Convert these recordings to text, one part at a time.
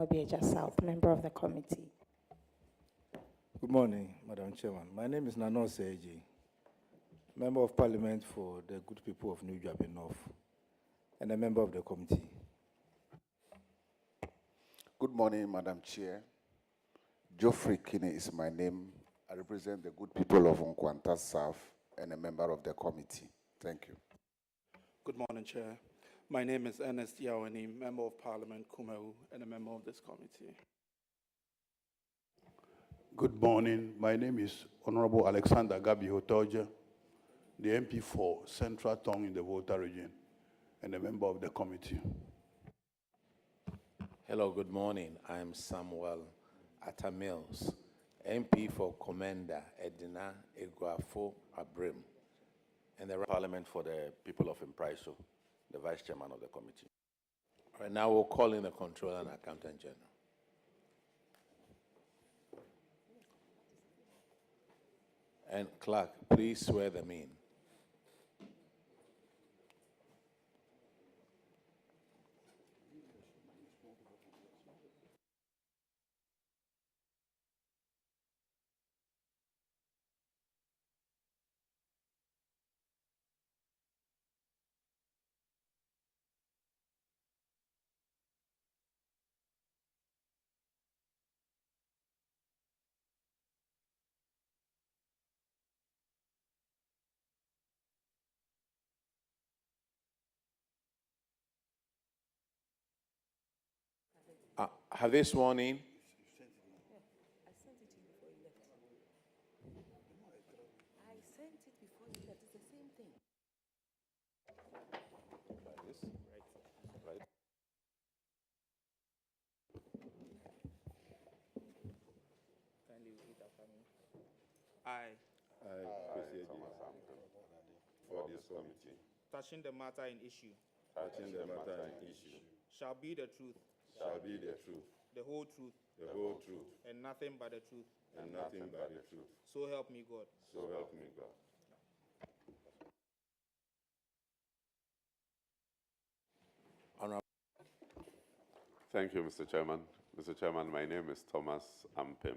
Obieja South, member of the committee. Good morning, Madam Chairman. My name is Nano Seji, Member of Parliament for the good people of New Japan North, and a member of the committee. Good morning, Madam Chair. Geoffrey Kinney is my name. I represent the good people of Nkwanta South and a member of the committee. Thank you. Good morning, Chair. My name is Ernest Yawani, Member of Parliament, Kumehu, and a member of this committee. Good morning. My name is Honorable Alexander Gabi Hotoja, the MP for Central Tongue in the Volta region, and a member of the committee. Hello, good morning. I'm Samuel Atamils, MP for Commander Edina Eguafo Abrim, and the Parliament for the people of Impraiso, the Vice Chairman of the committee. All right, now we'll call in the Controller and Accountant General. And Clerk, please swear them in. Have they sworn in? I sent it to you before you left. I sent it before you left. It's the same thing. Like this? Right. Kindly repeat after me. I, For this committee, touching the matter in issue, touching the matter in issue, shall be the truth, shall be the truth, the whole truth, the whole truth, and nothing but the truth. and nothing but the truth. So help me God. So help me God. Honorable. Thank you, Mr. Chairman. Mr. Chairman, my name is Thomas Ampem,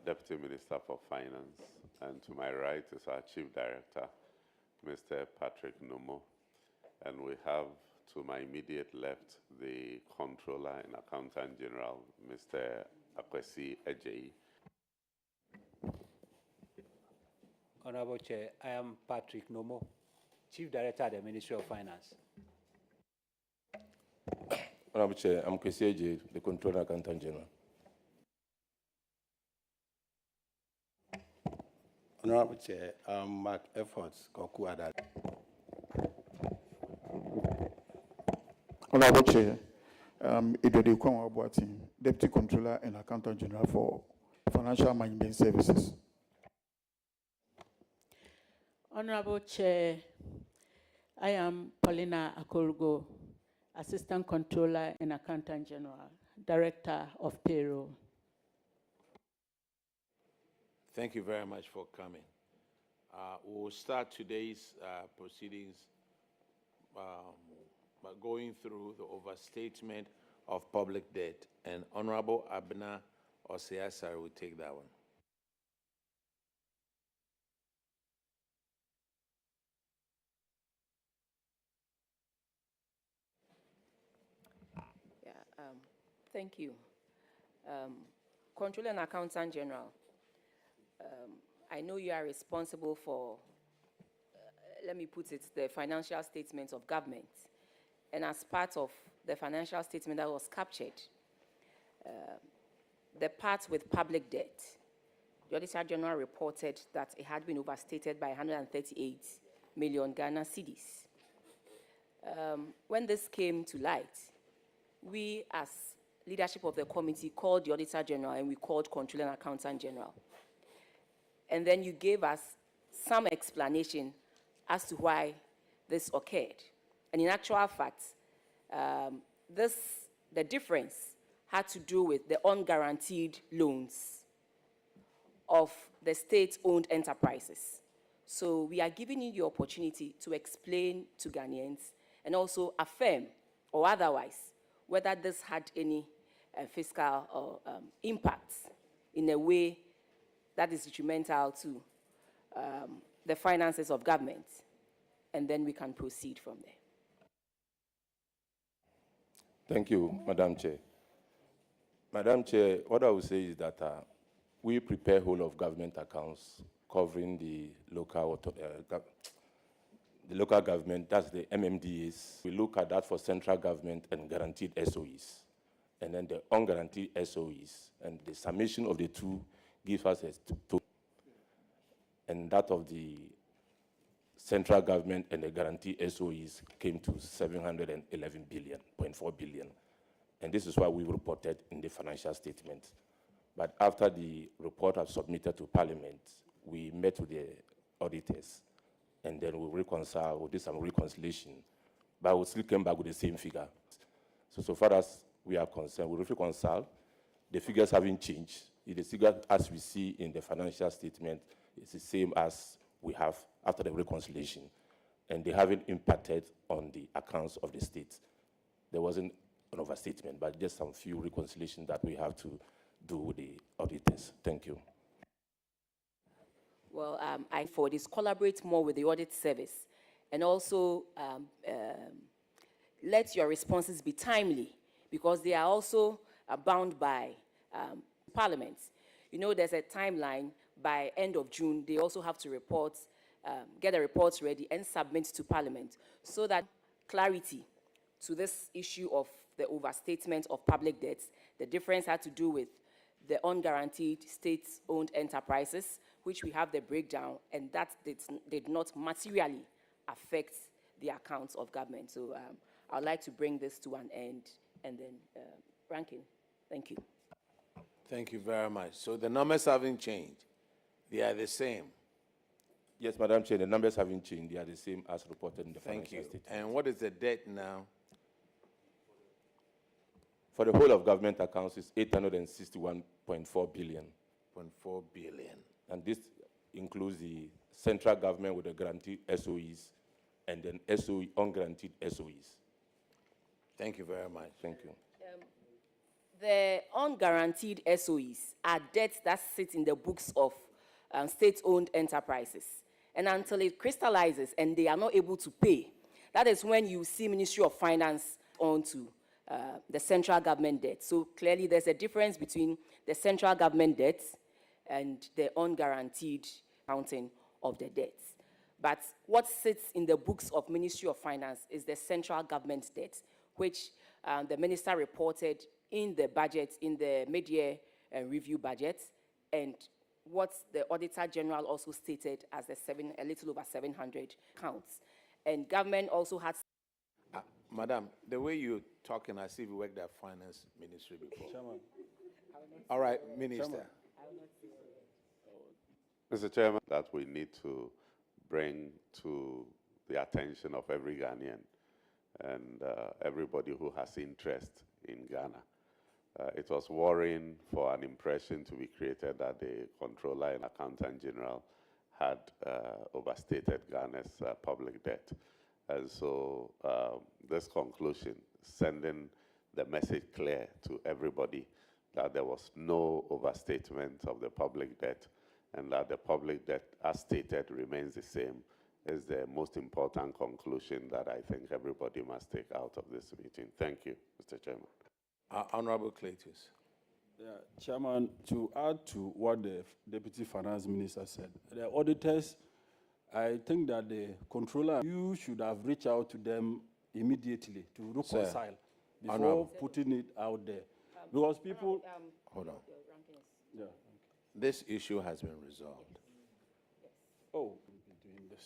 Deputy Minister for Finance, and to my right is our Chief Director, Mr. Patrick Nomo, and we have to my immediate left the Controller and Accountant General, Mr. Akwesi Ejeyi. Honorable Chair, I am Patrick Nomo, Chief Director at the Ministry of Finance. Honorable Chair, I'm Kwesi Ejeyi, the Controller Accountant General. Honorable Chair, I'm Mark Efforts Koku Adal. Honorable Chair, Idode Kwangwa Abuati, Deputy Controller and Accountant General for Financial Management Services. Honorable Chair, I am Paulina Akorugo, Assistant Controller and Accountant General, Director of Payroll. Thank you very much for coming. We'll start today's proceedings by going through the overstatement of public debt, and Honorable Abna Oseasari will take that one. Thank you. Controller and Accountant General, I know you are responsible for, let me put it, the financial statements of government. And as part of the financial statement that was captured, the part with public debt, the Auditor General reported that it had been overstated by 138 million Ghana cedis. When this came to light, we as leadership of the committee called the Auditor General and we called Controller and Accountant General. And then you gave us some explanation as to why this occurred. And in actual fact, the difference had to do with the unguaranteed loans of the state-owned enterprises. So we are giving you the opportunity to explain to Ghanaians and also affirm or otherwise whether this had any fiscal impacts in a way that is detrimental to the finances of government, and then we can proceed from there. Thank you, Madam Chair. Madam Chair, what I would say is that we prepare whole of government accounts covering the local government, that's the MMDAs. We look at that for central government and guaranteed SOEs, and then the unguaranteed SOEs, and the summation of the two gives us a total, and that of the central government and the guaranteed SOEs came to 711 billion, 0.4 billion. And this is what we reported in the financial statement. But after the report was submitted to Parliament, we met with the auditors, and then we reconciled, we did some reconciliation, but we still came back with the same figure. So far as we are concerned, we reconciled. The figures haven't changed. The figure as we see in the financial statement is the same as we have after the reconciliation, and they haven't impacted on the accounts of the state. There wasn't an overstatement, but just some few reconciliations that we have to do with the auditors. Thank you. Well, I for this collaborate more with the audit service, and also let your responses be timely, because they are also bound by Parliament. You know, there's a timeline. By end of June, they also have to report, get the reports ready and submit to Parliament, so that clarity to this issue of the overstatement of public debts. The difference had to do with the unguaranteed state-owned enterprises, which we have the breakdown, and that did not materially affect the accounts of government. So I'd like to bring this to an end, and then ranking. Thank you. Thank you very much. So the numbers haven't changed. They are the same. Yes, Madam Chair, the numbers haven't changed. They are the same as reported in the financial statement. And what is the debt now? For the whole of government accounts, it's 861.4 billion. 0.4 billion. And this includes the central government with the guaranteed SOEs and then SOE, unguaranteed SOEs. Thank you very much. Thank you. The unguaranteed SOEs are debts that sit in the books of state-owned enterprises. And until it crystallizes and they are not able to pay, that is when you see Ministry of Finance onto the central government debt. So clearly there's a difference between the central government debt and the unguaranteed accounting of the debts. But what sits in the books of Ministry of Finance is the central government debt, which the minister reported in the budget, in the mid-year review budget, and what the Auditor General also stated as a little over 700 counts. And government also had... Madam, the way you're talking as if you worked at Finance Ministry before. Chairman. All right, Minister. Mr. Chairman, that we need to bring to the attention of every Ghanaian and everybody who has interest in Ghana. It was worrying for an impression to be created that the Controller and Accountant General had overstated Ghana's public debt. And so this conclusion, sending the message clear to everybody that there was no overstatement of the public debt and that the public debt, as stated, remains the same, is the most important conclusion that I think everybody must take out of this meeting. Thank you, Mr. Chairman. Honorable Cletus. Yeah, Chairman, to add to what the Deputy Finance Minister said, the auditors, I think that the controller, you should have reached out to them immediately to reconcile before putting it out there. Because people... Hold on. Yeah. This issue has been resolved. Oh, we've been doing this.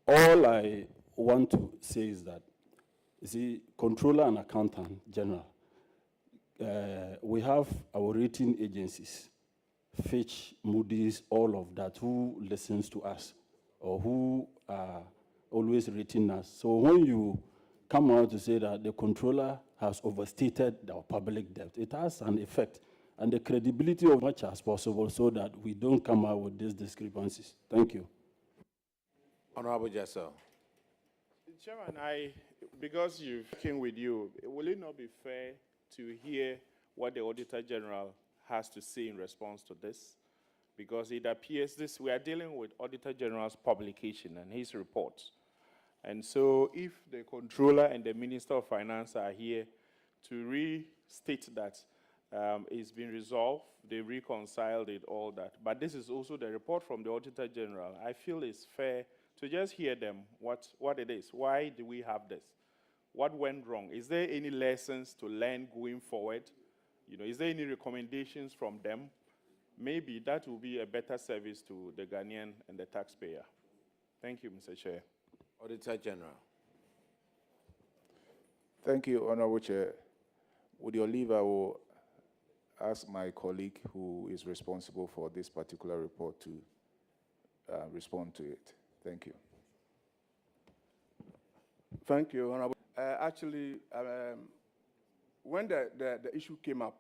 All I want to say is that, you see, Controller and Accountant General, we have our rating agencies, Fitch, Moody's, all of that, who listens to us or who are always rating us. So when you come out to say that the controller has overstated the public debt. It has an effect, and the credibility of much as possible so that we don't come out with these discrepancies. Thank you. Honorable Jassel. Chairman, because you've working with you, will it not be fair to hear what the Auditor General has to say in response to this? Because it appears we are dealing with Auditor General's publication and his reports. And so if the Controller and the Minister of Finance are here to restate that it's been resolved, they reconciled it, all that. But this is also the report from the Auditor General. I feel it's fair to just hear them, what it is. Why do we have this? What went wrong? Is there any lessons to learn going forward? Is there any recommendations from them? Maybe that will be a better service to the Ghanaian and the taxpayer. Thank you, Mr. Chair. Auditor General. Thank you, Honorable Chair. With your leave, I will ask my colleague who is responsible for this particular report to respond to it. Thank you. Thank you, Honorable. Actually, when the issue came up,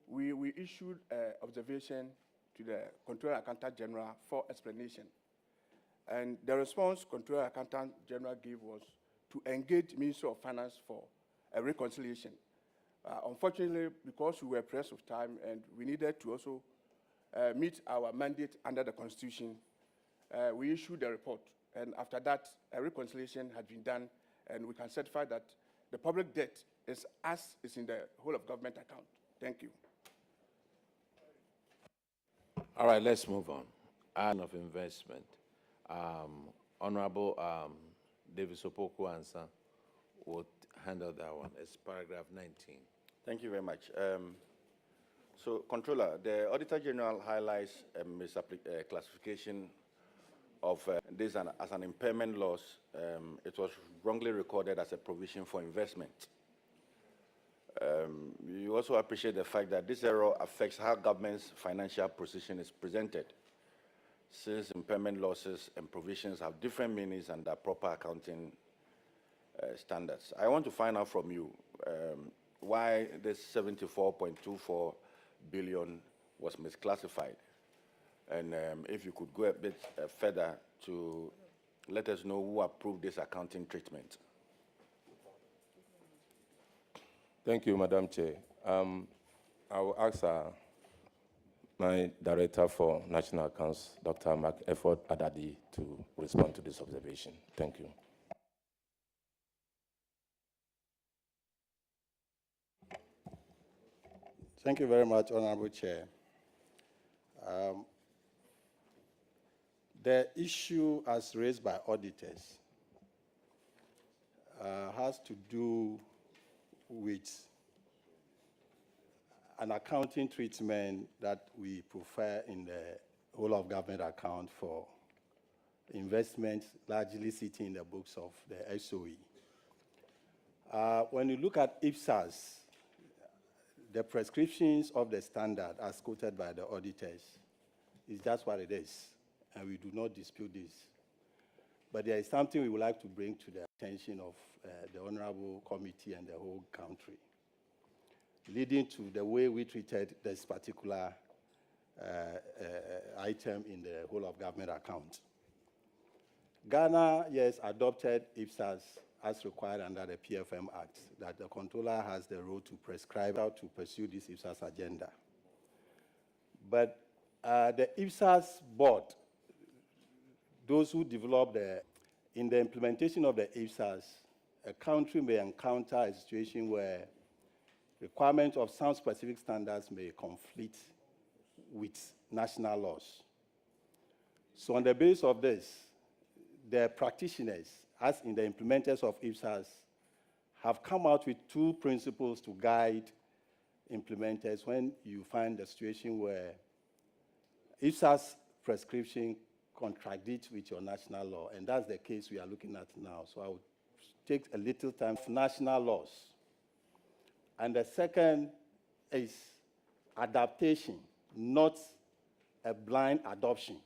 we issued observation to the Controller Accountant General for explanation. And the response Controller Accountant General gave was to engage Ministry of Finance for a reconciliation. Unfortunately, because we were pressed of time and we needed to also meet our mandate under the Constitution, we issued a report. And after that, a reconciliation had been done, and we can certify that the public debt is as is in the whole of government account. Thank you. All right, let's move on. Item of investment. Honorable David Sopoku Ansa would handle that one. It's paragraph 19. Thank you very much. So, Controller, the Auditor General highlights a misclassification of this as an impairment loss. It was wrongly recorded as a provision for investment. You also appreciate the fact that this error affects how government's financial position is presented, since impairment losses and provisions have different meanings under proper accounting standards. I want to find out from you why this 74.24 billion was misclassified. And if you could go a bit further to let us know who approved this accounting treatment. Thank you, Madam Chair. I will ask my Director for National Accounts, Dr. Mark Efford Adadi, to respond to this observation. Thank you. Thank you very much, Honorable Chair. The issue as raised by auditors has to do with an accounting treatment that we prefer in the whole of government account for investments largely sitting in the books of the SOE. When you look at IPSAS, the prescriptions of the standard as quoted by the auditors is just what it is, and we do not dispute this. But there is something we would like to bring to the attention of the Honorable Committee and the whole country, leading to the way we treated this particular item in the whole of government account. Ghana, yes, adopted IPSAS as required under the PFM Act, that the controller has the role to prescribe how to pursue this IPSAS agenda. But the IPSAS board, those who develop in the implementation of the IPSAS, a country may encounter a situation where requirements of some specific standards may conflict with national laws. So on the basis of this, the practitioners, as in the implementers of IPSAS, have come out with two principles to guide implementers when you find a situation where IPSAS prescription contradicts with your national law, and that's the case we are looking at now. So I would take a little time for national laws. And the second is adaptation, not a blind adoption.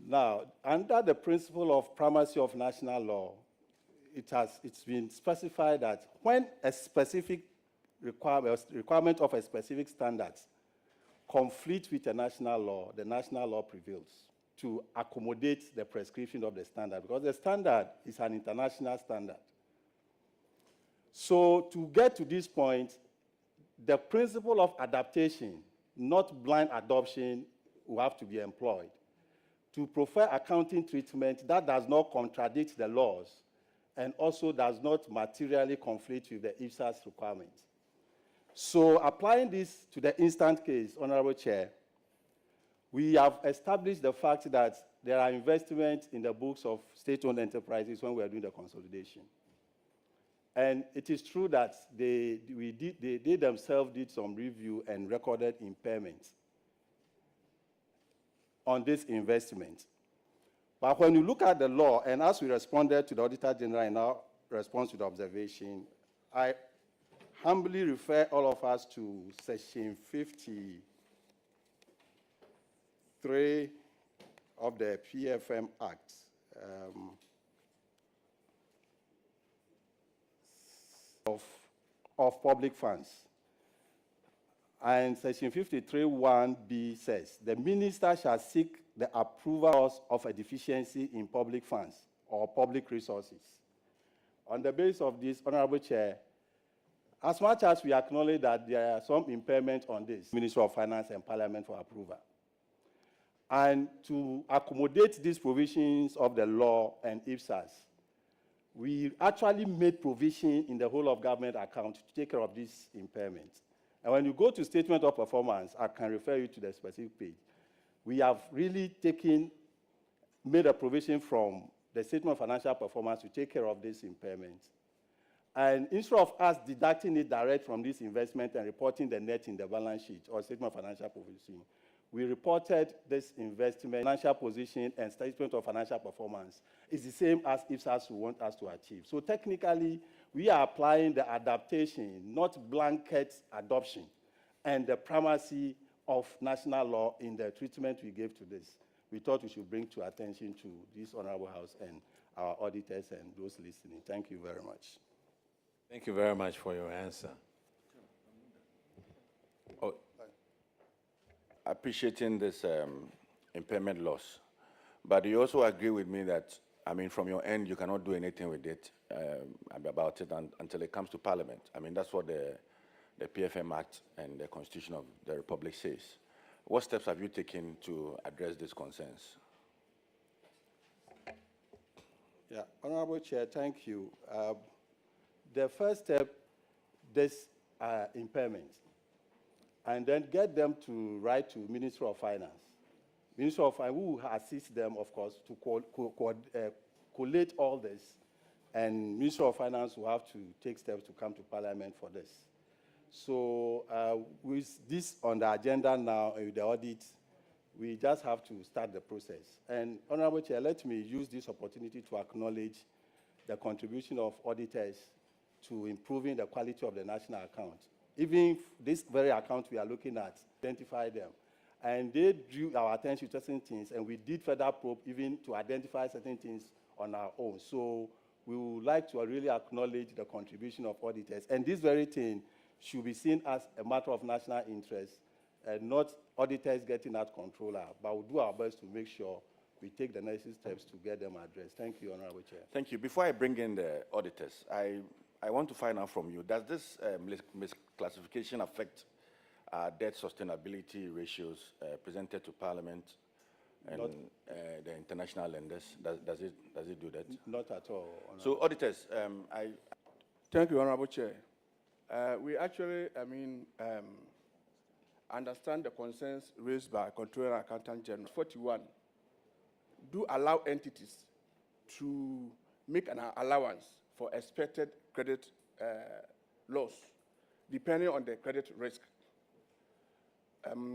Now, under the principle of primacy of national law, it's been specified that when a specific requirement of a specific standard conflicts with a national law, the national law prevails to accommodate the prescription of the standard, because the standard is an international standard. So to get to this point, the principle of adaptation, not blind adoption, will have to be employed to prefer accounting treatment that does not contradict the laws and also does not materially conflict with the IFSA's requirements. So applying this to the instant case, Honorable Chair, we have established the fact that there are investments in the books of state-owned enterprises when we are doing the consolidation. And it is true that they themselves did some review and recorded impairments on this investment. But when you look at the law, and as we responded to the Auditor General in our response to the observation, I humbly refer all of us to Section 53 of the PFM Act. Of public funds. And Section 53(1)(b) says, the minister shall seek the approval of a deficiency in public funds or public resources. On the basis of this, Honorable Chair, as much as we acknowledge that there are some impairments on this, Ministry of Finance and Parliament for approval. And to accommodate these provisions of the law and IFSAS, we actually made provision in the whole of government account to take care of this impairment. And when you go to statement of performance, I can refer you to the specific page. We have really made a provision from the statement of financial performance to take care of this impairment. And instead of us deducting it direct from this investment and reporting the net in the balance sheet or statement of financial position, we reported this investment, financial position, and statement of financial performance is the same as IFSAS want us to achieve. So technically, we are applying the adaptation, not blanket adoption, and the primacy of national law in the treatment we gave to this. We thought we should bring to attention to this Honorable House and our auditors and those listening. Thank you very much. Thank you very much for your answer. Appreciating this impairment loss, but you also agree with me that, I mean, from your end, you cannot do anything with it, about it until it comes to Parliament. I mean, that's what the PFM Act and the Constitution of the Republic says. What steps have you taken to address these concerns? Yeah, Honorable Chair, thank you. The first step, this impairment, and then get them to write to Ministry of Finance. Ministry of Finance will assist them, of course, to collate all this, and Ministry of Finance will have to take steps to come to Parliament for this. So with this on the agenda now, with the audit, we just have to start the process. And Honorable Chair, let me use this opportunity to acknowledge the contribution of auditors to improving the quality of the national account. Even this very account we are looking at, identify them. And they drew our attention to certain things, and we did further probe even to identify certain things on our own. So we would like to really acknowledge the contribution of auditors. And this very thing should be seen as a matter of national interest, and not auditors getting out controller, but we'll do our best to make sure we take the necessary steps to get them addressed. Thank you, Honorable Chair. Thank you. Before I bring in the auditors, I want to find out from you, does this misclassification affect debt sustainability ratios presented to Parliament and the international lenders? Does it do that? Not at all. So, auditors, Thank you, Honorable Chair. We actually, understand the concerns raised by Controller and Accountant General. 41 do allow entities to make an allowance for expected credit loss, depending on the credit risk.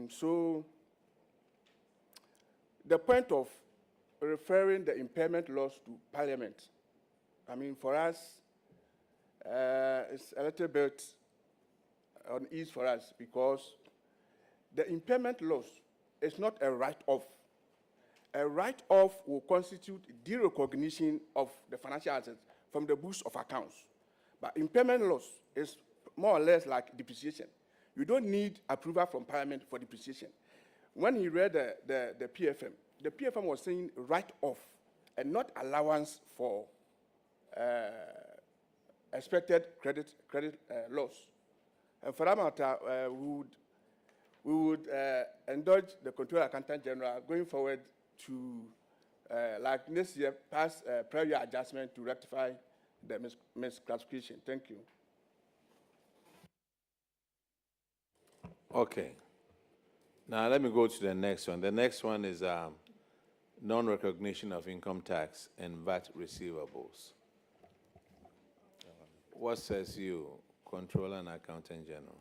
So the point of referring the impairment loss to Parliament, for us, it's a little bit on ease for us, because the impairment loss is not a write-off. A write-off will constitute derecognition of the financial assets from the books of accounts. But impairment loss is more or less like depreciation. You don't need approval from Parliament for depreciation. When he read the PFM was saying write-off and not allowance for expected credit loss. And for that matter, we would indulge the Controller Accountant General going forward to, like next year, pass prior year adjustment to rectify the misclassification. Thank you. Okay. Now let me go to the next one. The next one is non-recognition of income tax and VAT receivables. What says you, Controller and Accountant General?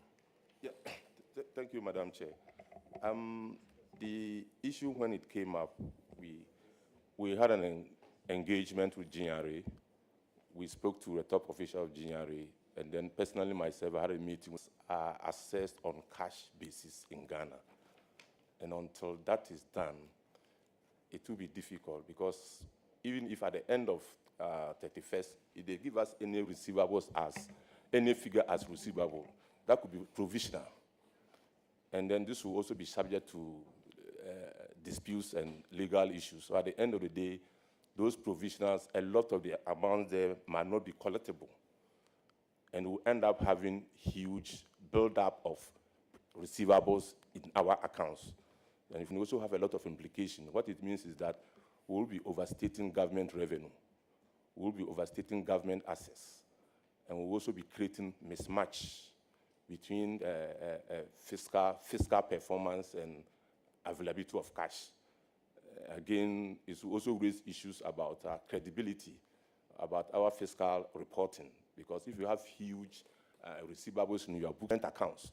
Yeah. Thank you, Madam Chair. The issue when it came up, we had an engagement with GRA. We spoke to the top official of GRA, and then personally myself, I had a meeting assessed on cash basis in Ghana. And until that is done, it will be difficult because even if at the end of 31st, if they give us any receivables as, any figure as receivable, that could be provisional. And then this will also be subject to disputes and legal issues. So at the end of the day, those provisionals, a lot of the amounts there might not be collectible. And we'll end up having huge buildup of receivables in our accounts. And if we also have a lot of implications, what it means is that we'll be overstating government revenue. We'll be overstating government assets. And we'll also be creating mismatch between fiscal performance and availability of cash. Again, it will also raise issues about credibility, about our fiscal reporting, because if you have huge receivables in your bookend accounts,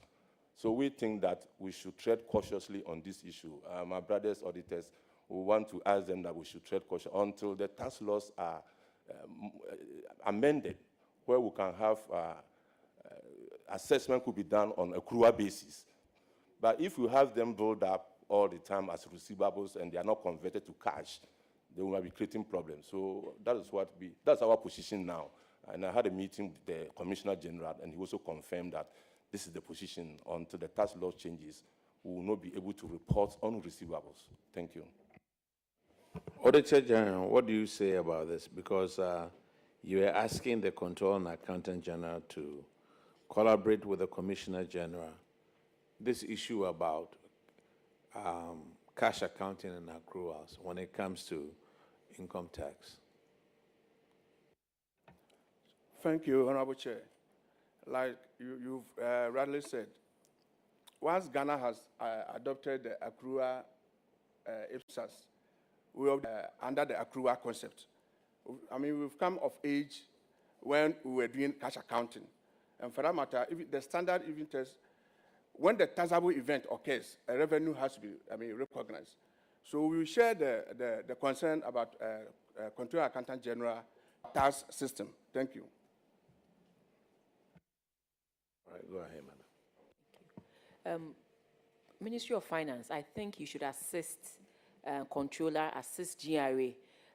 so we think that we should tread cautiously on this issue. My brothers auditors, we want to ask them that we should tread cautiously until the tax laws are amended, where we can have assessment could be done on accrual basis. But if you have them build up all the time as receivables and they are not converted to cash, they will be creating problems. So that is that's our position now. And I had a meeting with the Commissioner General, and he also confirmed that this is the position until the tax law changes. We will not be able to report on receivables. Thank you. Auditor General, what do you say about this? Because you are asking the Controller and Accountant General to collaborate with the Commissioner General. This issue about cash accounting and accruals when it comes to income tax. Thank you, Honorable Chair. Like you've rightly said, once Ghana has adopted the accrual IPSAS, we are under the accrual concept. I mean, we've come of age when we were doing cash accounting. And for that matter, if the standard even test, when the taxable event occurs, a revenue has to be, recognized. So we share the concern about Controller Accountant General tax system. Thank you. All right, go ahead, madam. Ministry of Finance, I think you should assist Controller, assist GRA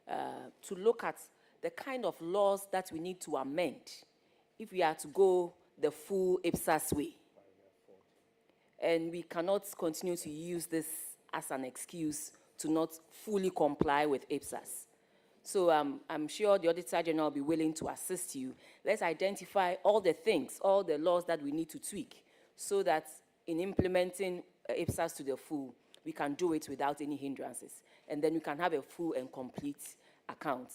to look at the kind of laws that we need to amend if we are to go the full IPSAS way. And we cannot continue to use this as an excuse to not fully comply with IPSAS. So I'm sure the Auditor General will be willing to assist you. Let's identify all the things, all the laws that we need to tweak so that in implementing IPSAS to the full, we can do it without any hindrances. And then we can have a full and complete account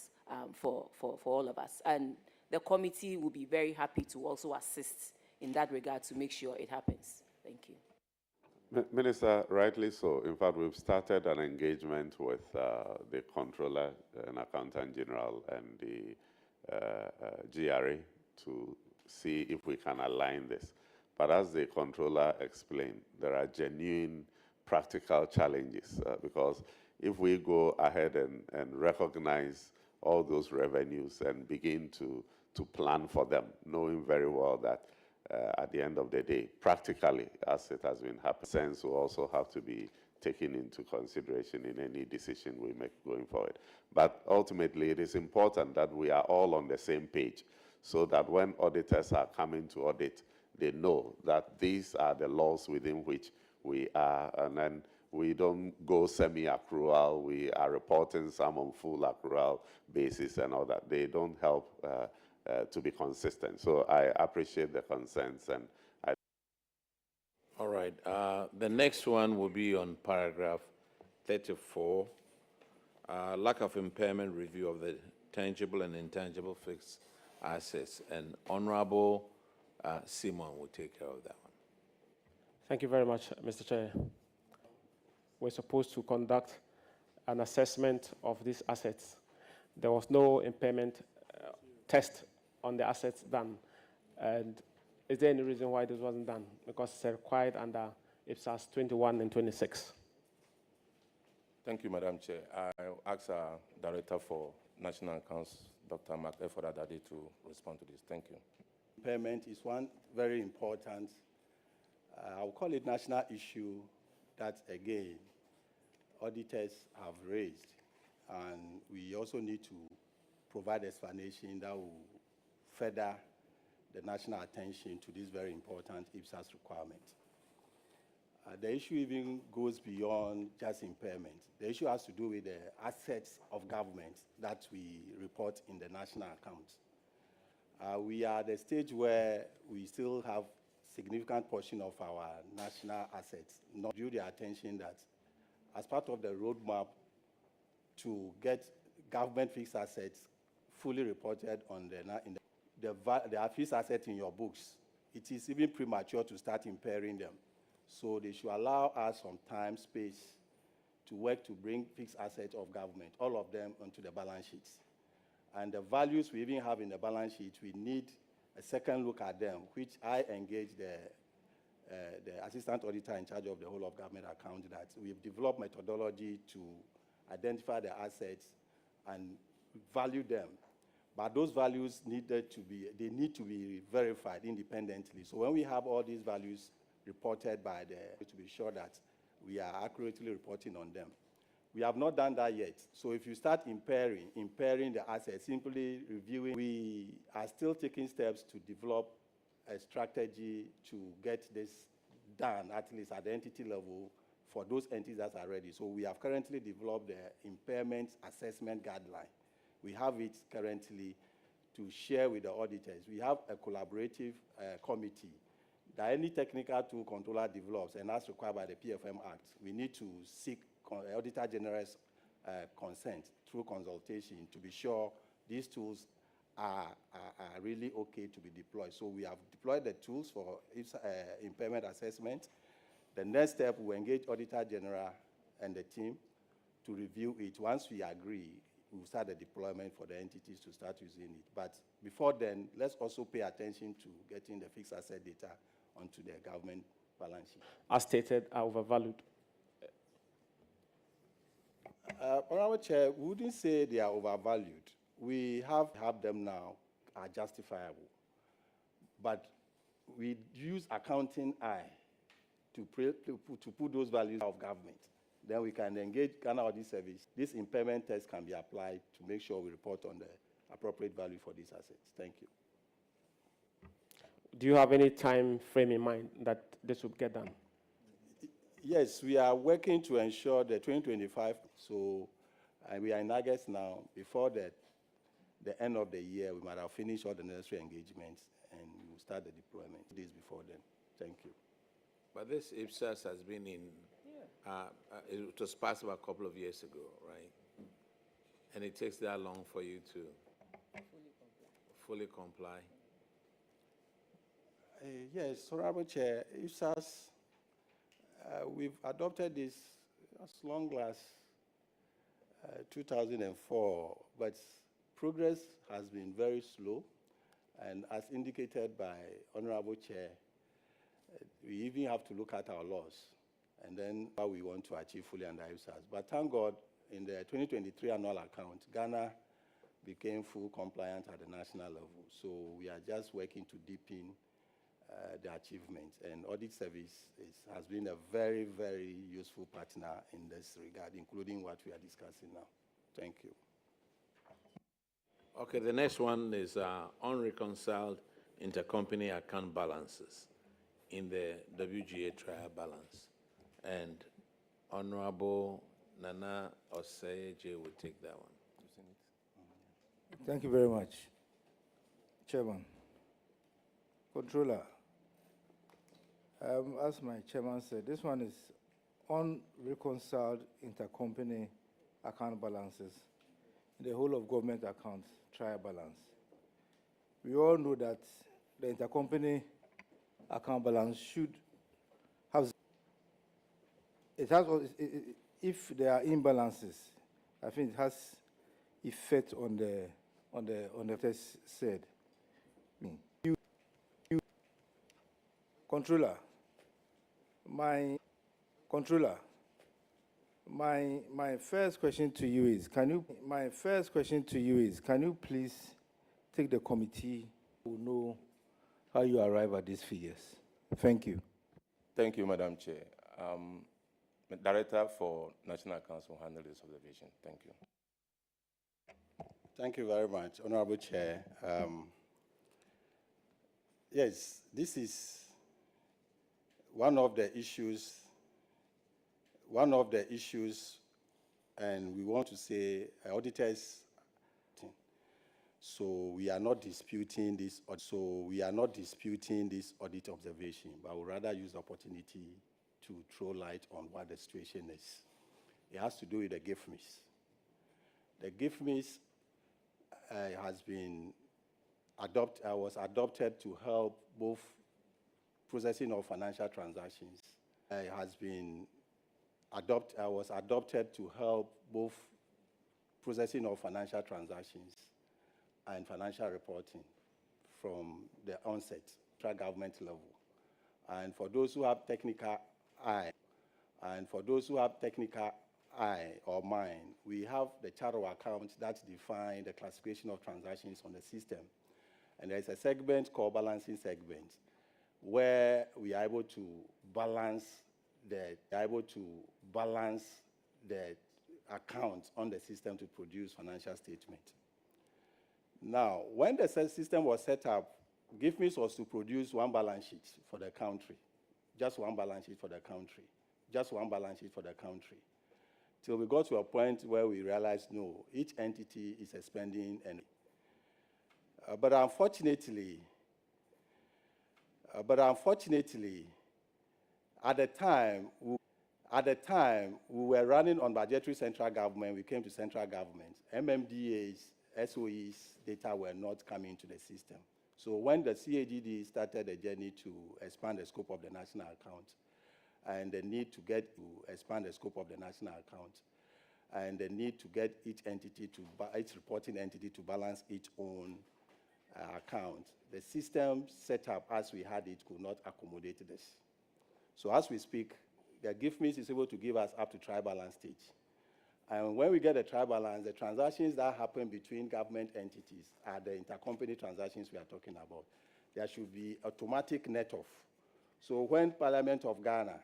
for all of us. And the committee will be very happy to also assist in that regard to make sure it happens. Thank you. Minister, rightly so. In fact, we've started an engagement with the Controller and Accountant General and the GRA to see if we can align this. But as the Controller explained, there are genuine practical challenges because if we go ahead and recognize all those revenues and begin to plan for them, knowing very well that at the end of the day, practically, as it has been happening, sense will also have to be taken into consideration in any decision we make going forward. But ultimately, it is important that we are all on the same page so that when auditors are coming to audit, they know that these are the laws within which we are, and then we don't go semi-accrual. We are reporting some on full accrual basis and all that. They don't help to be consistent. So I appreciate the concerns, and All right. The next one will be on paragraph 34, lack of impairment review of the tangible and intangible fixed assets. And Honorable Simon will take care of that one. Thank you very much, Mr. Chair. We're supposed to conduct an assessment of these assets. There was no impairment test on the assets done. And is there any reason why this wasn't done? Because it's required under IPSAS 21 and 26. Thank you, Madam Chair. I ask our Director for National Accounts, Dr. Mark Efodadade, to respond to this. Thank you. Impairment is one very important, I'll call it national issue that, again, auditors have raised. And we also need to provide explanation that will further the national attention to this very important IPSAS requirement. The issue even goes beyond just impairment. The issue has to do with the assets of government that we report in the national accounts. We are at the stage where we still have significant portion of our national assets not due their attention that as part of the roadmap to get government fixed assets fully reported on the fixed assets in your books, it is even premature to start impairing them. So they should allow us some time, space to work to bring fixed assets of government, all of them, onto the balance sheets. And the values we even have in the balance sheet, we need a second look at them, which I engage the assistant auditor in charge of the whole of government account, that we've developed methodology to identify the assets and value them. But those values need to be verified independently. So when we have all these values reported by to be sure that we are accurately reporting on them. We have not done that yet. So if you start impairing the assets, simply reviewing, we are still taking steps to develop a strategy to get this done, at least at the entity level, for those entities that are ready. So we have currently developed the impairment assessment guideline. We have it currently to share with the auditors. We have a collaborative committee that any technical tool controller develops, and as required by the PFM Act, we need to seek Auditor General's consent through consultation to be sure these tools are really okay to be deployed. So we have deployed the tools for impairment assessment. The next step, we engage Auditor General and the team to review it. Once we agree, we'll start the deployment for the entities to start using it. But before then, let's also pay attention to getting the fixed asset data onto the government balance sheet. As stated, are overvalued. Honorable Chair, we wouldn't say they are overvalued. We have them now are justifiable. But we use accounting eye to put those values of government. Then we can engage Ghana Audit Service. This impairment test can be applied to make sure we report on the appropriate value for these assets. Thank you. Do you have any time frame in mind that this will get done? Yes, we are working to ensure the 2025, so we are in August now. Before the end of the year, we might have finished all the necessary engagements and we'll start the deployment days before then. Thank you. But this IPSAS has been in, it was passed about a couple of years ago, right? And it takes that long for you to fully comply. Yes, Honorable Chair, IPSAS, we've adopted this as long as 2004, but progress has been very slow. And as indicated by Honorable Chair, we even have to look at our laws and then how we want to achieve fully under IPSAS. But thank God, in the 2023 annual account, Ghana became full compliant at the national level. So we are just working to deepen the achievements. And Audit Service has been a very, very useful partner in this regard, including what we are discussing now. Thank you. Okay, the next one is unreconciled intercompany account balances in the WGA trial balance. And Honorable Nana Oseje will take that one. Thank you very much, Chairman. Controller, as my chairman said, this one is unreconciled intercompany account balances in the whole of government accounts trial balance. We all know that the intercompany account balance should have, if there are imbalances, I think it has effect on the test said. Controller, my first question to you is, can you please take the committee to know how you arrive at these figures? Thank you. Thank you, Madam Chair. The Director for National Accounts will handle this observation. Thank you. Thank you very much, Honorable Chair. Yes, this is one of the issues, and we want to say auditors. So we are not disputing this. Audit observation, but we'll rather use the opportunity to throw light on what the situation is. It has to do with the gift miss. The gift miss was adopted to help both processing of financial transactions. Was adopted to help both processing of financial transactions and financial reporting from the onset, government level. And for those who have technical eye, or mind, we have the chart of accounts that define the classification of transactions on the system. And there's a segment called balancing segment, where we are able to balance the accounts on the system to produce financial statement. Now, when the system was set up, GIFMIS was to produce one balance sheet for the country, just one balance sheet for the country, till we got to a point where we realized, no, each entity is expending, and but unfortunately, at the time, we were running on budgetary central government. We came to central government. MMDA's, SOE's data were not coming to the system. So when the CADD started a journey to expand the scope of the national account, and the need to expand the scope of the national account, and the need to get each reporting entity to balance its own account, the system set up as we had it could not accommodate this. So as we speak, the GIFMIS is able to give us up to trial balance stage. And when we get a trial balance, the transactions that happen between government entities are the intercompany transactions we are talking about. There should be automatic net off. So when Parliament of Ghana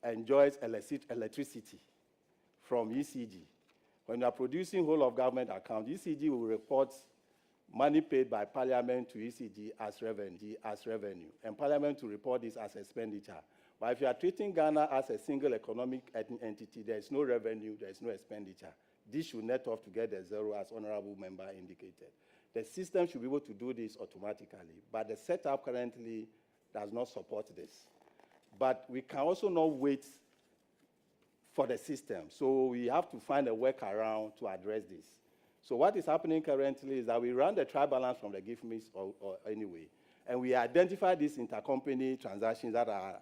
enjoys electricity from ECG, when we are producing whole of government account, ECG will report money paid by Parliament to ECG as revenue, and Parliament will report this as expenditure. But if you are treating Ghana as a single economic entity, there is no revenue, there is no expenditure. This should net off to get the zero, as Honorable Member indicated. The system should be able to do this automatically, but the setup currently does not support this. But we can also not wait for the system, so we have to find a workaround to address this. So what is happening currently is that we run the trial balance from the GIFMIS or anyway, and we identify these intercompany transactions that are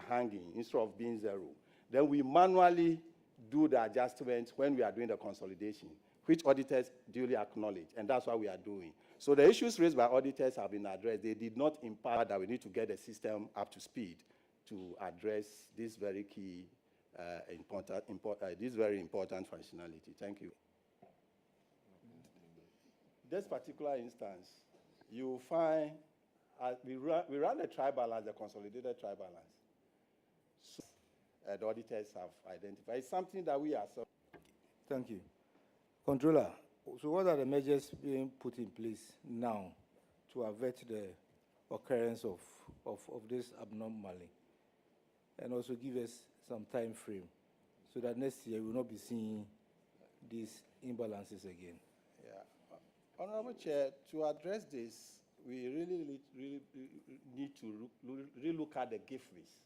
hanging instead of being zero. Then we manually do the adjustments when we are doing the consolidation, which auditors duly acknowledge, and that's what we are doing. So the issues raised by auditors have been addressed. They did not impact that we need to get the system up to speed to address this very key, this very important functionality. Thank you. This particular instance, you find we run a trial balance, the consolidated trial balance. So, the auditors have identified. It's something that we are. Thank you. Controller, so what are the measures being put in place now to avert the occurrence of this abnormality? And also give us some time frame so that next year we will not be seeing these imbalances again. Yeah. Honorable Chair, to address this, we really need to relook at the GIFMIs.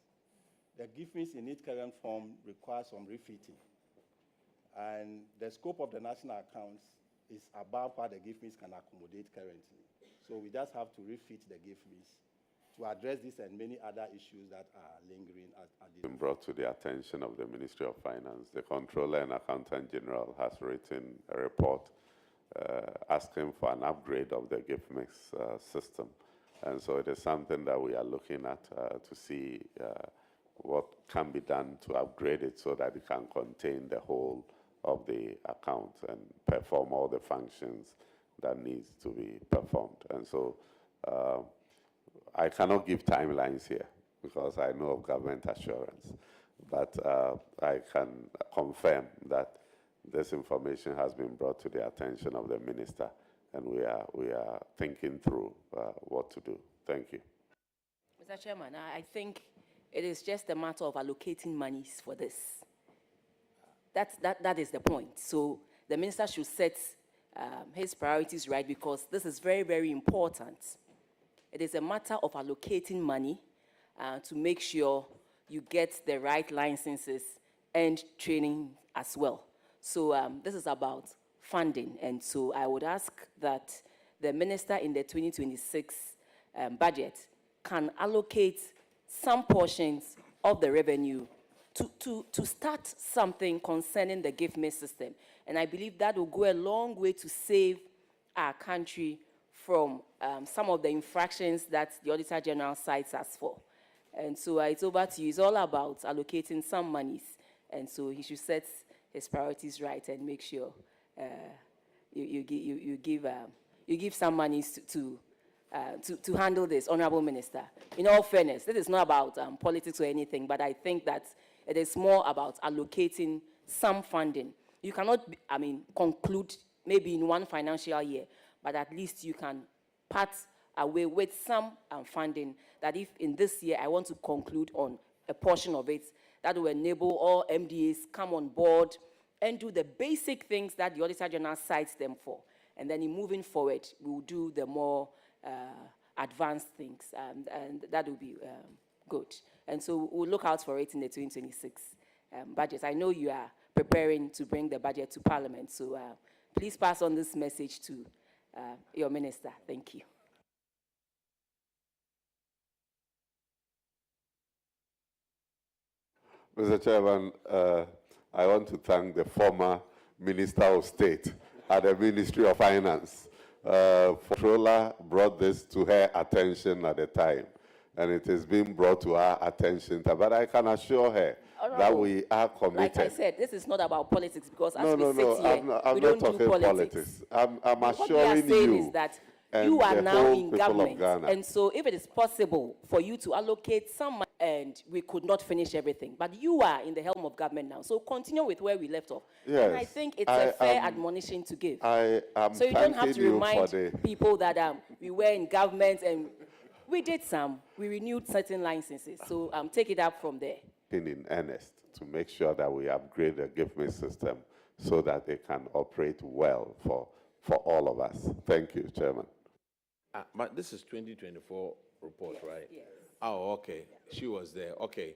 The GIFMIs in its current form require some refitting. And the scope of the national accounts is above what the GIFMIs can accommodate currently. So we just have to refit the GIFMIs to address this and many other issues that are lingering at this. Brought to the attention of the Ministry of Finance. The Controller and Accountant General has written a report asking for an upgrade of the gift mix system. And so it is something that we are looking at to see what can be done to upgrade it so that it can contain the whole of the account and perform all the functions that needs to be performed. And so I cannot give timelines here because I know of government assurance, but I can confirm that this information has been brought to the attention of the minister, and we are thinking through what to do. Thank you. Mr. Chairman, I think it is just a matter of allocating monies for this. That is the point. So the minister should set his priorities right, because this is very, very important. It is a matter of allocating money to make sure you get the right licenses and training as well. So this is about funding. And so I would ask that the minister in the 2026 budget can allocate some portions of the revenue to start something concerning the gift mix system. And I believe that will go a long way to save our country from some of the infractions that the Auditor General cites us for. And so it's over to you. It's all about allocating some monies. And so he should set his priorities right and make sure you give some monies to handle this, Honorable Minister. In all fairness, this is not about politics or anything, but I think that it is more about allocating some funding. You cannot, conclude maybe in one financial year, but at least you can part away with some funding that if in this year I want to conclude on a portion of it, that will enable all MDAs come on board and do the basic things that the Auditor General cites them for. And then in moving forward, we will do the more advanced things, and that will be good. And so we'll look out for it in the 2026 budget. I know you are preparing to bring the budget to Parliament, so please pass on this message to your minister. Thank you. Mr. Chairman, I want to thank the former Minister of State at the Ministry of Finance. Controller brought this to her attention at the time, and it is being brought to our attention. But I can assure her that we are committed. Like I said, this is not about politics, because as No, we no, sit no, here, I'm we not don't do talking politics. I'm What we assuring are saying you is that and you are the now whole in people of government, Ghana. and so if it is possible for you to allocate some money, and we could not finish everything, but you are in the helm of government now, so continue with where we left off. Yes, and I think it's a fair admonition to give. I am So you don't have to thanking you remind for the people that we were in government and we did some, we renewed certain licenses, so take it up from there. in earnest to make sure that we upgrade the gift mix system so that it can operate well for all of us. Thank you, Chairman. But this is 2024 report, right? Yes. Oh, okay. She was there. Okay.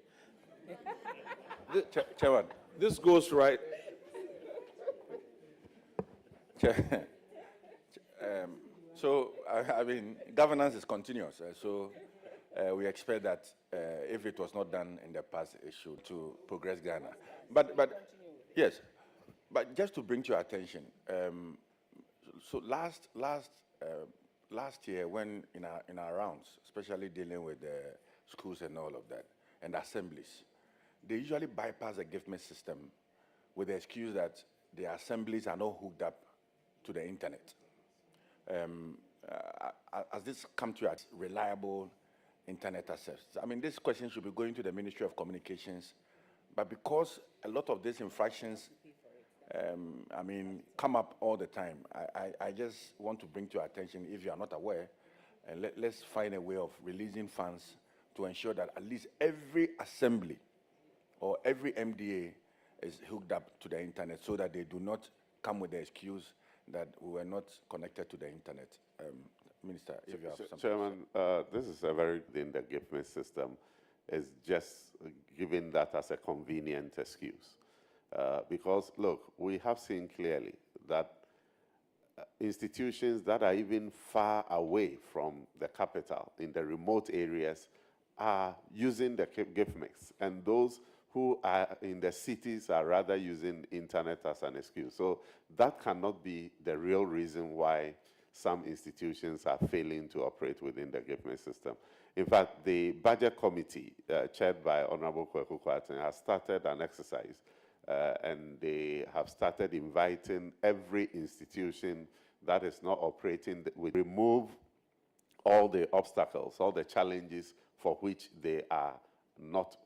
Chairman. This goes right. So, governance is continuous. So, we expect that if it was not done in the past, it should to progress Ghana. But yes, but just to bring to your attention, so last year, when in our rounds, especially dealing with the schools and all of that, and assemblies, they usually bypass the gift mix system with the excuse that the assemblies are not hooked up to the internet. has this come to you as reliable internet access? I mean, this question should be going to the Ministry of Communications, but because a lot of these infractions, I mean, come up all the time, I just want to bring to your attention, if you are not aware, and let's find a way of releasing funds to ensure that at least every assembly or every MDA is hooked up to the internet so that they do not come with the excuse that we were not connected to the internet. Minister, if you have something. Chairman, this is a very in the GIFMIS system is just giving that as a convenient excuse. Because, look, we have seen clearly that institutions that are even far away from the capital, in the remote areas, are using the GIFMIS, and those who are in the cities are rather using internet as an excuse. So that cannot be the real reason why some institutions are failing to operate within the GIFMIS system. In fact, the budget committee, chaired by Honorable Kweku Kwarteng, has started an exercise, and they have started inviting every institution that is not operating, we remove all the obstacles, all the challenges for which they are not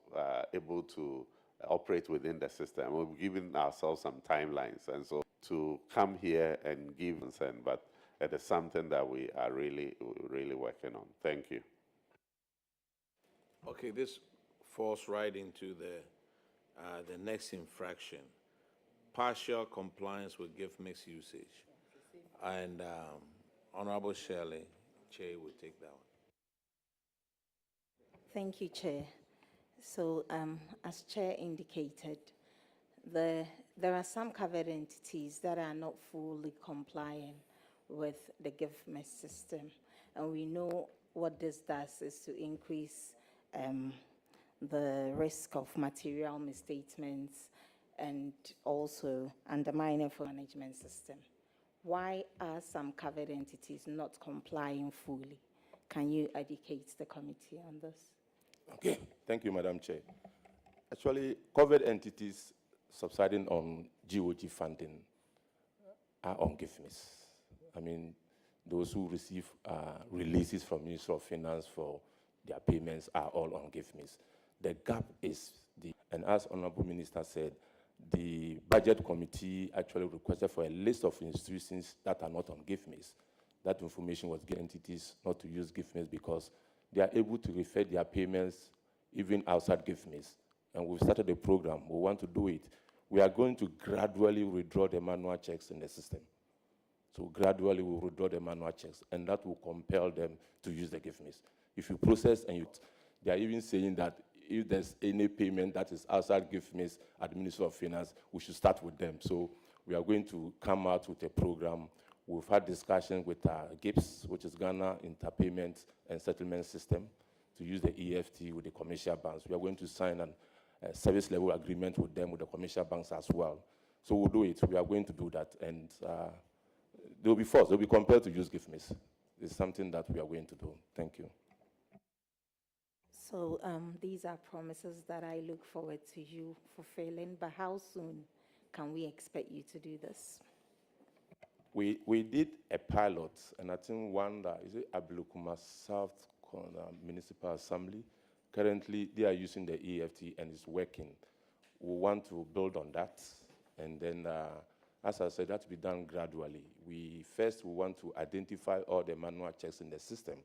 able to operate within the system. We've given ourselves some timelines, and so to come here and give consent, but it is something that we are really working on. Thank you. Okay, this falls right into the next infraction, partial compliance with gift mix usage. And Honorable Shirley, Chair will take that one. Thank you, Chair. So, as Chair indicated, there are some covered entities that are not fully compliant with the GIFMIS system. And we know what this does is to increase the risk of material misstatements and also undermining for management system. Why are some covered entities not complying fully? Can you educate the committee on this? Okay, thank you, Madam Chair. Actually, covered entities subsiding on GOG funding are on GIFMIS. I mean, those who receive releases from Ministry of Finance for their payments are all on GIFMIS. The gap is and as Honorable Minister said, the budget committee actually requested for a list of institutions that are not on GIFMIS. That information was given entities not to use GIFMIS because they are able to refer their payments even outside GIFMIS. And we've started a program. We want to do it. We are going to gradually withdraw the manual checks in the system. So gradually we'll withdraw the manual checks, and that will compel them to use the GIFMIS. If you process and they are even saying that if there's any payment that is outside GIFMIS at the Ministry of Finance, we should start with them. So we are going to come out with a program. We've had discussions with GIPS, which is Ghana Interpayment and Settlement System, to use the EFT with the commercial banks. We are going to sign a service level agreement with them, with the commercial banks as well. So we'll do it. We are going to do that. And they'll be forced, they'll be compelled to use GIFMIS. It's something that we are going to do. Thank you. So these are promises that I look forward to you fulfilling, but how soon can we expect you to do this? We did a pilot, and I think one is it Ablukuma South Municipal Assembly. Currently, they are using the EFT and it's working. We want to build on that, and then, as I said, that to be done gradually. We want to identify all the manual checks in the system.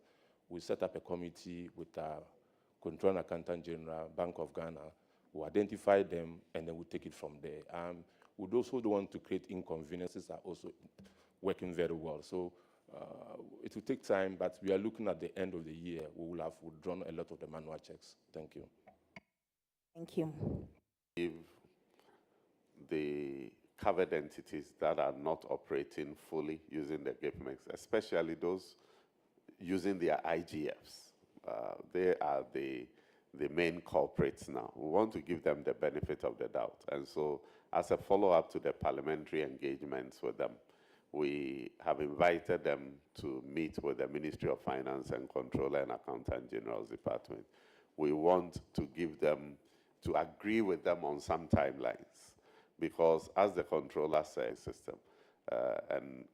We set up a committee with Control and Accountant General, Bank of Ghana. We'll identify them, and then we'll take it from there. We also don't want to create inconveniences are also working very well. So it will take time, but we are looking at the end of the year. We will have withdrawn a lot of the manual checks. Thank you. Thank you. If the covered entities that are not operating fully using the GIFMIS, especially those using their IGFs, they are the main culprits now. We want to give them the benefit of the doubt. And so as a follow-up to the parliamentary engagements with them, we have invited them to meet with the Ministry of Finance and Controller and Accountant General's Department. We want to give them, to agree with them on some timelines, because as the controller says, system, and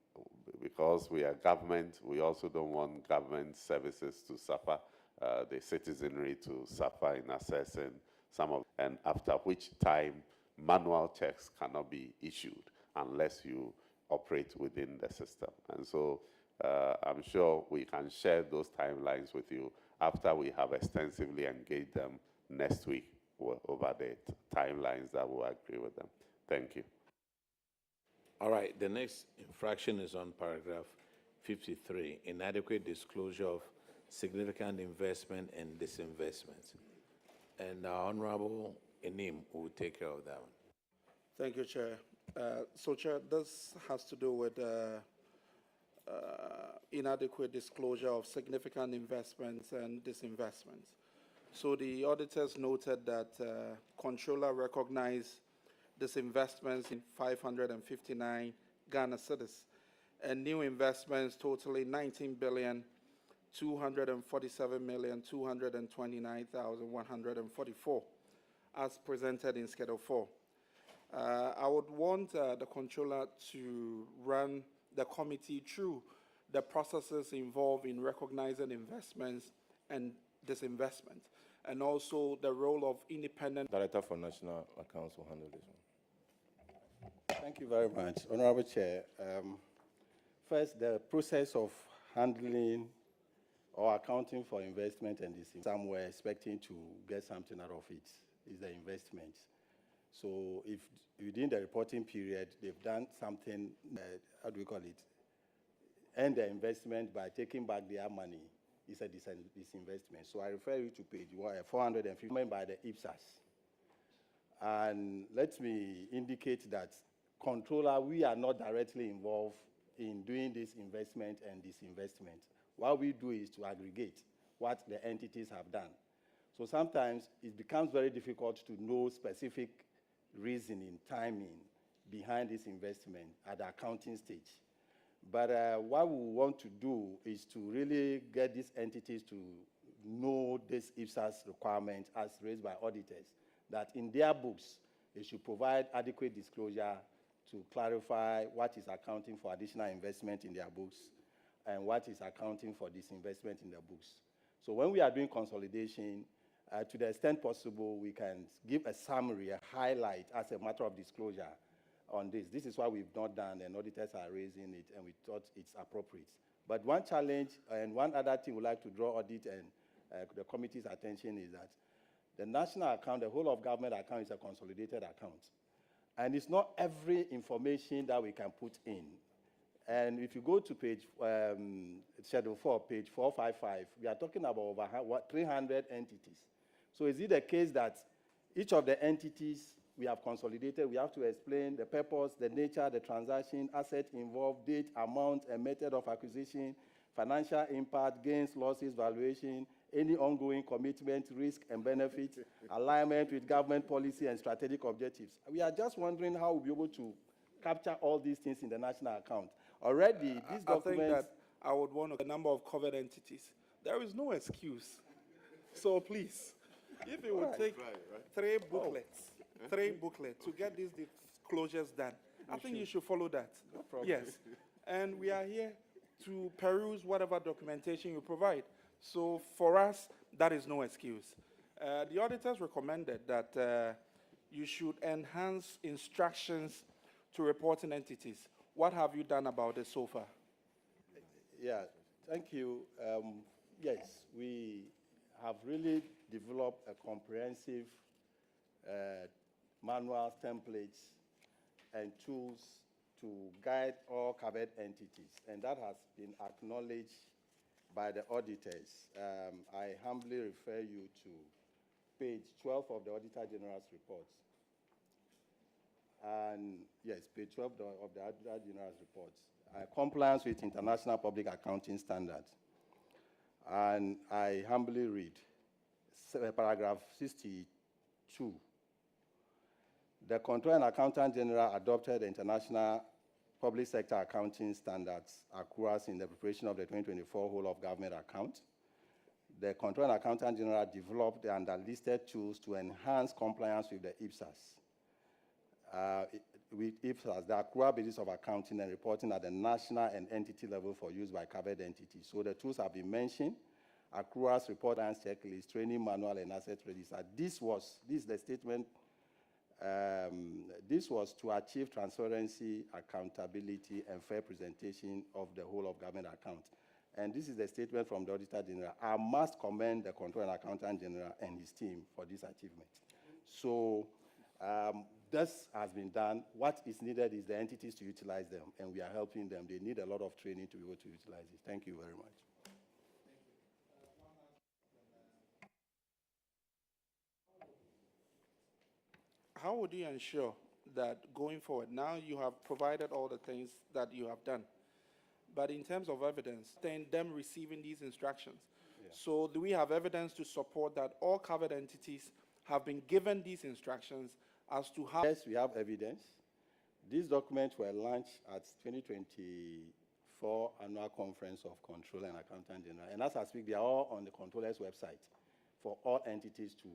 because we are government, we also don't want government services to suffer, the citizenry to suffer in assessing some of, and after which time manual checks cannot be issued unless you operate within the system. And so I'm sure we can share those timelines with you after we have extensively engaged them next week over the timelines that will agree with them. Thank you. All right, the next infraction is on paragraph 53, inadequate disclosure of significant investment and disinvestment. And our Honorable Enim will take care of that one. Thank you, Chair. So, Chair, this has to do with inadequate disclosure of significant investments and disinvestments. So the auditors noted that controller recognized disinvestments in 559 Ghana cedis and new investments totaling 19,247,229,144 as presented in Schedule 4. I would want the controller to run the committee through the processes involved in recognizing investments and disinvestment, and also the role of independent Director for National Accounts will handle this one. Thank you very much, Honorable Chair. First, the process of handling or accounting for investment and this, some were expecting to get something out of it, is the investment. So if within the reporting period, they've done something, how do we call it, end the investment by taking back their money, it's a disinvestment. So I refer you to page 450 by the IPSAS. And let me indicate that controller, we are not directly involved in doing this investment and disinvestment. What we do is to aggregate what the entities have done. So sometimes it becomes very difficult to know specific reasoning, timing behind this investment at the accounting stage. But what we want to do is to really get these entities to know this IPSAS requirement as raised by auditors, that in their books, they should provide adequate disclosure to clarify what is accounting for additional investment in their books and what is accounting for disinvestment in their books. So when we are doing consolidation, to the extent possible, we can give a summary, a highlight as a matter of disclosure on this. This is what we've not done, and auditors are raising it, and we thought it's appropriate. But one challenge and one other thing we'd like to draw audit and the committee's attention is that the national account, the whole of government account, is a consolidated account. And it's not every information that we can put in. And if you go to page, Schedule 4, page 455, we are talking about over 300 entities. So is it the case that each of the entities we have consolidated, we have to explain the purpose, the nature, the transaction, asset involved, date, amount, and method of acquisition, financial impact, gains, losses, valuation, any ongoing commitment, risk and benefit, alignment with government policy and strategic objectives. We are just wondering how we'll be able to capture all these things in the national account. Already, these documents... I think that I would want a number of covered entities. There is no excuse. So please, if it would take three booklets to get these disclosures done, I think you should follow that. No problem. Yes. And we are here to peruse whatever documentation you provide. So for us, that is no excuse. The auditors recommended that you should enhance instructions to reporting entities. What have you done about this so far? Yeah, thank you. Yes, we have really developed a comprehensive manuals, templates, and tools to guide all covered entities, and that has been acknowledged by the auditors. I humbly refer you to page 12 of the Auditor General's report. And yes, page 12 of the Auditor General's report. Compliance with international public accounting standards. And I humbly read paragraph 62. The Controller and Accountant General adopted the international public sector accounting standards accruals in the preparation of the 2024 whole of government account. The Controller and Accountant General developed the underlisted tools to enhance compliance with the IPSAS. with IPSAS, the accrual basis of accounting and reporting at the national and entity level for use by covered entities. So the tools have been mentioned: accruals, report and checklist, training manual, and asset register. This is the statement. This was to achieve transparency, accountability, and fair presentation of the whole of government account. And this is the statement from the Auditor General. I must commend the Controller and Accountant General and his team for this achievement. So this has been done. What is needed is the entities to utilize them, and we are helping them. They need a lot of training to be able to utilize it. Thank you very much. How would you ensure that going forward, now you have provided all the things that you have done, but in terms of evidence, then them receiving these instructions. Yeah. So do we have evidence to support that all covered entities have been given these instructions as to how? Yes, we have evidence. These documents were launched at 2024 Annual Conference of Controller and Accountant General. And as I speak, they are all on the Controller's website for all entities to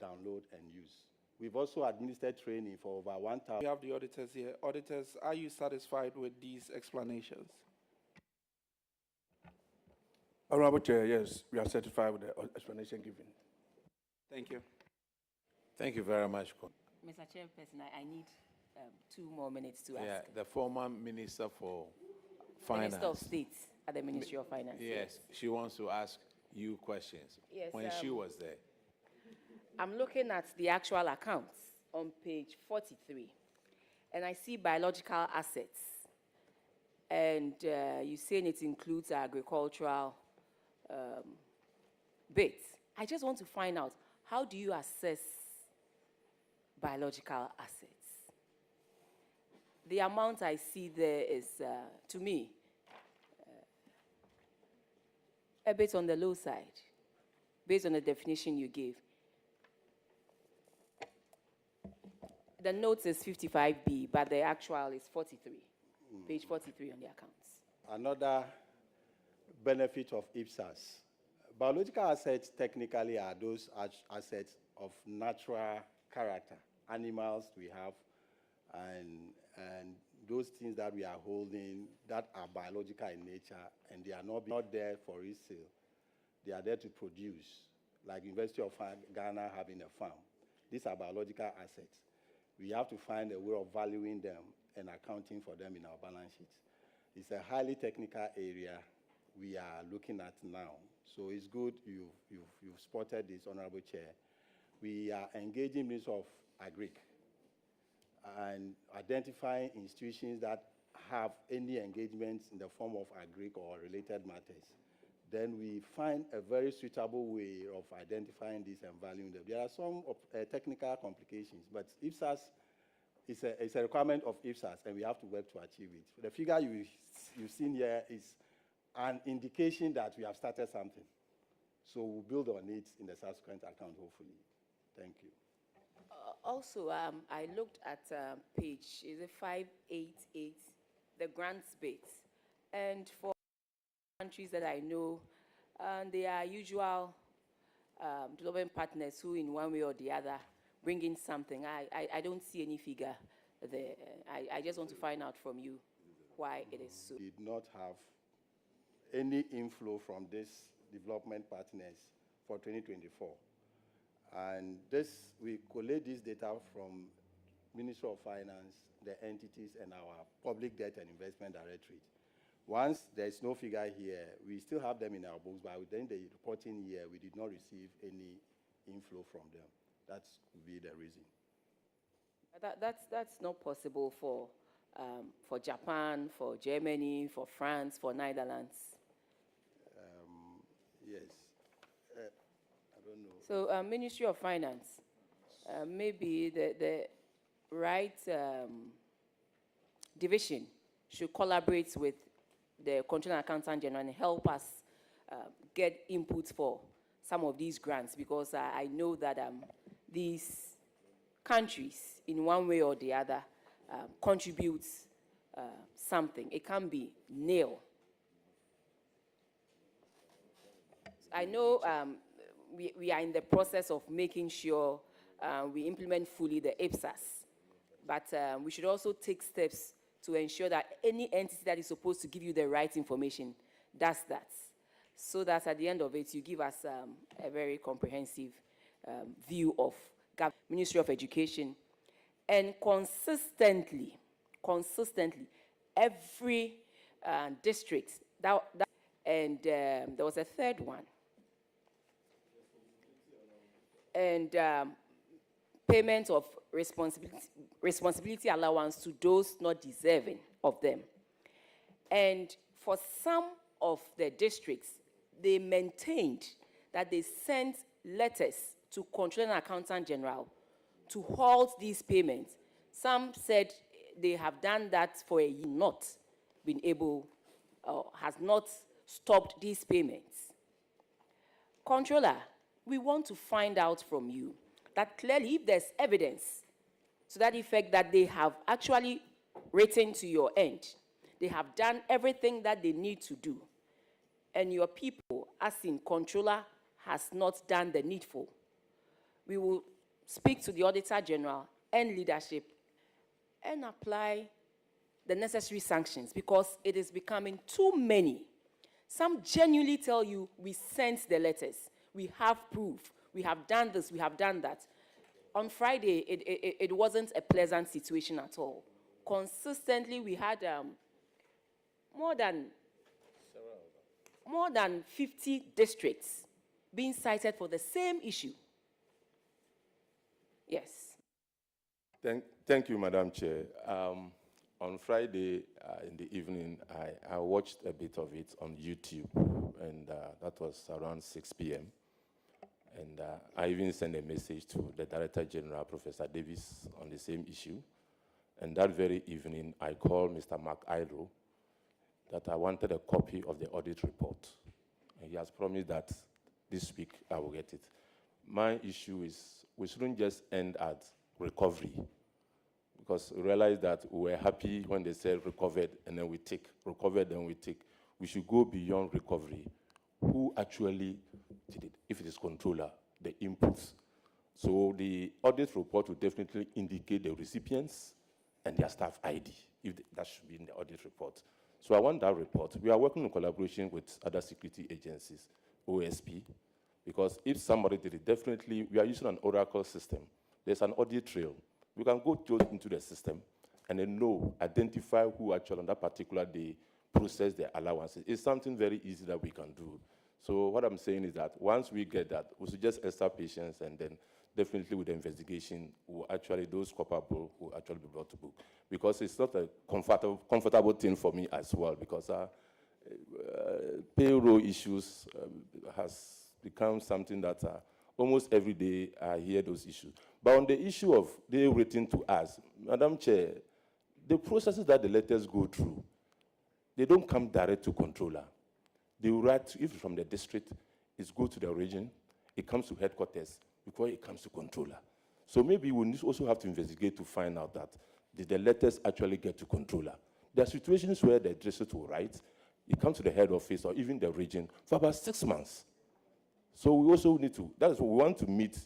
download and use. We've also administered training for over 1,000. We have the auditors here. Auditors, are you satisfied with these explanations? Honorable Chair, yes, we are satisfied with the explanation given. Thank you. Thank you very much. Mr. Chairperson, I need 2 more minutes to ask. Yeah, the former Minister for Finance. Minister of State at the Ministry of Finance. Yes, she wants to ask you questions. Yes, when she was there. I'm looking at the actual accounts on page 43, and I see biological assets. And you're saying it includes agricultural bits. I just want to find out, how do you assess biological assets? The amount I see there is, to me, a bit on the low side, based on the definition you gave. The notes is 55B, but the actual is 43, page 43 on the accounts. Another benefit of IPSAS. Biological assets technically are those assets of natural character. Animals we have, and those things that we are holding that are biological in nature, and they are not there for resale. They are there to produce, like University of Ghana having a farm. These are biological assets. We have to find a way of valuing them and accounting for them in our balance sheets. It's a highly technical area we are looking at now. So it's good you've spotted this, Honorable Chair. We are engaging Ministry of Agric and identifying institutions that have any engagements in the form of agric or related matters. Then we find a very suitable way of identifying this and valuing them. There are some technical complications, but IPSAS is a requirement of IPSAS, and we have to work to achieve it. The figure you've seen here is an indication that we have started something. So we'll build on it in the subsequent account, hopefully. Thank you. Also, I looked at page, is it 588, the grants bit. And for countries that I know, they are usual development partners who in one way or the other bring in something. I don't see any figure there. I just want to find out from you why it is so. We did not have any inflow from these development partners for 2024. And we collate this data from Ministry of Finance, the entities, and our Public Debt and Investment Directorate. Once there's no figure here, we still have them in our books, but within the reporting year, we did not receive any inflow from them. That would be the reason. That's not possible for Japan, for Germany, for France, for Netherlands. Yes. I don't know. So Ministry of Finance, maybe the right division should collaborate with the Controller Accountant General and help us get input for some of these grants, because I know that these countries, in one way or the other, contribute something. It can be nil. I know we are in the process of making sure we implement fully the IPSAS, But we should also take steps to ensure that any entity that is supposed to give you the right information does that, so that at the end of it, you give us a very comprehensive view of Ministry of Education. And consistently, every district, and there was a third one. And payment of responsibility allowance to those not deserving of them. And for some of the districts, they maintained that they sent letters to Controller and Accountant General to halt these payments. Some said they have done that for a year, not been able, has not stopped these payments. Controller, we want to find out from you that clearly if there's evidence to that effect that they have actually written to your end, they have done everything that they need to do, and your people, as in Controller, has not done the needful, we will speak to the Auditor General and leadership and apply the necessary sanctions, because it is becoming too many. Some genuinely tell you, we sent the letters, we have proof, we have done this, we have done that. On Friday, it wasn't a pleasant situation at all. Consistently, we had more than 50 districts being cited for the same issue. Yes. Thank you, Madam Chair. On Friday in the evening, I watched a bit of it on YouTube, and that was around 6 p.m. And I even sent a message to the Director General, Professor Davis, on the same issue. And that very evening, I called Mr. Mark Ilo that I wanted a copy of the audit report. And he has promised that this week I will get it. My issue is we shouldn't just end at recovery, because we realized that we were happy when they said recovered and then we take, recovered and we take. We should go beyond recovery. Who actually did it? If it is controller, the inputs. So the audit report will definitely indicate the recipients and their staff ID, if that should be in the audit report. So I want that report. We are working in collaboration with other security agencies, OSP, because if somebody did it, definitely we are using an Oracle system. There's an audit trail. We can go into the system and then identify who actually on that particular day process their allowances. It's something very easy that we can do. So what I'm saying is that once we get that, we should just extra patience, and then definitely with the investigation, those culpable will actually be brought to book. Because it's not a comfortable thing for me as well, because payroll issues has become something that almost every day I hear those issues. But on the issue of they written to us, Madam Chair, the processes that the letters go through, they don't come direct to controller. They write, if from the district, it goes to the region, it comes to headquarters before it comes to controller. So maybe we also have to investigate to find out that did the letters actually get to controller. There are situations where the district will write, it comes to the head office or even the region for about 6 months. So we also need to, that is what we want to meet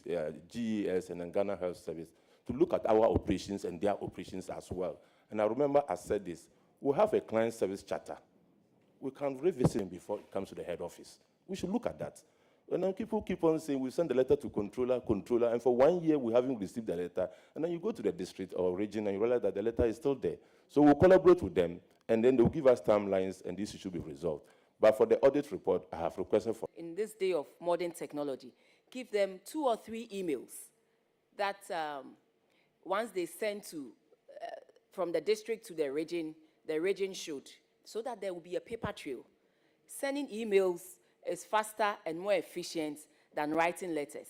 GES and then Ghana Health Service to look at our operations and their operations as well. And I remember I said this, we have a client service charter. We can revisit it before it comes to the head office. We should look at that. And then people keep on saying, we send the letter to controller, and for 1 year we haven't received the letter. And then you go to the district or region and you realize that the letter is still there. So we'll collaborate with them, and then they'll give us timelines, and this should be resolved. But for the audit report, I have requested for... In this day of modern technology, give them 2 or 3 emails that once they send from the district to the region should, so that there will be a paper trail. Sending emails is faster and more efficient than writing letters.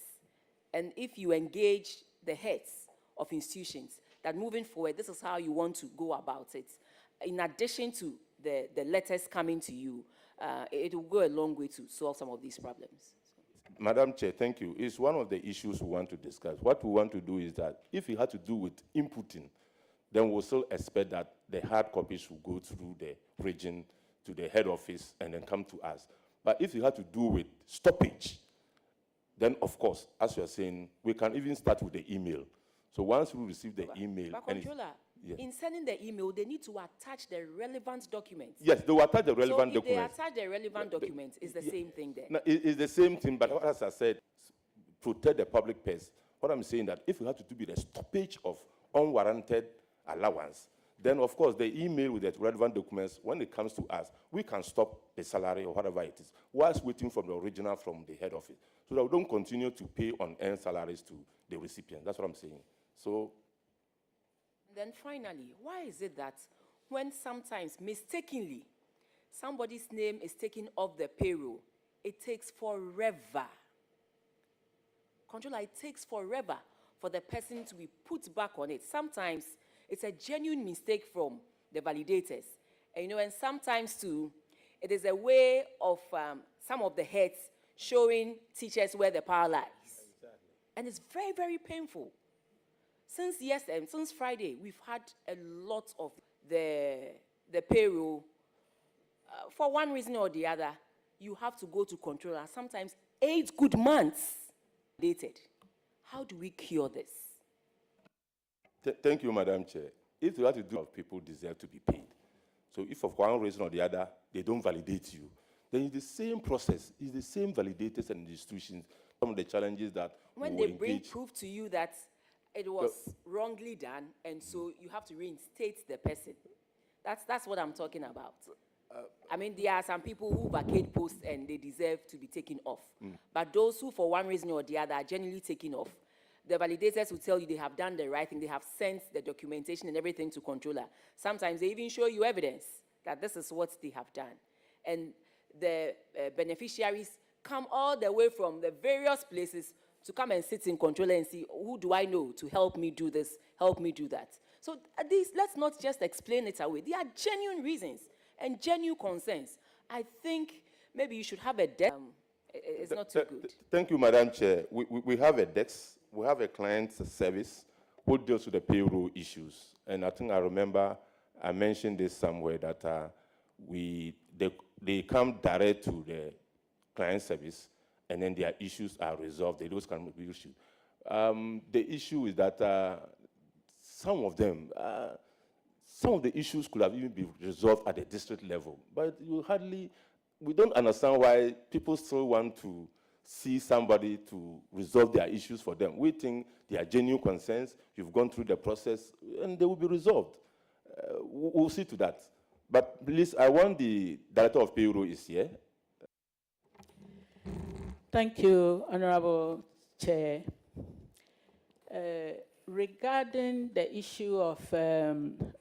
And if you engage the heads of institutions, that moving forward, this is how you want to go about it. In addition to the letters coming to you, it will go a long way to solve some of these problems. Madam Chair, thank you. It's one of the issues we want to discuss. What we want to do is that if it had to do with inputting, then we'll still expect that the hard copies will go through the region to the head office and then come to us. But if it had to do with stoppage, then of course, as you're saying, we can even start with the email. So once we receive the email, But and it's- controller, yes. in sending the email, they need to attach the relevant documents. Yes, they will attach the relevant so if documents. they attach the relevant documents, it's the same thing there. No, it's the same thing, but as I said, protect the public purse. What I'm saying that if you have to do with the stoppage of unwarranted allowance, then of course the email with the relevant documents, when it comes to us, we can stop the salary or whatever it is, whilst waiting for the original from the head office, so that we don't continue to pay unearned salaries to the recipient. That's what I'm saying. So. And then finally, why is it that when sometimes mistakenly somebody's name is taken off the payroll, it takes forever? Controller, it takes forever for the person to be put back on it. Sometimes it's a genuine mistake from the validators. And, and sometimes too, it is a way of some of the heads showing teachers where the power lies. Exactly. And it's very, very painful. Since since Friday, we've had a lot of the payroll. For one reason or the other, you have to go to controller. Sometimes 8 good months dated. How do we cure this? Thank you, Madam Chair. If you have to do, people deserve to be paid. So if for one reason or the other, they don't validate you, then it's the same process. It's the same validators and institutions. Some of the challenges that when they bring proof to you that it was wrongly done, and so you have to reinstate the person. That's what I'm talking about. I mean, there are some people who vacate posts and they deserve to be taken off. But those who, for one reason or the other, are genuinely taken off, the validators will tell you they have done the right thing. They have sent the documentation and everything to controller. Sometimes they even show you evidence that this is what they have done. And the beneficiaries come all the way from the various places to come and sit in controller and see, who do I know to help me do this, help me do that. So let's not just explain it away. There are genuine reasons and genuine concerns. I think maybe you should have a desk. It's not too good. Thank you, Madam Chair. We have a desk. We have a client service who deals with the payroll issues. And I think I remember I mentioned this somewhere that they come direct to the client service, and then their issues are resolved. Those can be issues. The issue is that some of the issues could have even been resolved at the district level, but we don't understand why people still want to see somebody to resolve their issues for them. We think they are genuine concerns. You've gone through the process, and they will be resolved. We'll see to that. But please, I want the Director of Payroll is here. Thank you, Honorable Chair. Regarding the issue of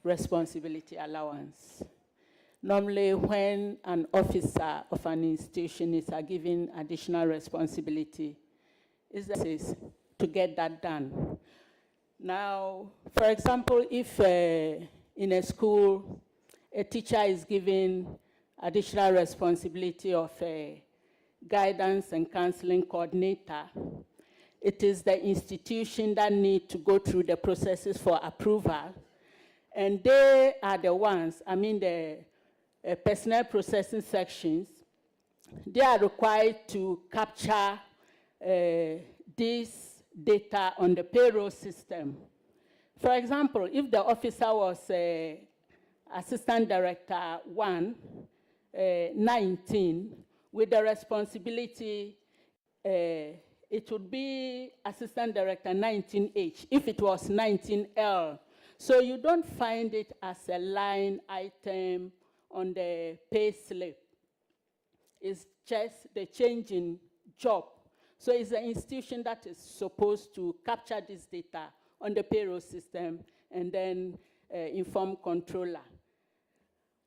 responsibility allowance, normally when an officer of an institution is given additional responsibility, is to get that done. Now, for example, if in a school, a teacher is given additional responsibility of guidance and counseling coordinator, it is the institution that need to go through the processes for approval. And they are the ones, the personnel processing sections, they are required to capture this data on the payroll system. For example, if the officer was Assistant Director 1, 19, with the responsibility, it would be Assistant Director 19H if it was 19L. So you don't find it as a line item on the pay slip. It's just the change in job. So it's the institution that is supposed to capture this data on the payroll system and then inform controller.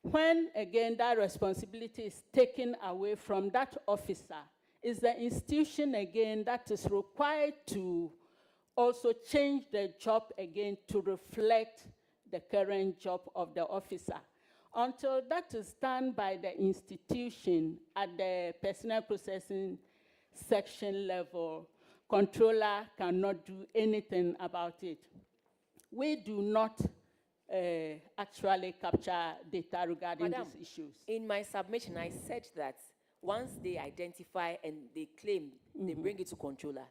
When, again, that responsibility is taken away from that officer, it's the institution, again, that is required to also change the job again to reflect the current job of the officer. Until that is done by the institution at the personnel processing section level, controller cannot do anything about it. We do not actually capture data regarding these issues. In my submission, I said that once they identify and they claim, they bring it to controller,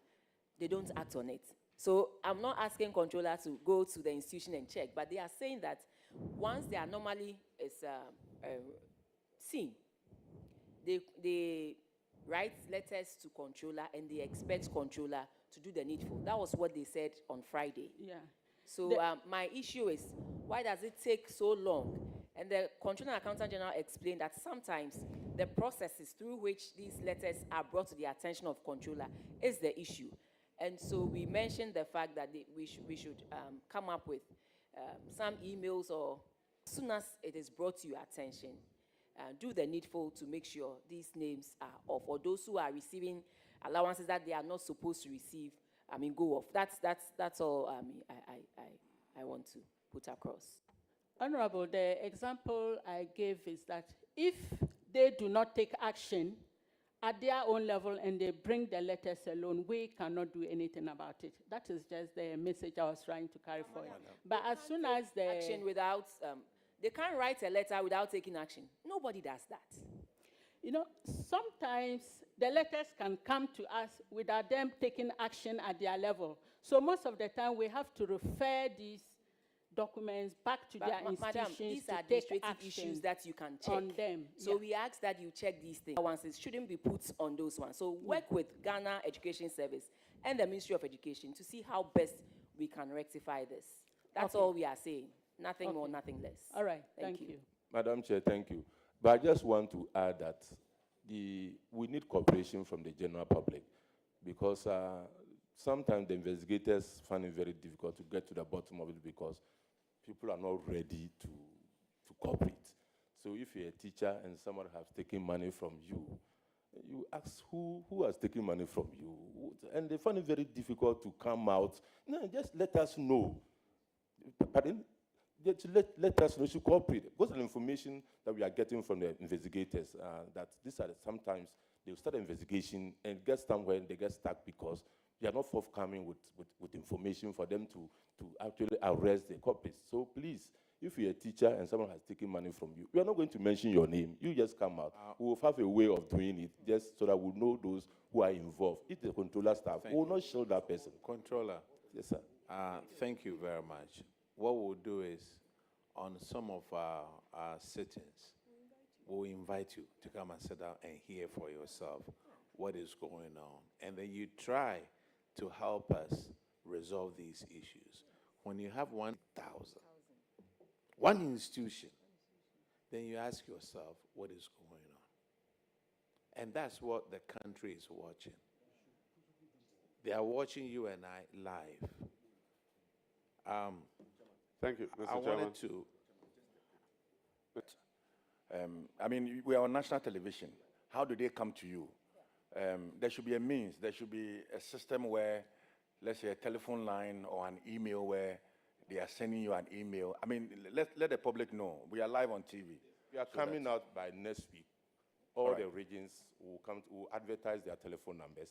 they don't act on it. So I'm not asking controller to go to the institution and check, but they are saying that once the anomaly is seen, they write letters to controller and they expect controller to do the needful. That was what they said on Friday. Yeah. So my issue is, why does it take so long? And the Controller and Accountant General explained that sometimes the processes through which these letters are brought to the attention of controller is the issue. And so we mentioned the fact that we should come up with some emails, or as soon as it is brought to your attention, do the needful to make sure these names are off, or those who are receiving allowances that they are not supposed to receive, go off. That's all I want to put across. Honorable, the example I gave is that if they do not take action at their own level and they bring the letters alone, we cannot do anything about it. That is just the message I was trying to carry forward. But as soon as the action without, they can't write a letter without taking action. Nobody does that. You know, sometimes the letters can come to us without them taking action at their level. So most of the time we have to refer these documents back to their institutions. Madam, these to are take administrative action issues that you can check on them. So we ask that you check these things. Allowances shouldn't be put on those ones. So work with Ghana Education Service and the Ministry of Education to see how best we can rectify this. That's all we are saying. Nothing more, nothing less. All right, thank you. Madam Chair, thank you. But I just want to add that we need cooperation from the general public, because sometimes the investigators find it very difficult to get to the bottom of it because people are not ready to cooperate. So if you're a teacher and someone has taken money from you, you ask who has taken money from you, and they find it very difficult to come out. No, just let us know. Pardon? Just let us know, to cooperate. Because of the information that we are getting from the investigators, that these are sometimes they start an investigation and get somewhere and they get stuck because they are not forthcoming with information for them to actually arrest the culprits. So please, if you're a teacher and someone has taken money from you, we are not going to mention your name. You just come out. We will have a way of doing it, just so that we know those who are involved. If the controller staff, we will not shield that person. Controller. Yes, sir. Thank you very much. What we'll do is, on some of our sittings, we'll invite you to come and sit down and hear for yourself what is going on. And then you try to help us resolve these issues. When you have 1,000, one institution, then you ask yourself what is going on. And that's what the country is watching. They are watching you and I live. Thank you, Mr. I Chairman. wanted to. We are on national television. How do they come to you? There should be a means. There should be a system where, let's say, a telephone line or an email where they are sending you an email. Let the public know. We are live on TV. We are coming out by next week. All the regions will advertise their telephone numbers,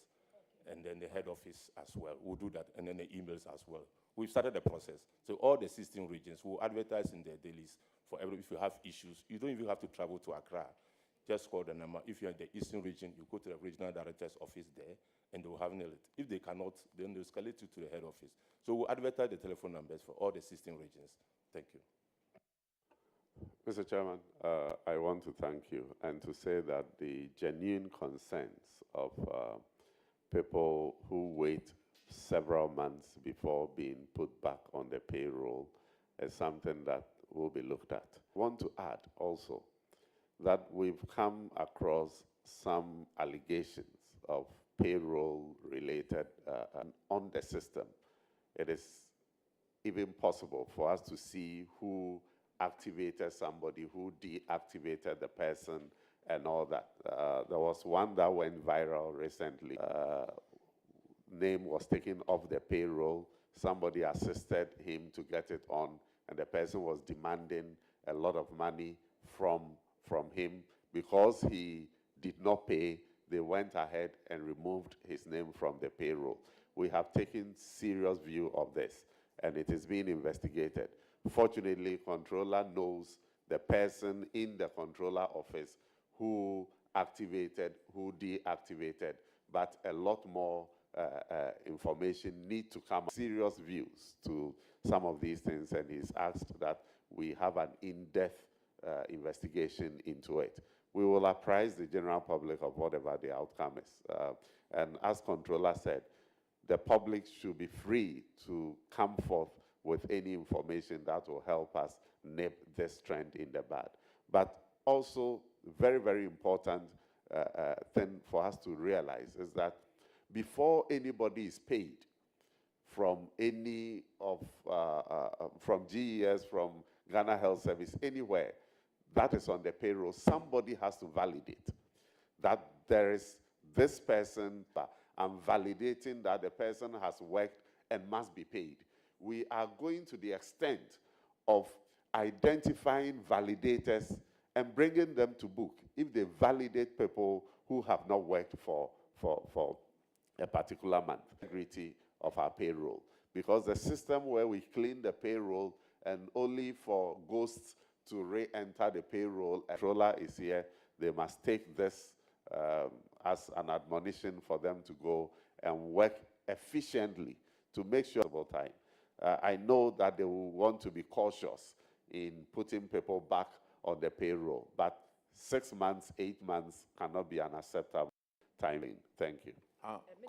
and then the head office as well will do that, and then the emails as well. We've started the process. So all the 16 regions will advertise in their dailies for if you have issues. You don't even have to travel to Accra. Just call the number. If you're in the Eastern region, you go to the regional director's office there, and they will have it. If they cannot, then they'll escalate you to the head office. So we'll advertise the telephone numbers for all the 16 regions. Thank you. Mr. Chairman, I want to thank you and to say that the genuine concerns of people who wait several months before being put back on the payroll is something that will be looked at. I want to add also that we've come across some allegations of payroll-related on the system. It is even possible for us to see who activated somebody, who deactivated the person, and all that. There was one that went viral recently. Name was taken off the payroll. Somebody assisted him to get it on, and the person was demanding a lot of money from him. Because he did not pay, they went ahead and removed his name from the payroll. We have taken serious view of this, and it is being investigated. Fortunately, controller knows the person in the controller office who activated, who deactivated, but a lot more information need to come serious views to some of these things, and he's asked that we have an in-depth investigation into it. We will apprise the general public of whatever the outcome is. And as Controller said, the public should be free to come forth with any information that will help us nip this trend in the bud. But also, very, very important thing for us to realize is that before anybody is paid from any of, from GES, from Ghana Health Service, anywhere, that is on the payroll, somebody has to validate that there is this person. I'm validating that the person has worked and must be paid. We are going to the extent of identifying validators and bringing them to book if they validate people who have not worked for a particular month. Integrity of our payroll, because the system where we clean the payroll and only for ghosts to re-enter the payroll, controller is here, they must take this as an admonition for them to go and work efficiently to make sure about time. I know that they will want to be cautious in putting people back on the payroll, but 6 months, 8 months cannot be an acceptable timing. Thank you.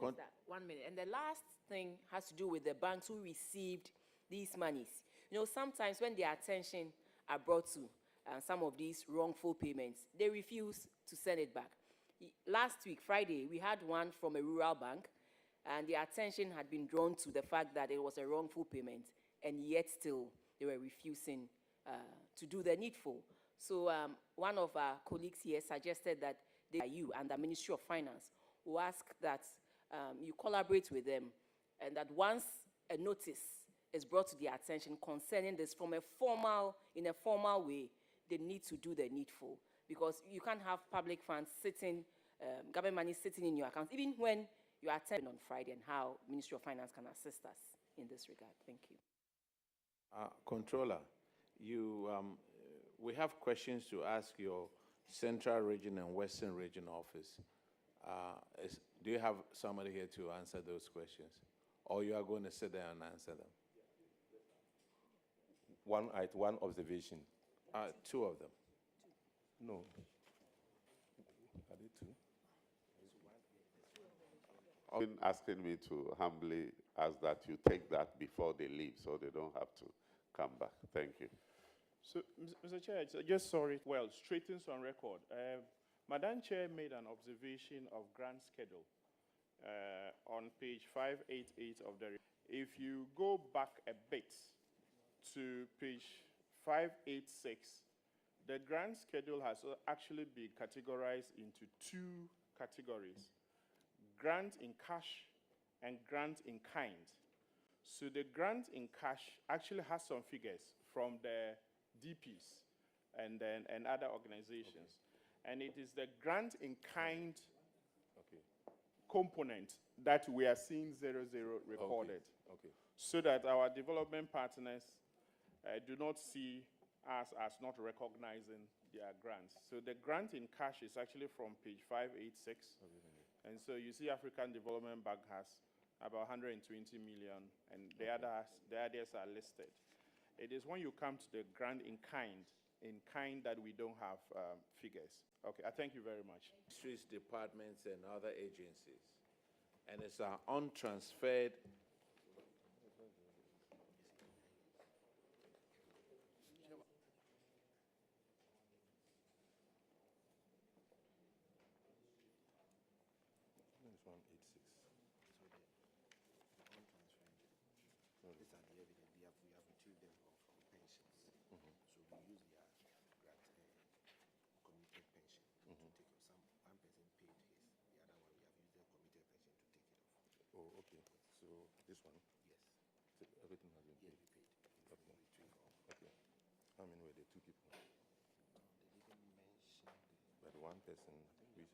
Minister, 1 minute. And the last thing has to do with the banks who received these monies. You know, sometimes when their attention are brought to some of these wrongful payments, they refuse to send it back. Last week, Friday, we had one from a rural bank, and the attention had been drawn to the fact that it was a wrongful payment, and yet still they were refusing to do the needful. So one of our colleagues here suggested that you and the Ministry of Finance will ask that you collaborate with them, and that once a notice is brought to their attention concerning this in a formal way, they need to do the needful. Because you can't have public funds sitting, government money sitting in your account, even when you are attending on Friday, and how Ministry of Finance can assist us in this regard. Thank you. Controller, we have questions to ask your Central Region and Western Region office. Do you have somebody here to answer those questions? Or you are going to sit there and answer them? One observation. Two of them. No. Are they two? Been asking me to humbly ask that you take that before they leave so they don't have to come back. Thank you. So, Mr. Chair, just sorry. Well, straightens on record. Madam Chair made an observation of grant schedule on page 588 of the. If you go back a bit to page 586, the grant schedule has actually been categorized into two categories: grant in cash and grant in kind. So the grant in cash actually has some figures from the DPs and other organizations. Okay. And it is the grant in kind component that we are seeing 00 recorded. Okay. So that our development partners do not see us as not recognizing their grants. So the grant in cash is actually from page 586. And so you see African Development Bank has about 120 million, and the others are listed. It is when you come to the grant in kind that we don't have figures. Okay, I thank you very much. Ministries, departments, and other agencies. And it's untransferred. This one? Yes. So everything has been paid? Yes, paid. Okay. How many were there? Two people? They didn't mention. But one person, we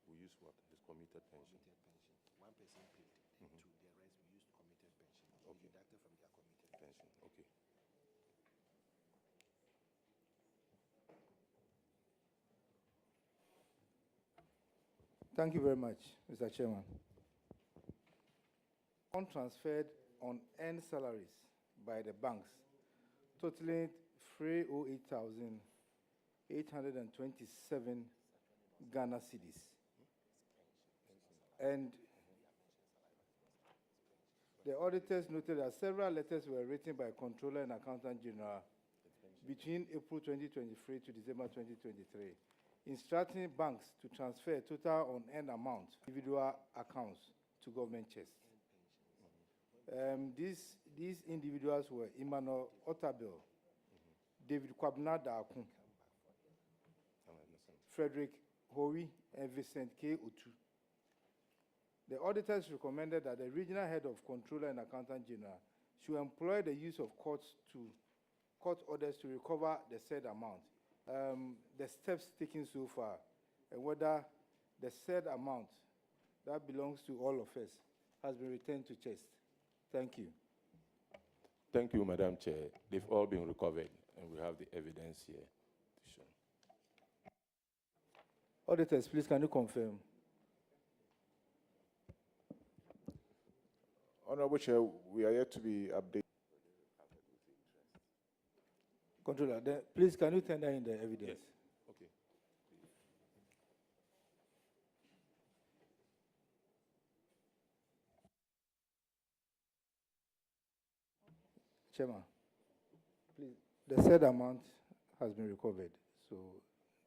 use what? His committed pension? Committed pension. One person paid, and the rest we used committed pension. Okay. Deducted from their committed pension. Okay. Thank you very much, Mr. Chairman. transferred unearned salaries by the banks, totaling 308,827 Ghana cedis. And the auditors noted that several letters were written by Controller and Accountant General between April 2023 to December 2023, instructing banks to transfer total unearned amount individual accounts to government chests. These individuals were Emmanuel Otabil, David Kwabna Daakun, Frederick Howie, and Vincent K. Otu. The auditors recommended that the regional head of Controller and Accountant General should employ the use of court orders to recover the said amount. The steps taken so far, and whether the said amount that belongs to all of us has been returned to chest. Thank you. Thank you, Madam Chair. They've all been recovered, and we have the evidence here to show. Auditors, please, can you confirm? Honorable Chair, we are yet to be updated. Controller, please, can you tender in the evidence? Yes. Okay. Chairman, please, the said amount has been recovered, so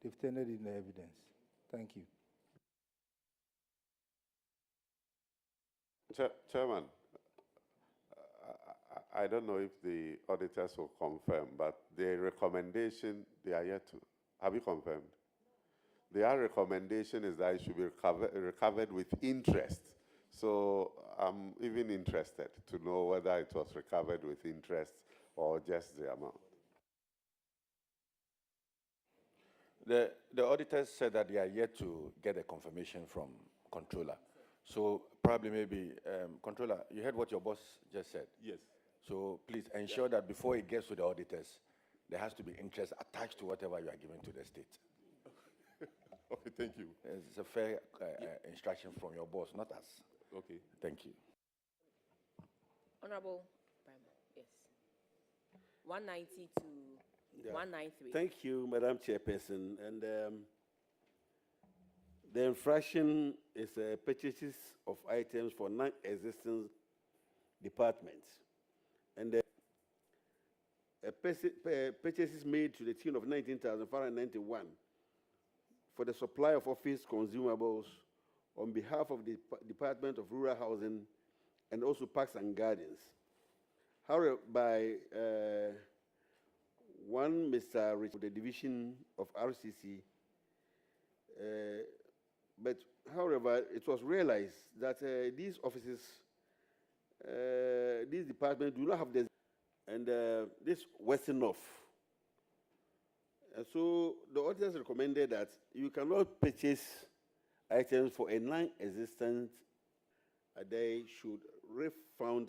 they've tendered in the evidence. Thank you. Chairman, I don't know if the auditors will confirm, but the recommendation, they are yet to. Have you confirmed? Their recommendation is that it should be recovered with interest. So I'm even interested to know whether it was recovered with interest or just the amount. The auditors said that they are yet to get a confirmation from Controller. So probably maybe, Controller, you heard what your boss just said? Yes. So please ensure that before it gets to the auditors, there has to be interest attached to whatever you are giving to the state. Okay, thank you. It's a fair instruction from your boss, not us. Okay. Thank you. Honorable, yes. 190 to 193. Thank you, Madam Chairperson. And the infraction is purchases of items for non-existent departments. And purchases made to the tune of 19,591 for the supply of office consumables on behalf of the Department of Rural Housing and also Parks and Gardens. However, by one Mr. Rich, the division of RCC, but however, it was realized that these offices, these departments do not have this, and this wasn't enough. And so the auditors recommended that you cannot purchase items for a non-existent, they should refund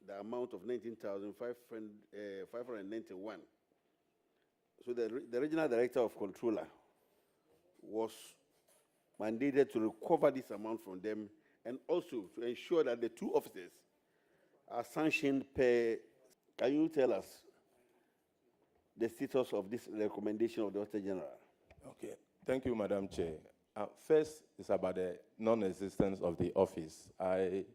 the amount of 19,591. So the regional director of Controller was mandated to recover this amount from them and also to ensure that the two officers are sanctioned per. Can you tell us the status of this recommendation of the Auditor General? Okay. Thank you, Madam Chair. First is about the non-existence of the office. I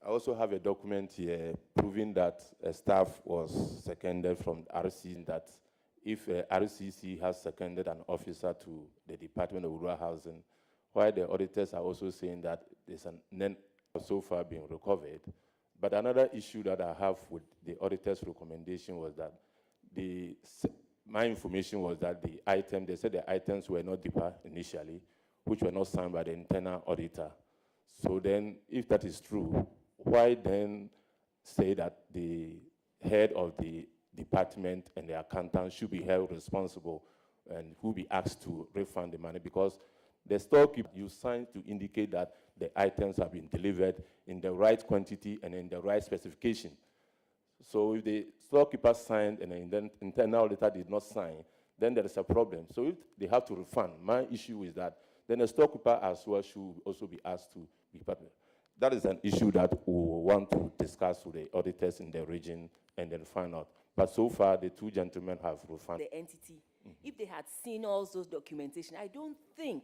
also have a document here proving that a staff was seconded from RC, that if RCC has seconded an officer to the Department of Rural Housing, while the auditors are also saying that there's an none so far being recovered. But another issue that I have with the auditor's recommendation was that my information was that they said the items were not deeper initially, which were not signed by the internal auditor. So then, if that is true, why then say that the head of the department and the accountant should be held responsible and who be asked to refund the money? Because the storekeeper you signed to indicate that the items have been delivered in the right quantity and in the right specification. So if the storekeeper signed and the internal auditor did not sign, then there is a problem. So if they have to refund, my issue is that then the storekeeper as well should also be asked to be part of it. that is an issue that we want to discuss with the auditors in the region and then find out. But so far, the two gentlemen have refined. The entity, if they had seen all those documentation, I don't think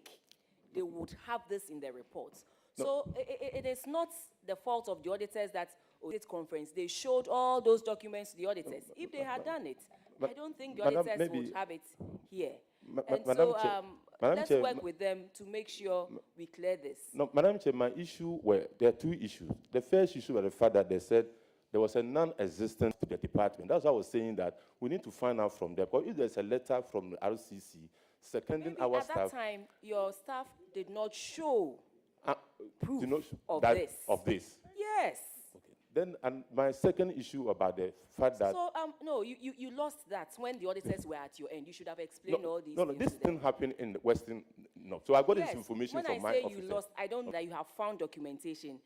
they would have this in their reports. So it is not the fault of the auditors that audit conference, they showed all those documents to the auditors. If they had done it, I don't think the Madam, auditors maybe- would have it here. Madam So Chair- Madam let's Chair, work with them to make sure we clear this. No, Madam Chair, my issue there are two issues. The first issue was the fact that they said there was a non-existent to the department. That's why I was saying that we need to find out from them. Because if there's a letter from the RCC seconding Maybe our at that staff time, your staff did not show proof you know, of that- this. Of this. Yes. Then, and my second issue about the fact that So, no, you lost that when the auditors were at your end. You should have explained all these no, things this to them. didn't happen in the Western North. So I got Yes, this information when from I my say officer. you lost, I don't know that you have found documentation.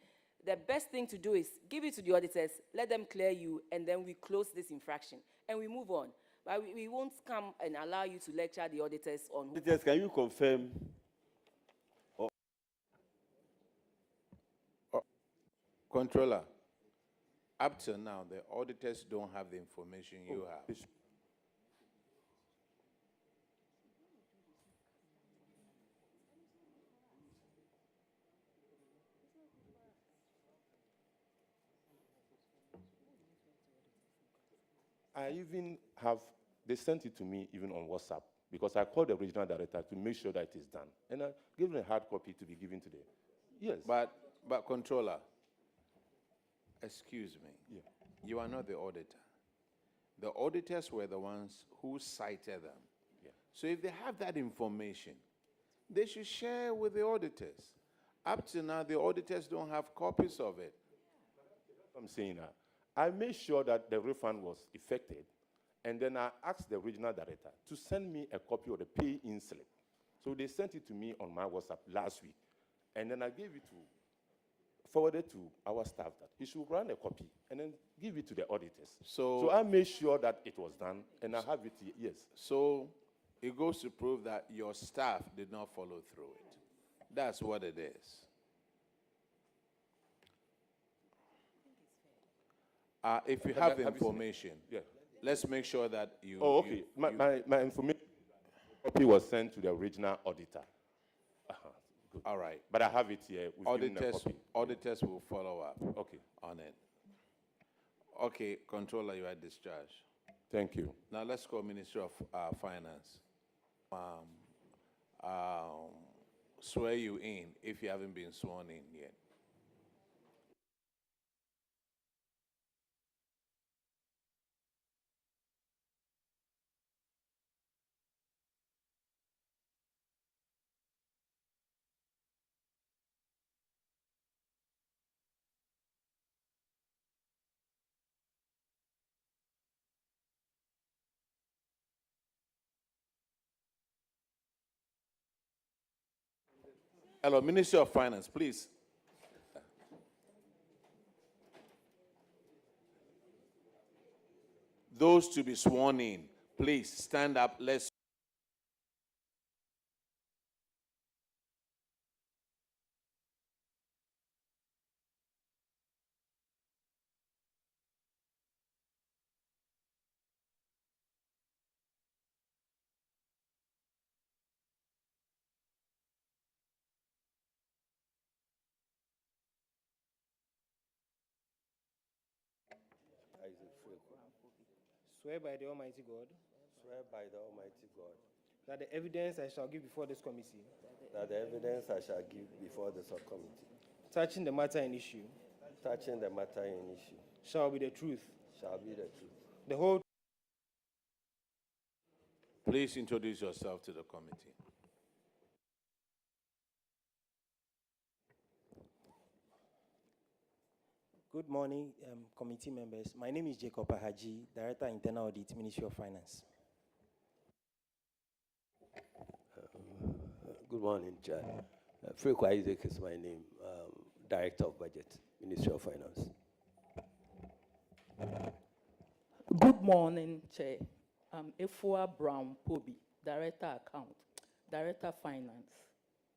The best thing to do is give it to the auditors, let them clear you, and then we close this infraction, and we move on. But we won't come and allow you to lecture the auditors on... Auditors, can you confirm? Controller, up till now, the auditors don't have the information you have. I even have, they sent it to me even on WhatsApp because I called the regional director to make sure that it is done. And I gave them a hard copy to be given to them. Yes. But Controller, excuse me. Yeah. You are not the auditor. The auditors were the ones who cited them. Yeah. So if they have that information, they should share with the auditors. Up to now, the auditors don't have copies of it. I'm saying that. I made sure that the refund was effected, and then I asked the regional director to send me a copy of the pay-in slip. So they sent it to me on my WhatsApp last week, and then I gave it to, forwarded to our staff that he should run a copy and then give it to the auditors. So I made sure that it was done, and I have it here, yes. So it goes to prove that your staff did not follow through it. That's what it is. If you have the Have you seen it? information, Yeah. let's make sure that you... Oh, okay. My information copy was sent to the original auditor. Good. All right. But I have it here. We've given a copy. Auditors will follow up Okay. on it. Okay, Controller, you are discharged. Thank you. Now let's call Ministry of Finance. Swear you in if you haven't been sworn in yet. Hello, Ministry of Finance, please. Those to be sworn in, please stand up. Let's. Swear by the Almighty God. Swear by the Almighty God. That the evidence I shall give before this committee. That the evidence I shall give before the subcommittee. Touching the matter in issue. Touching the matter in issue. Shall be the truth. Shall be the truth. The whole. Please introduce yourself to the committee. Good morning, committee members. My name is Jacob Ahaji, Director Internal Audit, Ministry of Finance. Good morning, Chair. Frequent Isaac is my name, Director of Budget, Ministry of Finance. Good morning, Chair. I'm Efua Brown Pobi, Director Account, Director Finance.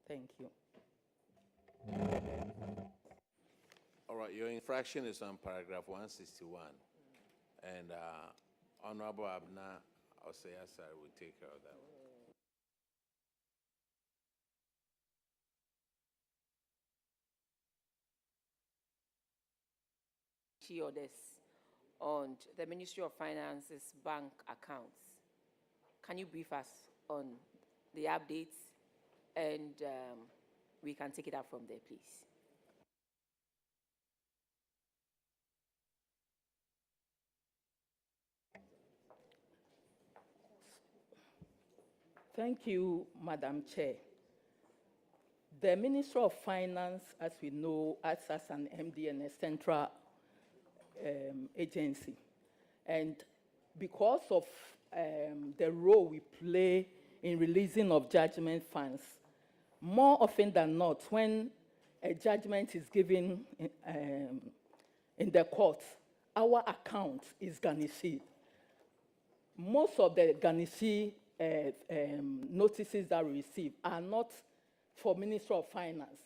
Thank you. right, your infraction is on paragraph 161. And Honorable Abna Oseyasa will take care of that one. Orders on the Ministry of Finance's bank accounts. Can you brief us on the updates, and we can take it up from there, please? Thank you, Madam Chair. The Ministry of Finance, as we know, acts as an MD and a central agency. And because of the role we play in releasing of judgment funds, more often than not, when a judgment is given in the court, our account is garnished. Most of the garnished notices that we receive are not for Ministry of Finance.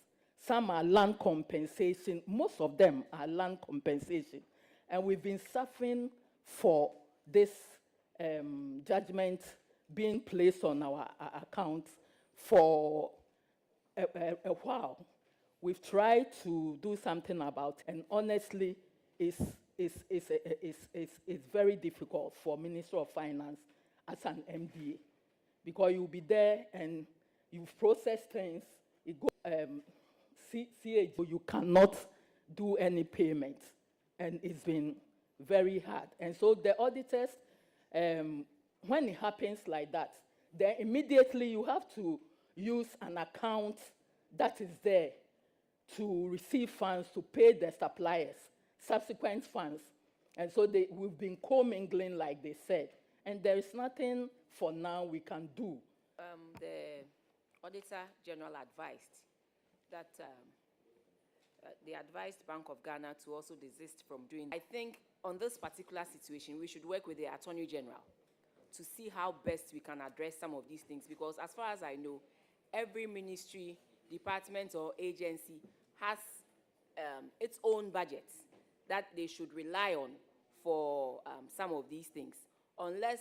Some are land compensation. Most of them are land compensation. And we've been suffering for this judgment being placed on our account for a while. We've tried to do something about it, and honestly, it's very difficult for Ministry of Finance as an MDA, because you'll be there and you've processed things, it goes, CAG, you cannot do any payment, and it's been very hard. And so the auditors, when it happens like that, then immediately you have to use an account that is there to receive funds to pay the suppliers, subsequent funds. And so we've been commingling, like they said, and there is nothing for now we can do. The Auditor General advised that they advised Bank of Ghana to also desist from doing. I think on this particular situation, we should work with the Attorney General to see how best we can address some of these things, because as far as I know, every ministry, department, or agency has its own budget that they should rely on for some of these things. Unless,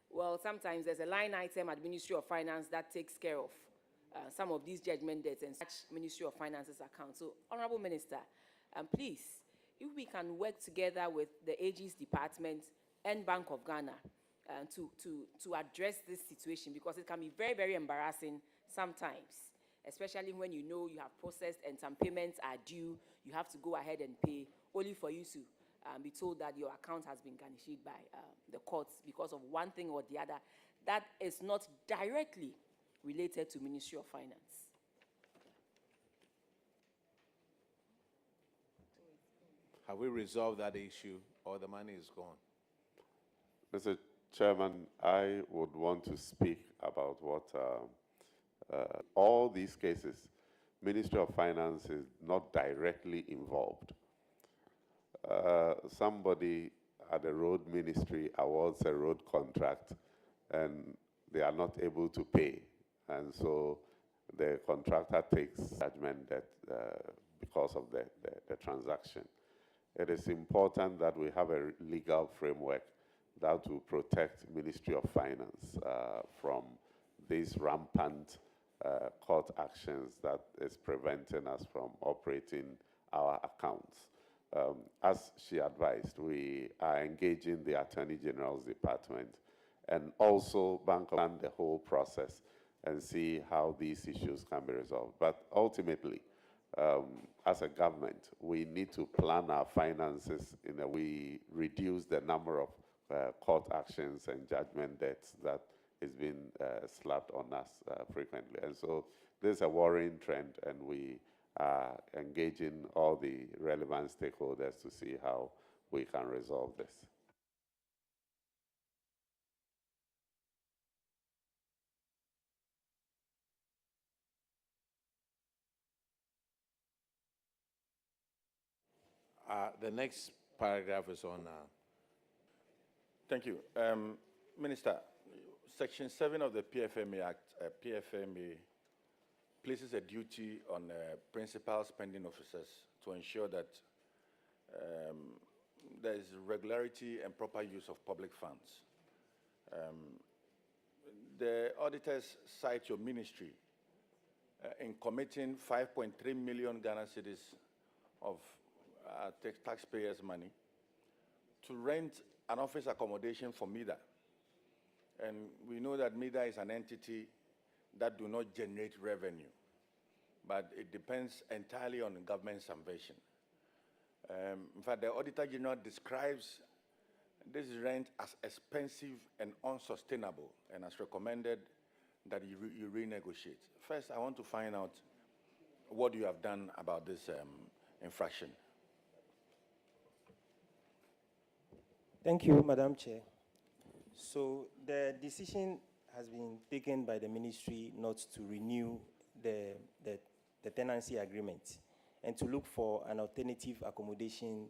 well, sometimes there's a line item at Ministry of Finance that takes care of some of these judgment debts and such Ministry of Finance's account. So, Honorable Minister, please, if we can work together with the AG's department and Bank of Ghana to address this situation, because it can be very, very embarrassing sometimes, especially when you know you have processed and some payments are due, you have to go ahead and pay, only for you to be told that your account has been garnished by the courts because of one thing or the other that is not directly related to Ministry of Finance. Have we resolved that issue, or the money is gone? Mr. Chairman, I would want to speak about what all these cases, Ministry of Finance is not directly involved. Somebody at the road ministry awards a road contract and they are not able to pay. And so the contractor takes judgment that because of the transaction. It is important that we have a legal framework that will protect Ministry of Finance from these rampant court actions that is preventing us from operating our accounts. As she advised, we are engaging the Attorney General's department and also Bank of Ghana, the whole process, and see how these issues can be resolved. But ultimately, as a government, we need to plan our finances in a way we reduce the number of court actions and judgment debts that is being slapped on us frequently. And so this is a worrying trend, and we are engaging all the relevant stakeholders to see how we can resolve this. The next paragraph is on. Thank you. Minister, Section 7 of the PFMA Act, PFMA, places a duty on principal spending officers to ensure that there is regularity and proper use of public funds. The auditors cite your ministry in committing 5.3 million Ghana cedis of taxpayers' money to rent an office accommodation for MIDA. And we know that MIDA is an entity that do not generate revenue, but it depends entirely on government subvention. In fact, the Auditor General describes this rent as expensive and unsustainable, and has recommended that you renegotiate. First, I want to find out what you have done about this infraction. Thank you, Madam Chair. So the decision has been taken by the ministry not to renew the tenancy agreement and to look for an alternative accommodation,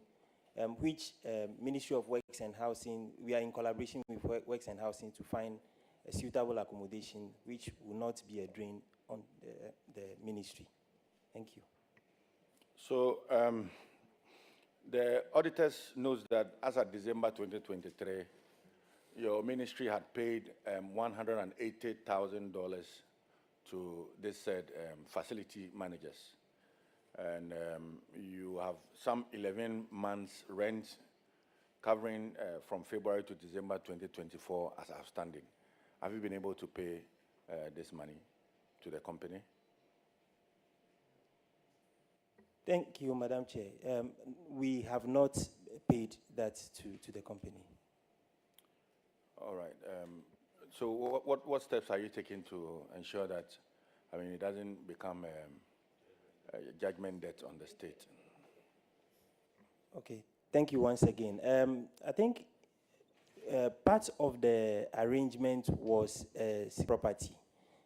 which Ministry of Works and Housing, we are in collaboration with Works and Housing to find a suitable accommodation which will not be a drain on the ministry. Thank you. So the auditors knows that as of December 2023, your ministry had paid $180,000 to this said facility managers. And you have some 11 months rent covering from February to December 2024 as outstanding. Have you been able to pay this money to the company? Thank you, Madam Chair. We have not paid that to the company. All right. So what steps are you taking to ensure that, I mean, it doesn't become a judgment debt on the state? Okay. Thank you once again. I think part of the arrangement was property.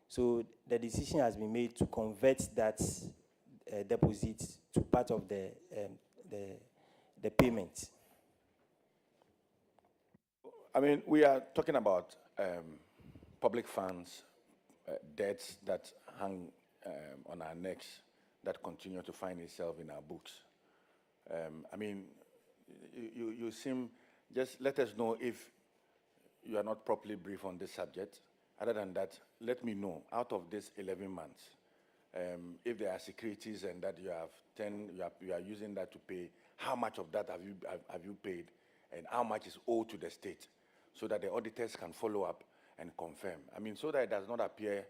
So the decision has been made to convert that deposit to part of the payment. I mean, we are talking about public funds, debts that hang on our necks that continue to find itself in our books. I mean, you seem, just let us know if you are not properly briefed on this subject. Other than that, let me know, out of this 11 months, if there are securities and that you have 10, you are using that to pay, how much of that have you paid, and how much is owed to the state, so that the auditors can follow up and confirm. I mean, so that it does not appear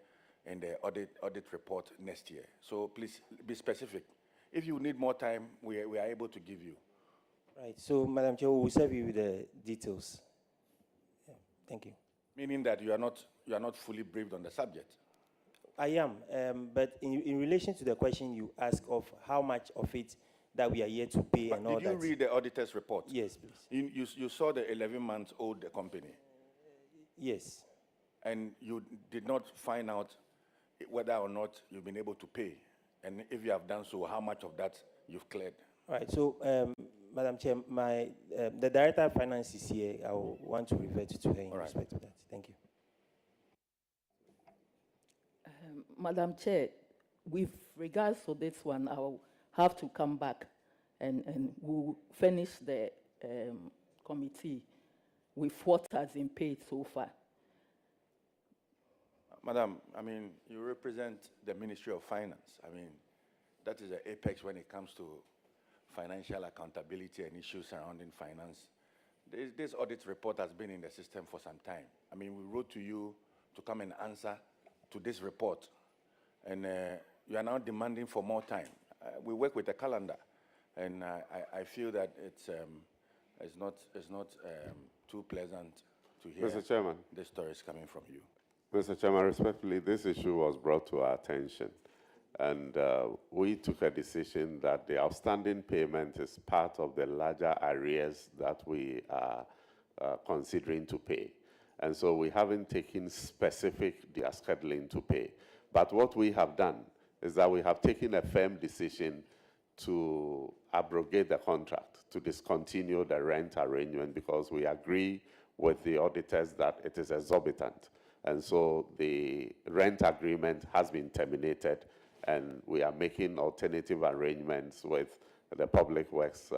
in the audit report next year. So please be specific. If you need more time, we are able to give you. Right. So, Madam Chair, we will serve you with the details. Yeah. Thank you. Meaning that you are not fully briefed on the subject. I am, but in relation to the question you asked of how much of it that we are yet to pay and all that. Did you read the auditor's report? Yes, please. You saw the 11 months owed the company? Yes. And you did not find out whether or not you've been able to pay? And if you have done so, how much of that you've cleared? All right. So, Madam Chair, the Director of Finance is here. I will want to revert to her in respect to that. Thank you. Madam Chair, with regards to this one, I will have to come back and we'll finish the committee with what has been paid so far. Madam, I mean, you represent the Ministry of Finance. I mean, that is the apex when it comes to financial accountability and issues surrounding finance. This audit report has been in the system for some time. I mean, we wrote to you to come and answer to this report, and you are now demanding for more time. We work with a calendar, and I feel that it's not too pleasant to hear Mr. Chairman. the stories coming from you. Mr. Chairman, respectfully, this issue was brought to our attention, and we took a decision that the outstanding payment is part of the larger arrears that we are considering to pay. And so we haven't taken specific scheduling to pay. But what we have done is that we have taken a firm decision to abrogate the contract, to discontinue the rent arrangement, because we agree with the auditors that it is exorbitant. And so the rent agreement has been terminated, and we are making alternative arrangements with the Public Works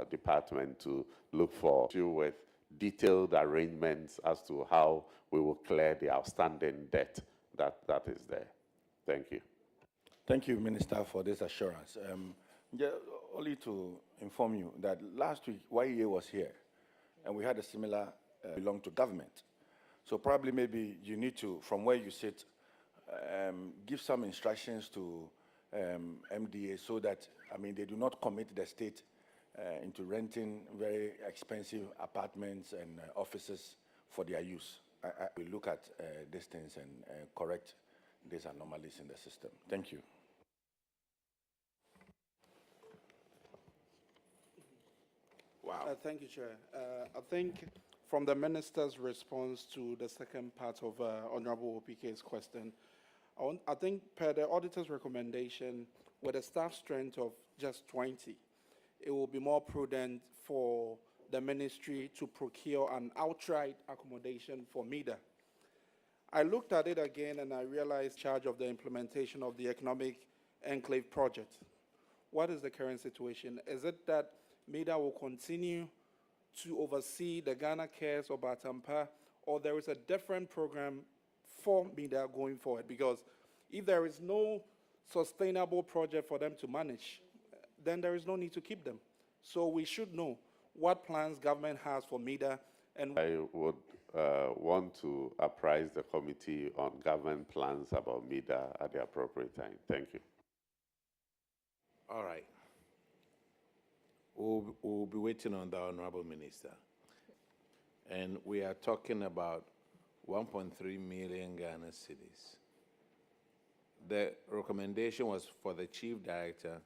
Department to look for you with detailed arrangements as to how we will clear the outstanding debt that is there. Thank you. Thank you, Minister, for this assurance. Only to inform you that last week, YEA was here, and we had a similar belong to government. So probably maybe you need to, from where you sit, give some instructions to MDA so that, I mean, they do not commit the state into renting very expensive apartments and offices for their use. I will look at these things and correct these anomalies in the system. Thank you. Wow. Thank you, Chair. I think from the Minister's response to the second part of Honorable OPK's question, I think per the auditor's recommendation, with a staff strength of just 20, it will be more prudent for the ministry to procure an outright accommodation for MEDA. I looked at it again and I realized charge of the implementation of the Economic Enclave project. What is the current situation? Is it that MEDA will continue to oversee the Ghana Cares or Batampa, or there is a different program for MEDA going forward? Because if there is no sustainable project for them to manage, then there is no need to keep them. So we should know what plans government has for MEDA. And I would want to apprise the committee on government plans about MEDA at the appropriate time. Thank you. All right. We'll be waiting on the Honorable Minister. And we are talking about 1.3 million Ghana cedis. The recommendation was for the Chief Director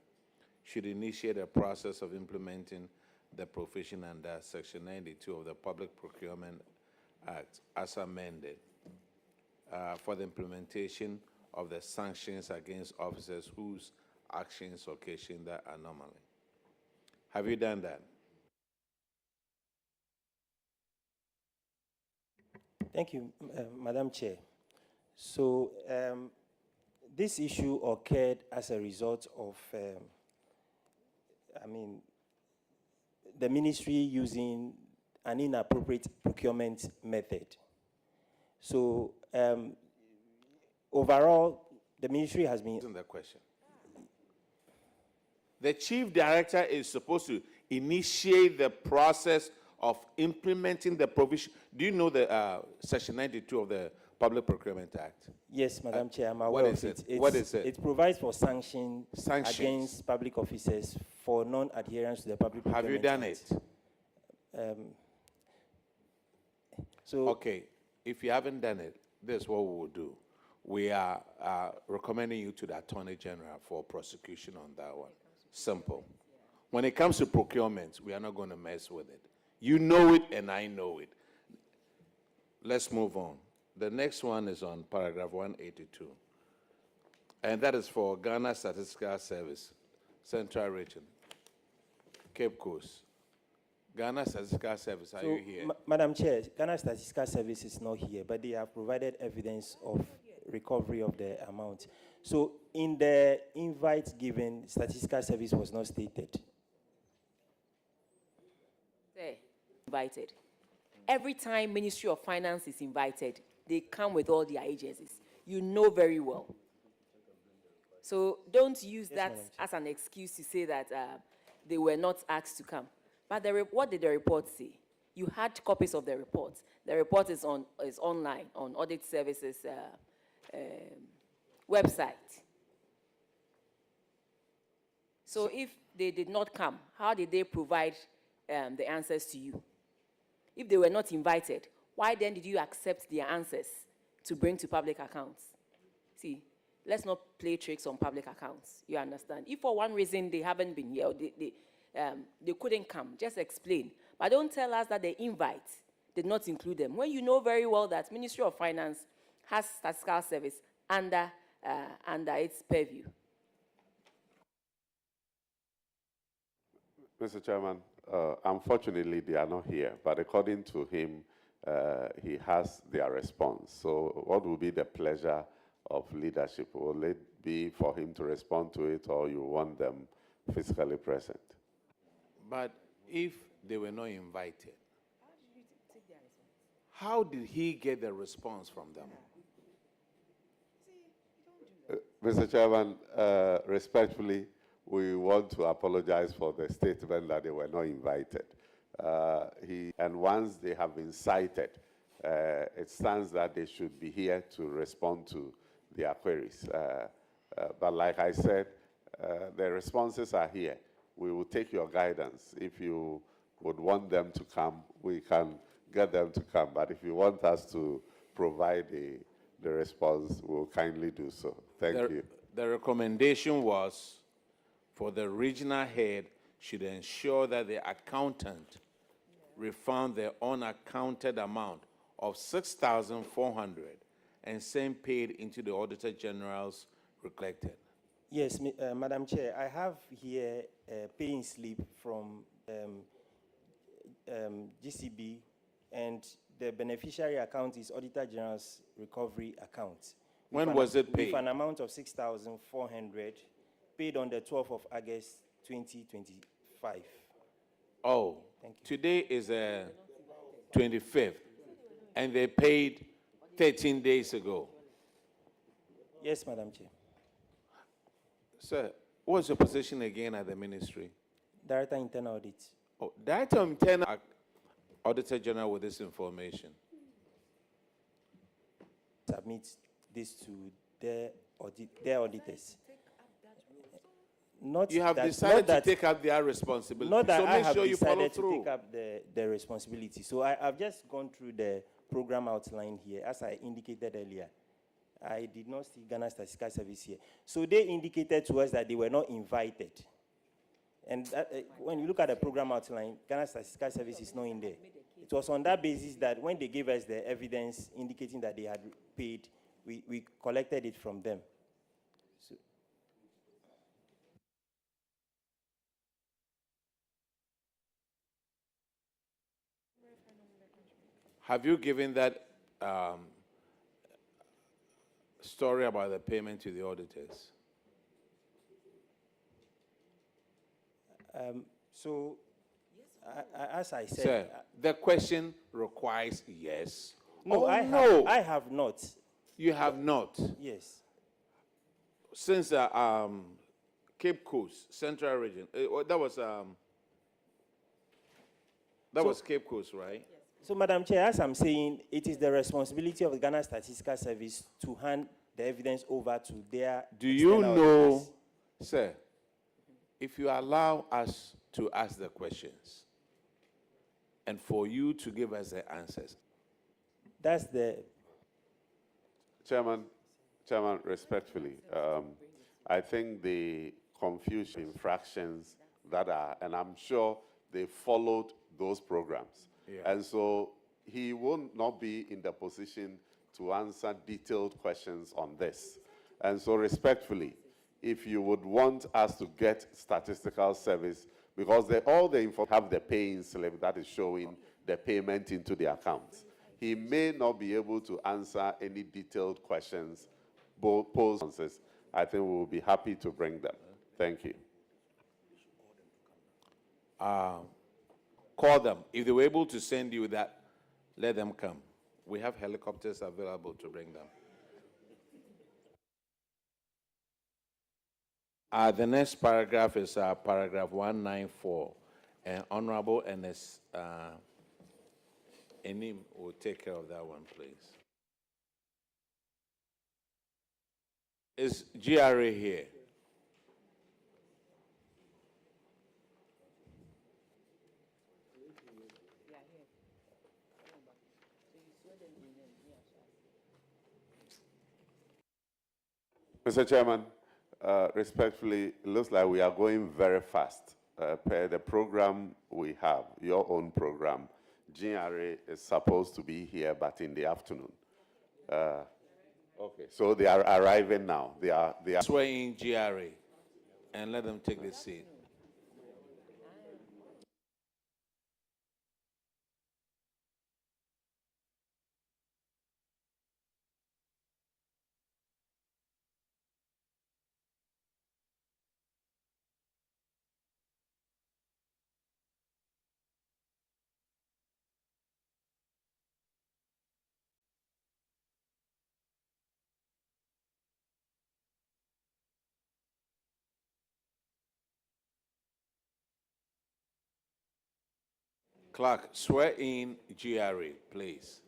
should initiate a process of implementing the provision under Section 92 of the Public Procurement Act as amended for the implementation of the sanctions against officers whose actions occasion the anomaly. Have you done that? Thank you, Madam Chair. So this issue occurred as a result of, the ministry using an inappropriate procurement method. So overall, the ministry has been... The question. The Chief Director is supposed to initiate the process of implementing the provision. Do you know the Section 92 of the Public Procurement Act? Yes, Madam Chair, I'm aware of it. What is it? It provides for sanctions against public officers for non-adherence to the Public Procurement Act. Have you done it? Okay, if you haven't done it, this is what we will do. We are recommending you to the Attorney General for prosecution on that one. Simple. When it comes to procurement, we are not going to mess with it. You know it and I know it. Let's move on. The next one is on paragraph 182. And that is for Ghana Statistical Service, Central Region, Cape Coast. Ghana Statistical Service, are you here? Madam Chair, Ghana Statistical Service is not here, but they have provided evidence of recovery of the amount. So in the invite given, Statistical Service was not stated. Invited. Every time Ministry of Finance is invited, they come with all their agencies. You know very well. So don't use that as an excuse to say that they were not asked to come. But what did the report say? You had copies of the report. The report is online on Audit Services website. So if they did not come, how did they provide the answers to you? If they were not invited, why then did you accept their answers to bring to public accounts? See, let's not play tricks on public accounts, you understand? If for one reason they haven't been here, or they couldn't come, just explain. But don't tell us that the invite did not include them, when you know very well that Ministry of Finance has Statistical Service under its purview. Mr. Chairman, unfortunately, they are not here, but according to him, he has their response. So what will be the pleasure of leadership? Will it be for him to respond to it, or you want them physically present. But if they were not invited, how did he get the response from them? Mr. Chairman, respectfully, we want to apologize for the statement that they were not invited. And once they have been cited, it stands that they should be here to respond to their queries. But like I said, the responses are here. We will take your guidance. If you would want them to come, we can get them to come. But if you want us to provide the response, we'll kindly do so. Thank you. The recommendation was for the regional head should ensure that the accountant refund the unaccounted amount of 6,400 and send paid into the Auditor General's recollected. Yes, Madam Chair, I have here a paying slip from GCB, and the beneficiary account is Auditor General's recovery account. When was it paid? With an amount of 6,400, paid on the 12th of August, 2025. Oh, thank you. Today is 25th, and they paid 13 days ago. Yes, Madam Chair. Sir, what's your position again at the ministry? Director Internal Audit. Oh, Director Internal Auditor General with this information. Submit this to their auditors. Not You have that, decided not to take up their responsibility. Not that so I make have sure you follow decided to through. take up the responsibility. So I've just gone through the program outline here, as I indicated earlier. I did not see Ghana Statistical Service here. So they indicated to us that they were not invited. And that, when you look at the program outline, Ghana Statistical Service is not in there. It was on that basis that when they gave us the evidence indicating that they had paid, we collected it from them. So, Have you given that story about the payment to the auditors? as I said... Sir, the question requires yes. No, or I have not. You have not? Yes. Since Cape Coast, Central Region, that was Cape Coast, right? So, Madam Chair, as I'm saying, it is the responsibility of the Ghana Statistical Service to hand the evidence over to their... Do you know, sir, if you allow us to ask the questions and for you to give us the answers? That's the... Chairman, respectfully, I think the confusion infractions that are, and I'm sure they followed those programs. Yeah. And so he will not be in the position to answer detailed questions on this. And so respectfully, if you would want us to get statistical service, because all the info have the paying slip that is showing the payment into the accounts. He may not be able to answer any detailed questions, posed. I think we will be happy to bring them. Thank you. Call them. If they were able to send you that, let them come. We have helicopters available to bring them. The next paragraph is paragraph 194. And Honorable Ernest Enim will take care of that one, please. Is GRA here? Mr. Chairman, respectfully, it looks like we are going very fast. Per the program we have, your own program, GRA is supposed to be here, but in the afternoon. Okay, so they are arriving now. They are Swear in GRA and let them take the seat. Clerk, swear in GRA, please.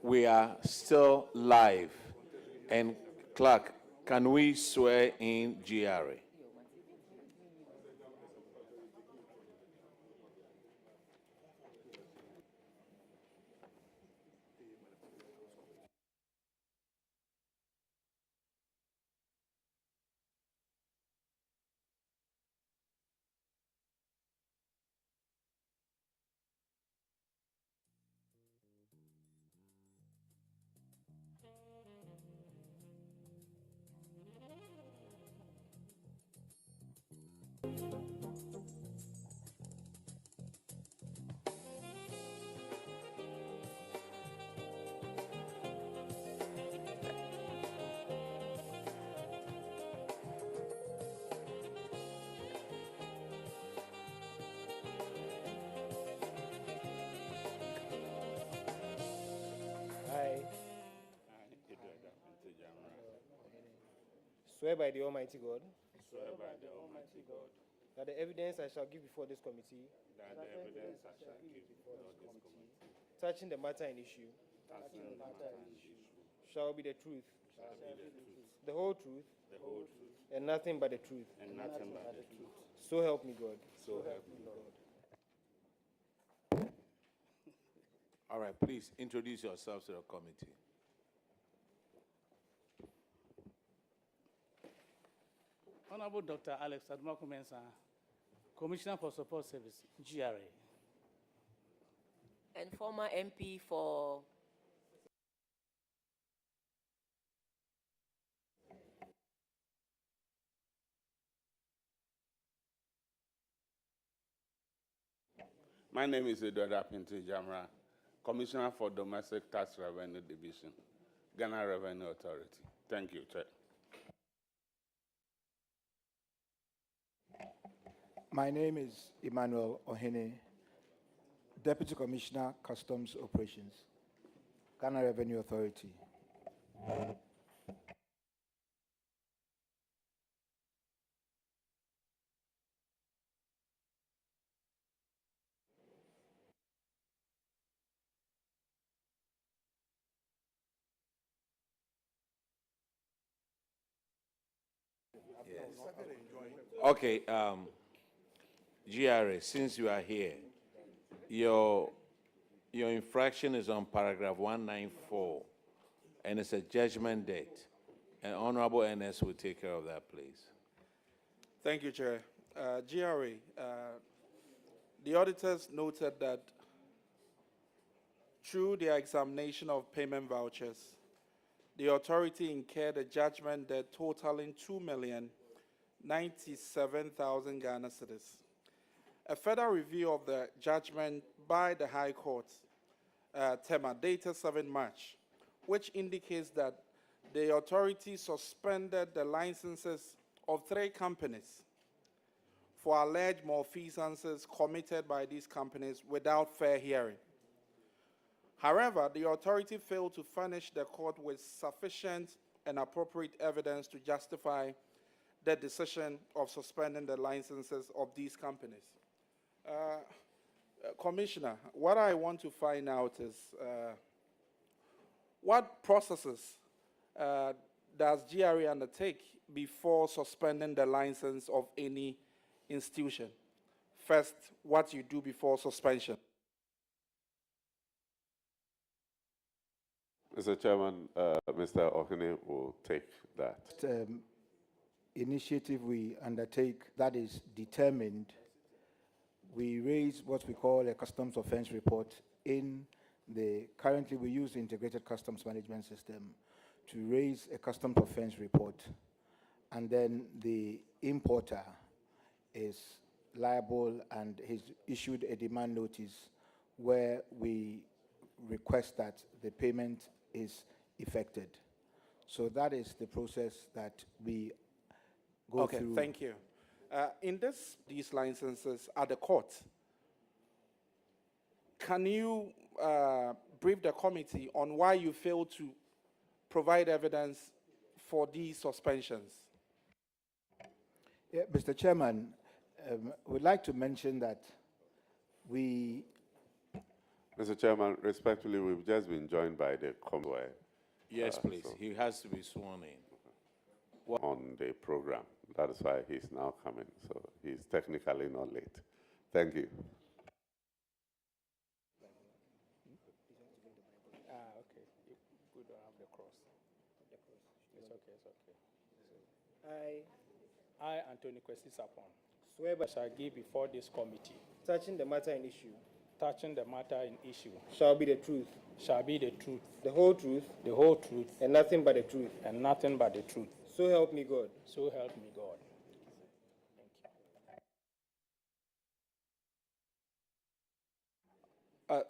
We are still live. And clerk, can we swear in GRA? I swear by the Almighty God Swear by the Almighty God that the evidence I shall give before this committee that the evidence I shall give before this committee touching the matter in issue touching the matter in issue shall be the truth, shall be the truth, the whole truth, the whole truth, and nothing but the truth. and nothing but the truth. So help me God. So help me God. All right, please introduce yourselves to the committee. Honorable Dr. Alex Admakumensa, Commissioner for Support Service, GRA. And former MP for My name is Edward Apinti Jamra, Commissioner for Domestic Tax Revenue Division, Ghana Revenue Authority. Thank you, Chair. My name is Emmanuel Ohene, Deputy Commissioner, Customs Operations, Ghana Revenue Authority. Okay, GRA, since you are here, your infraction is on paragraph 194, and it's a judgment debt. And Honorable NS will take care of that, please. Thank you, Chair. GRA, the auditors noted that through their examination of payment vouchers, the authority incurred a judgment debt totaling 2,097,000 Ghana cedis. A further review of the judgment by the High Court, Tema, dated 7 March, which indicates that the authority suspended the licenses of 3 companies for alleged malfeasances committed by these companies without fair hearing. However, the authority failed to furnish the court with sufficient and appropriate evidence to justify the decision of suspending the licenses of these companies. Commissioner, what I want to find out is what processes does GRA undertake before suspending the license of any institution? First, what you do before suspension. Mr. Chairman, Mr. Ohene will take that. Initiative we undertake that is determined, we raise what we call a customs offense report in currently we use the integrated customs management system to raise a customs offense report, and then the importer is liable and has issued a demand notice where we request that the payment is effected. So that is the process that we go through. Okay, thank you. In these licenses at the court, can you brief the committee on why you failed to provide evidence for these suspensions? Yeah, Mr. Chairman, we'd like to mention that we... Mr. Chairman, respectfully, we've just been joined by the convoy. Yes, please. He has to be sworn in. On the program. That is why he's now coming. So he's technically not late. Thank you. Okay. We don't have the cross. It's okay, it's okay. I, Anthony Kwesi-Sapon, Swear by shall give before this committee, touching the matter in issue, touching the matter in issue, shall be the truth, shall be the truth, the whole truth, and nothing but the truth. and nothing but the truth. So help me God. So help me God.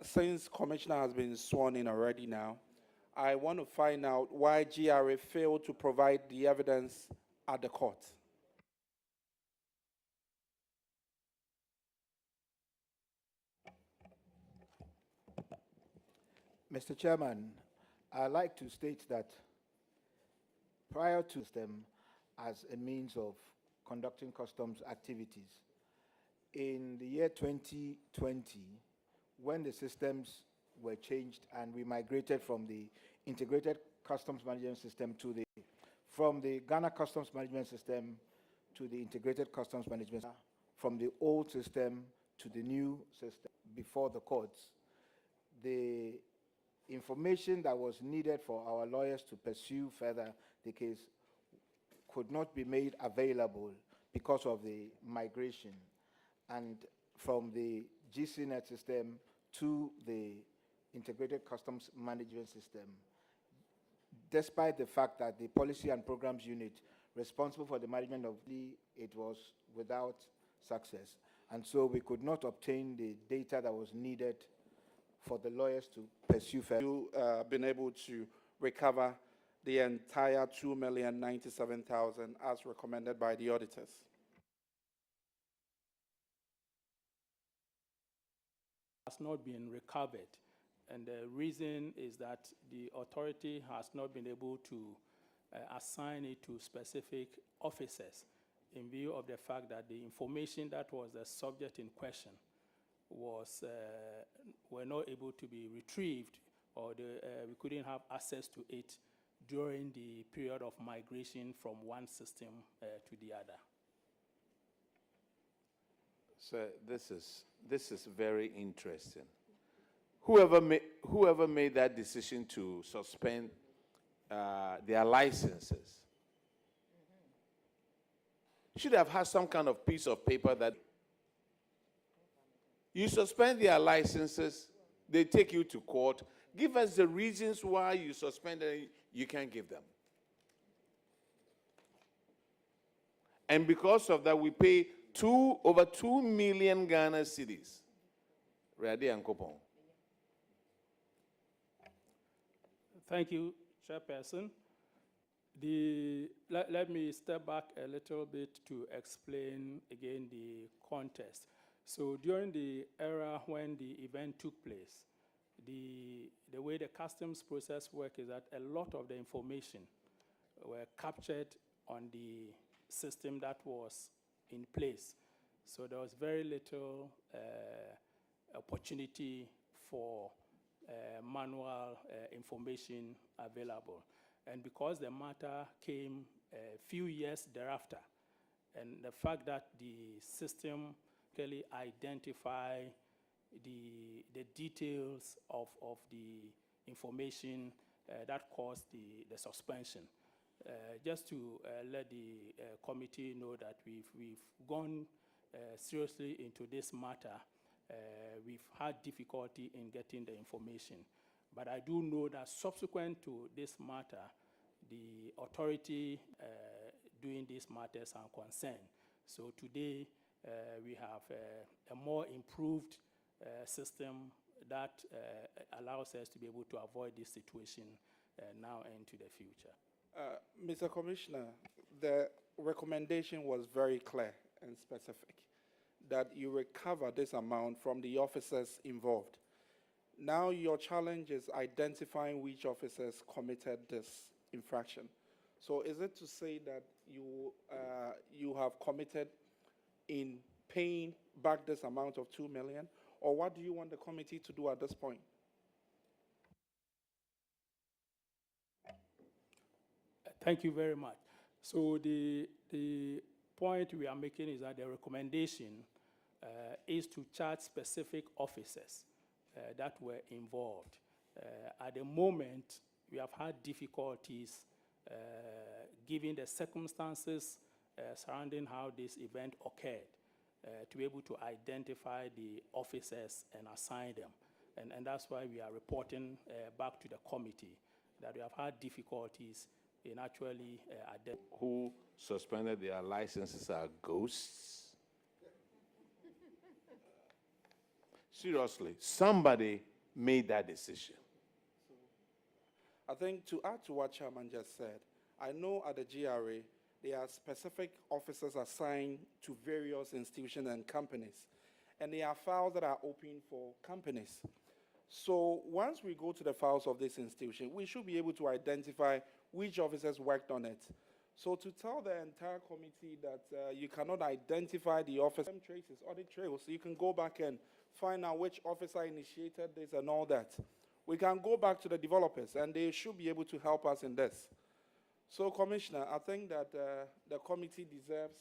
Since Commissioner has been sworn in already now, I want to find out why GRA failed to provide the evidence at the court. Mr. Chairman, I'd like to state that prior to them as a means of conducting customs activities, in the year 2020, when the systems were changed and we migrated from the integrated customs management system from the Ghana customs management system to the integrated customs management, from the old system to the new system before the courts, the information that was needed for our lawyers to pursue further the case could not be made available because of the migration. And from the GCNet system to the integrated customs management system, despite the fact that the policy and programs unit responsible for the management of it was without success. And so we could not obtain the data that was needed for the lawyers to pursue further. You been able to recover the entire $2,097,000 as recommended by the auditors? Has not been recovered, and the reason is that the authority has not been able to assign it to specific officers in view of the fact that the information that was the subject in question were not able to be retrieved, or we couldn't have access to it during the period of migration from one system to the other. So this is very interesting. Whoever made that decision to suspend their licenses should have had some kind of piece of paper that you suspend their licenses, they take you to court, give us the reasons why you suspended, you can't give them. And because of that, we pay over 2 million Ghana cedis. Ready and Kopon. Thank you, Chairperson. Let me step back a little bit to explain again the context. So during the era when the event took place, the way the customs process works is that a lot of the information were captured on the system that was in place. So there was very little opportunity for manual information available. And because the matter came a few years thereafter, and the fact that the system clearly identify the details of the information that caused the suspension. Just to let the committee know that we've gone seriously into this matter. We've had difficulty in getting the information. But I do know that subsequent to this matter, the authority doing these matters are concerned. So today, we have a more improved system that allows us to be able to avoid this situation now and into the future. Mr. Commissioner, the recommendation was very clear and specific, that you recover this amount from the officers involved. Now your challenge is identifying which officers committed this infraction. So is it to say that you have committed in paying back this amount of 2 million, or what do you want the committee to do at this point? Thank you very much. So the point we are making is that the recommendation is to charge specific officers that were involved. At the moment, we have had difficulties given the circumstances surrounding how this event occurred to be able to identify the officers and assign them. And that's why we are reporting back to the committee that we have had difficulties in actually who suspended their licenses are ghosts. Seriously, somebody made that decision. I think to add to what Chairman just said, I know at the GRA, there are specific officers assigned to various institutions and companies, and there are files that are open for companies. So once we go to the files of this institution, we should be able to identify which officers worked on it. So to tell the entire committee that you cannot identify the officer traces, audit trails, so you can go back and find out which officer initiated this and all that. We can go back to the developers, and they should be able to help us in this. So, Commissioner, I think that the committee deserves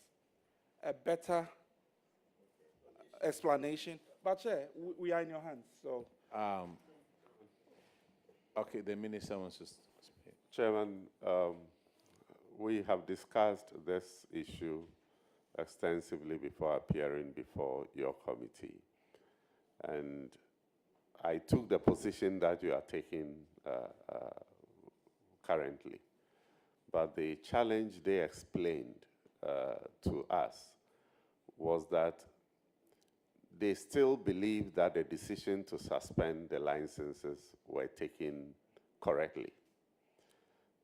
a better explanation. But, Chair, we are in your hands, so. Okay, the minister wants to speak. Chairman, we have discussed this issue extensively before appearing before your committee. And I took the position that you are taking currently. But the challenge they explained to us was that they still believe that the decision to suspend the licenses were taken correctly.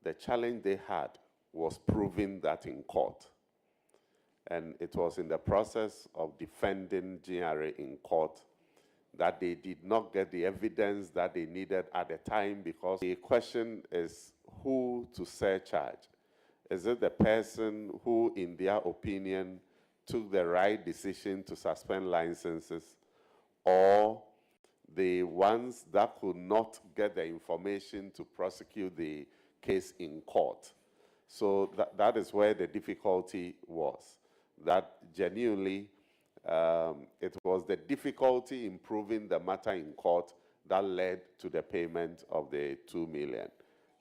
The challenge they had was proving that in court. And it was in the process of defending GRA in court that they did not get the evidence that they needed at the time, because the question is who to surcharge. Is it the person who, in their opinion, took the right decision to suspend licenses, or the ones that could not get the information to prosecute the case in court? So that is where the difficulty was, that genuinely it was the difficulty in proving the matter in court that led to the payment of the 2 million,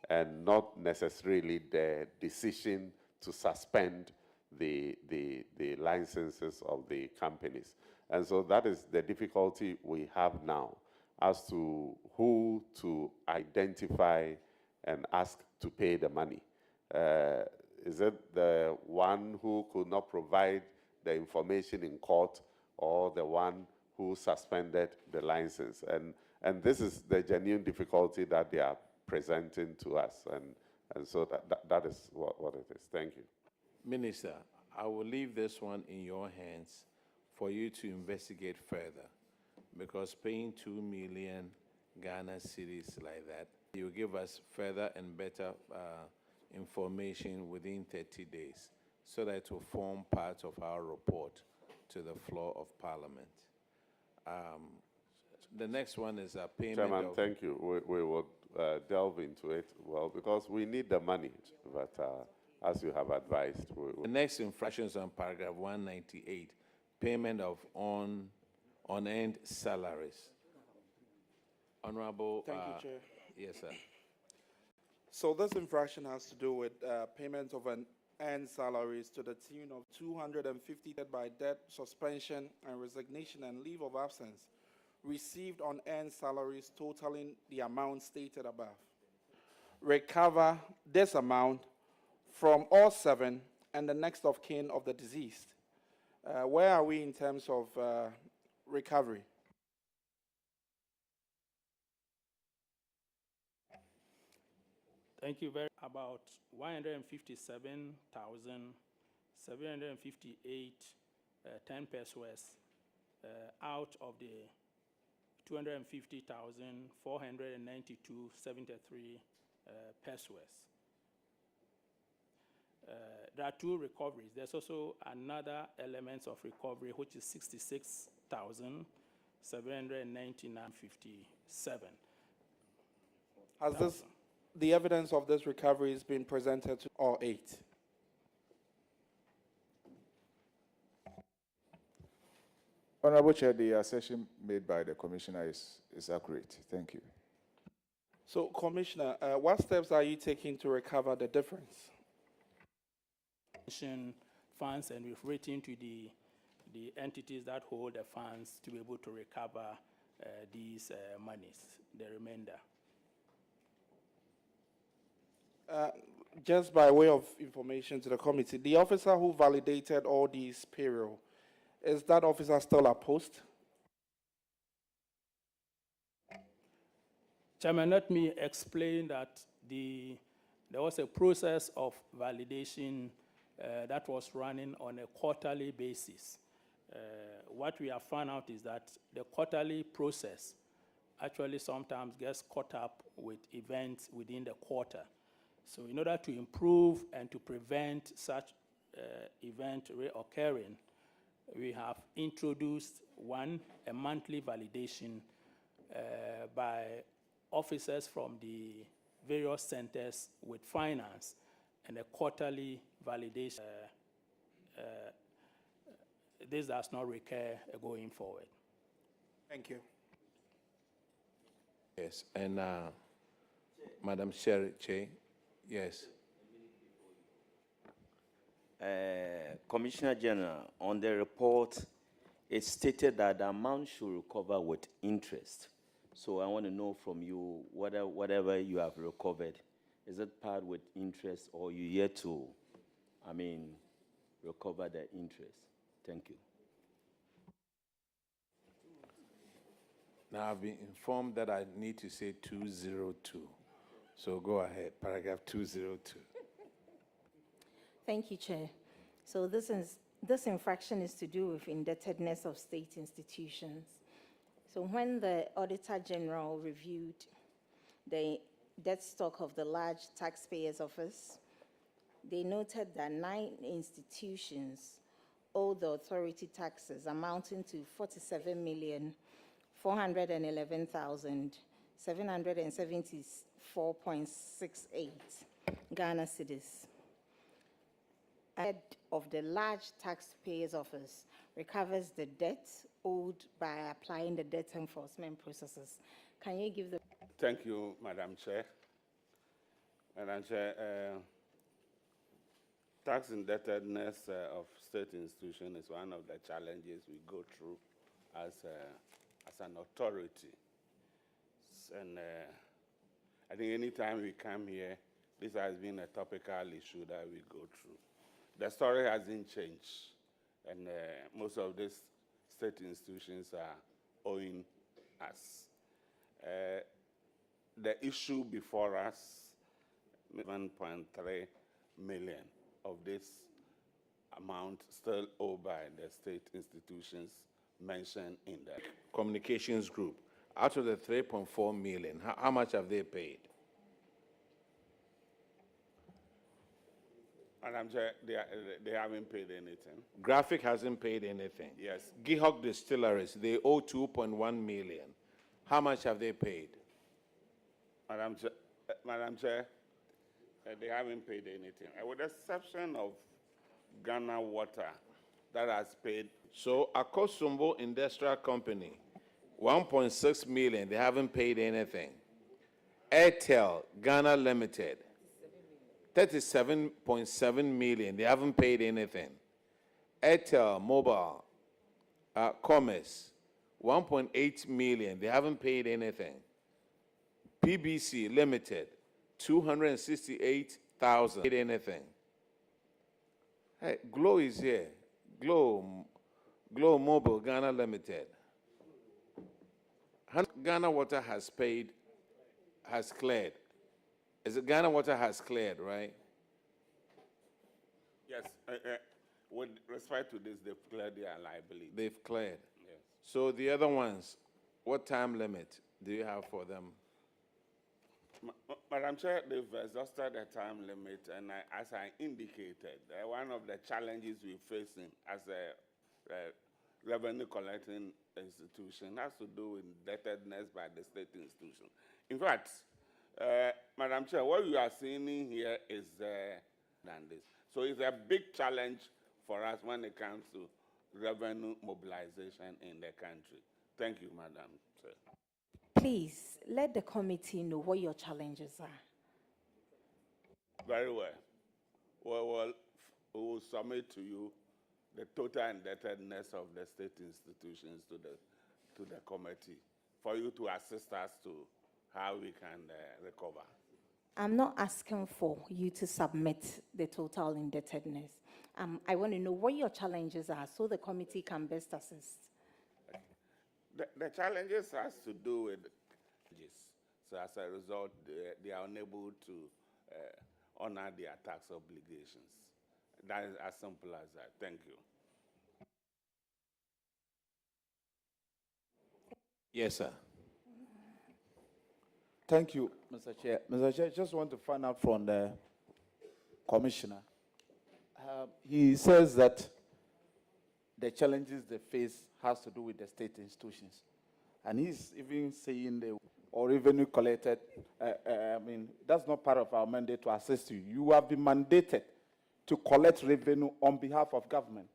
and not necessarily the decision to suspend the licenses of the companies. And so that is the difficulty we have now as to who to identify and ask to pay the money. Is it the one who could not provide the information in court, or the one who suspended the license? And this is the genuine difficulty that they are presenting to us. And so that is what it is. Thank you. Minister, I will leave this one in your hands for you to investigate further, because paying 2 million Ghana cedis like that, you give us further and better information within 30 days, so that it will form part of our report to the floor of Parliament. The next one is a payment. Chairman, thank you. We will delve into it, well, because we need the money, but as you have advised. The next infraction is on paragraph 198, payment of unearned salaries. Honorable. Thank you, Chair. Yes, sir. So this infraction has to do with payment of an earned salaries to the tune of 250 by debt, suspension, and resignation and leave of absence received on earned salaries totaling the amount stated above. Recover this amount from all seven and the next of kin of the deceased. Where are we in terms of recovery? Thank you very much. About 157,758 10 pesos out of the 250,492.73 pesos. There are two recoveries. There's also another element of recovery, which is 66,799.57. Has the evidence of this recovery has been presented to all eight? Honorable Chair, the assertion made by the Commissioner is accurate. Thank you. So, Commissioner, what steps are you taking to recover the difference? Funds, and we've written to the entities that hold the funds to be able to recover these monies, the remainder. Just by way of information to the committee, the officer who validated all these payroll, is that officer still at post? Chairman, let me explain that there was a process of validation that was running on a quarterly basis. What we have found out is that the quarterly process actually sometimes gets caught up with events within the quarter. So in order to improve and to prevent such event reoccurring, we have introduced a monthly validation by officers from the various centers with finance, and a quarterly validation. This does not recur going forward. Thank you. Yes, and Madam Chair, yes. Commissioner General, on the report, it stated that the amount should recover with interest. So I want to know from you, whatever you have recovered, is it part with interest, or you yet to, recover the interest? Thank you. Now I've been informed that I need to say 202. So go ahead, paragraph 202. Thank you, Chair. So this infraction is to do with indebtedness of state institutions. So when the Auditor General reviewed the debt stock of the large taxpayers' office, they noted that 9 institutions owe the authority taxes amounting to 47,411,774.68 Ghana cedis. Head of the large taxpayers' office recovers the debt owed by applying the debt enforcement processes. Can you give the... Thank you, Madam Chair. Madam Chair, tax indebtedness of state institutions is one of the challenges we go through as an authority. And I think anytime we come here, this has been a topical issue that we go through. The story hasn't changed, and most of these state institutions are owing us. The issue before us, 1.3 million of this amount still owed by the state institutions mentioned in the Communications Group. Out of the 3.4 million, how much have they paid? Madam Chair, they haven't paid anything. Graphic hasn't paid anything. Yes. Gihok Distilleries, they owe 2.1 million. How much have they paid? Madam Chair, they haven't paid anything. With the exception of Ghana Water, that has paid. So Akosumbo Industrial Company, 1.6 million, they haven't paid anything. Airtel Ghana Limited, 37.7 million. They haven't paid anything. Airtel Mobile Commerce, 1.8 million. They haven't paid anything. PBC Limited, 268,000. Paid anything. Hey, Glow is here. Glow Mobile Ghana Limited. Ghana Water has paid, has cleared. Is it Ghana Water has cleared, right? Yes. With respect to this, they've cleared their liability. They've cleared. Yes. So the other ones, what time limit do you have for them? Madam Chair, they've exhausted the time limit, and as I indicated, one of the challenges we're facing as a revenue collecting institution has to do with indebtedness by the state institution. In fact, Madam Chair, what you are seeing here is than this. So it's a big challenge for us when it comes to revenue mobilization in the country. Thank you, Madam Chair. Please let the committee know what your challenges are. Very well. We will submit to you the total indebtedness of the state institutions to the committee for you to assist us to how we can recover. I'm not asking for you to submit the total indebtedness. I want to know what your challenges are so the committee can best assist. The challenges has to do with so as a result, they are unable to honor their tax obligations. That is as simple as that. Thank you. Yes, sir. Thank you, Mr. Chair. Mr. Chair, I just want to find out from the Commissioner. He says that the challenges they face has to do with the state institutions. And he's even saying the or revenue collected. That's not part of our mandate to assist you. You have been mandated to collect revenue on behalf of government.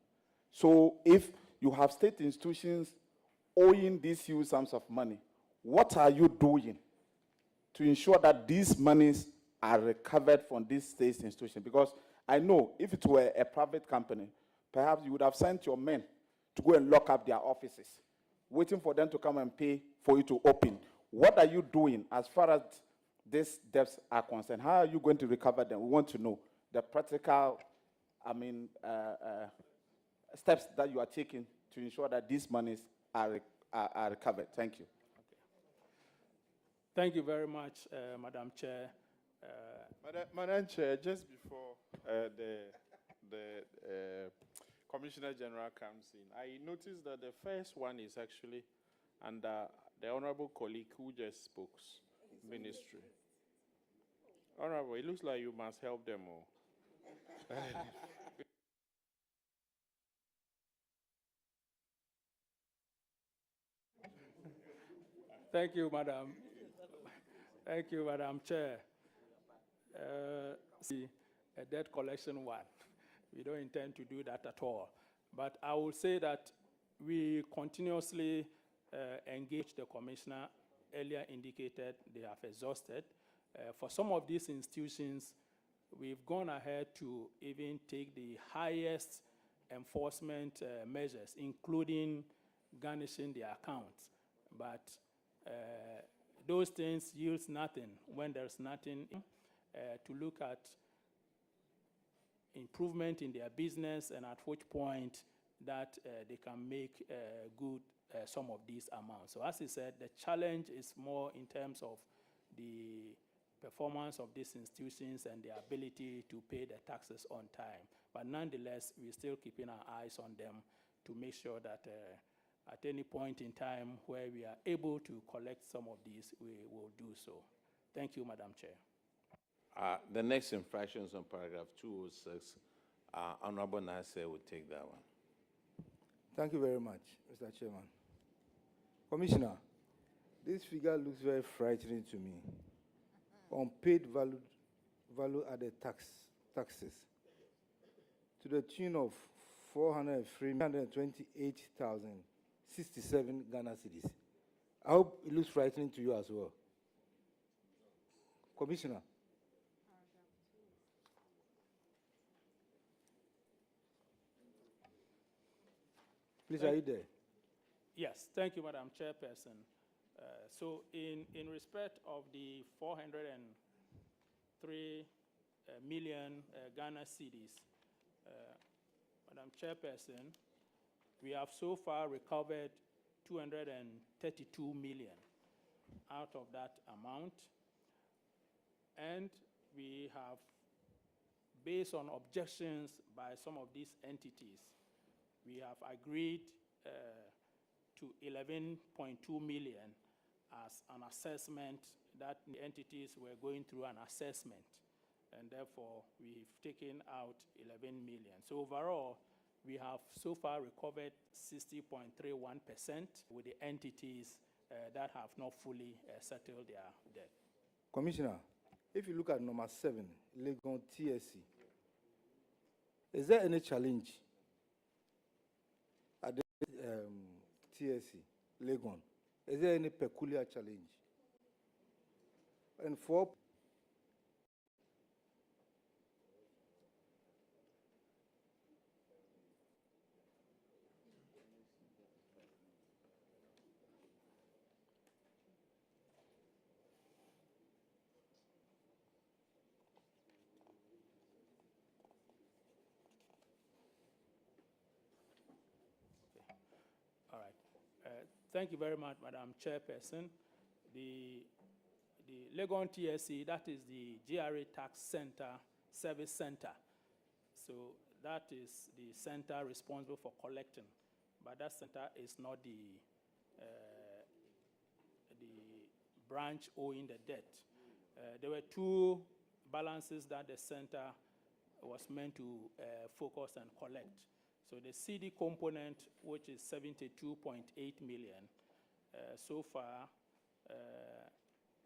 So if you have state institutions owing these huge sums of money, what are you doing to ensure that these monies are recovered from these state institutions? Because I know if it were a private company, perhaps you would have sent your men to go and lock up their offices, waiting for them to come and pay for you to open. What are you doing as far as these debts are concerned? How are you going to recover them? We want to know the practical, steps that you are taking to ensure that these monies are recovered. Thank you. Thank you very much, Madam Chair. Madam Chair, just before the Commissioner General comes in, I noticed that the first one is actually under the honorable colleague who just spoke, Ministry. Honorable, it looks like you must help them all. Thank you, Madam. Thank you, Madam Chair. A debt collection one. We don't intend to do that at all. But I will say that we continuously engage the Commissioner. Earlier indicated they have exhausted. For some of these institutions, we've gone ahead to even take the highest enforcement measures, including garnishing their accounts. But those things yields nothing when there's nothing to look at improvement in their business and at which point that they can make good some of these amounts. So as he said, the challenge is more in terms of the performance of these institutions and their ability to pay the taxes on time. But nonetheless, we're still keeping our eyes on them to make sure that at any point in time where we are able to collect some of these, we will do so. Thank you, Madam Chair. The next infraction is on paragraph 206. Honorable Nasser will take that one. Thank you very much, Mr. Chairman. Commissioner, this figure looks very frightening to me. Unpaid value-added taxes to the tune of 403,128,067 Ghana cedis. I hope it looks frightening to you as well. Commissioner. Please, are you there? Yes, thank you, Madam Chairperson. So in respect of the 403 million Ghana cedis, Madam Chairperson, we have so far recovered 232 million out of that amount. And we have, based on objections by some of these entities, we have agreed to 11.2 million as an assessment that the entities were going through an assessment. And therefore, we've taken out 11 million. So overall, we have so far recovered 60.31% with the entities that have not fully settled their debt. Commissioner, if you look at number 7, Legon TSC, is there any challenge at the TSC, Legon? Is there any peculiar challenge? And for All right. Thank you very much, Madam Chairperson. The Legon TSC, that is the GRA Tax Center, Service Center. So that is the center responsible for collecting. But that center is not the branch owing the debt. There were 2 balances that the center was meant to focus and collect. So the CD component, which is 72.8 million, so far,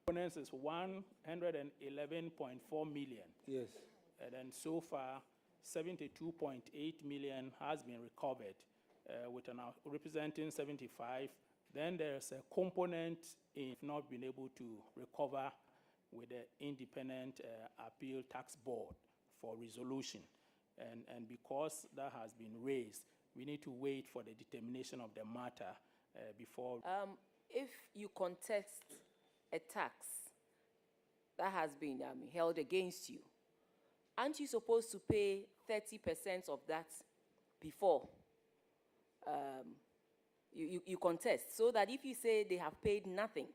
components is 111.4 million. Yes. And then so far, 72.8 million has been recovered, with an representing 75. Then there's a component if not been able to recover with the Independent Appeal Tax Board for resolution. And because that has been raised, we need to wait for the determination of the matter before. If you contest a tax that has been held against you, aren't you supposed to pay 30% of that before you contest? So that if you say they have paid nothing,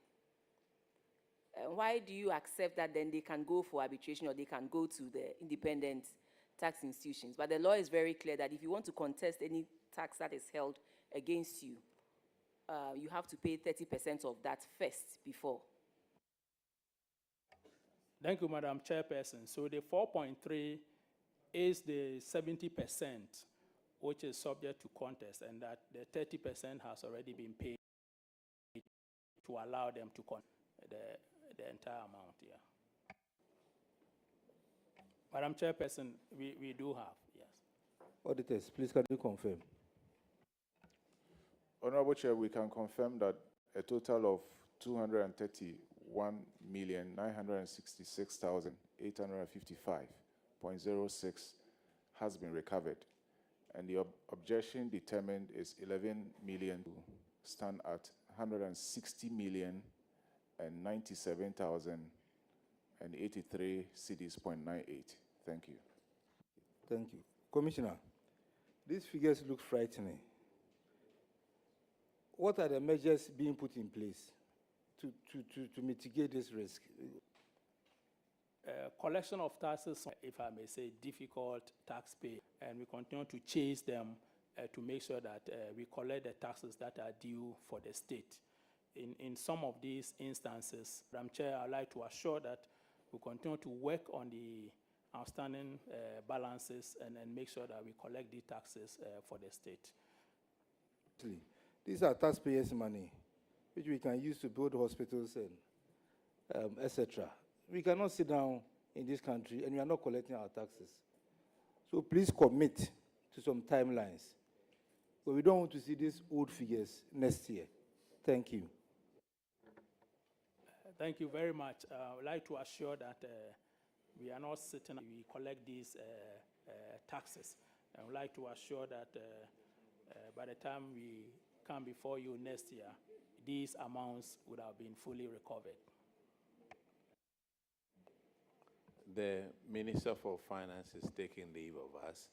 why do you accept that then they can go for arbitration or they can go to the independent tax institutions? But the law is very clear that if you want to contest any tax that is held against you, you have to pay 30% of that first before. Thank you, Madam Chairperson. So the 4.3 is the 70%, which is subject to contest, and that the 30% has already been paid to allow them to contest the entire amount, yeah. Madam Chairperson, we do have, yes. Auditors, please can you confirm? Honorable Chair, we can confirm that a total of 231,966,855.06 has been recovered, and the objection determined is 11 million to stand at 160 million and 97,083 cedis.98. Thank you. Thank you. Commissioner, these figures look frightening. What are the measures being put in place to mitigate this risk? Collection of taxes, if I may say, difficult tax pay, and we continue to chase them to make sure that we collect the taxes that are due for the state. In some of these instances, Madam Chair, I'd like to assure that we continue to work on the outstanding balances and make sure that we collect the taxes for the state. These are taxpayers' money, which we can use to build hospitals and etc. We cannot sit down in this country and we are not collecting our taxes. So please commit to some timelines. But we don't want to see these old figures next year. Thank you. Thank you very much. I would like to assure that we are not sitting, we collect these taxes. I would like to assure that by the time we come before you next year, these amounts would have been fully recovered. The Minister for Finance is taking leave of us.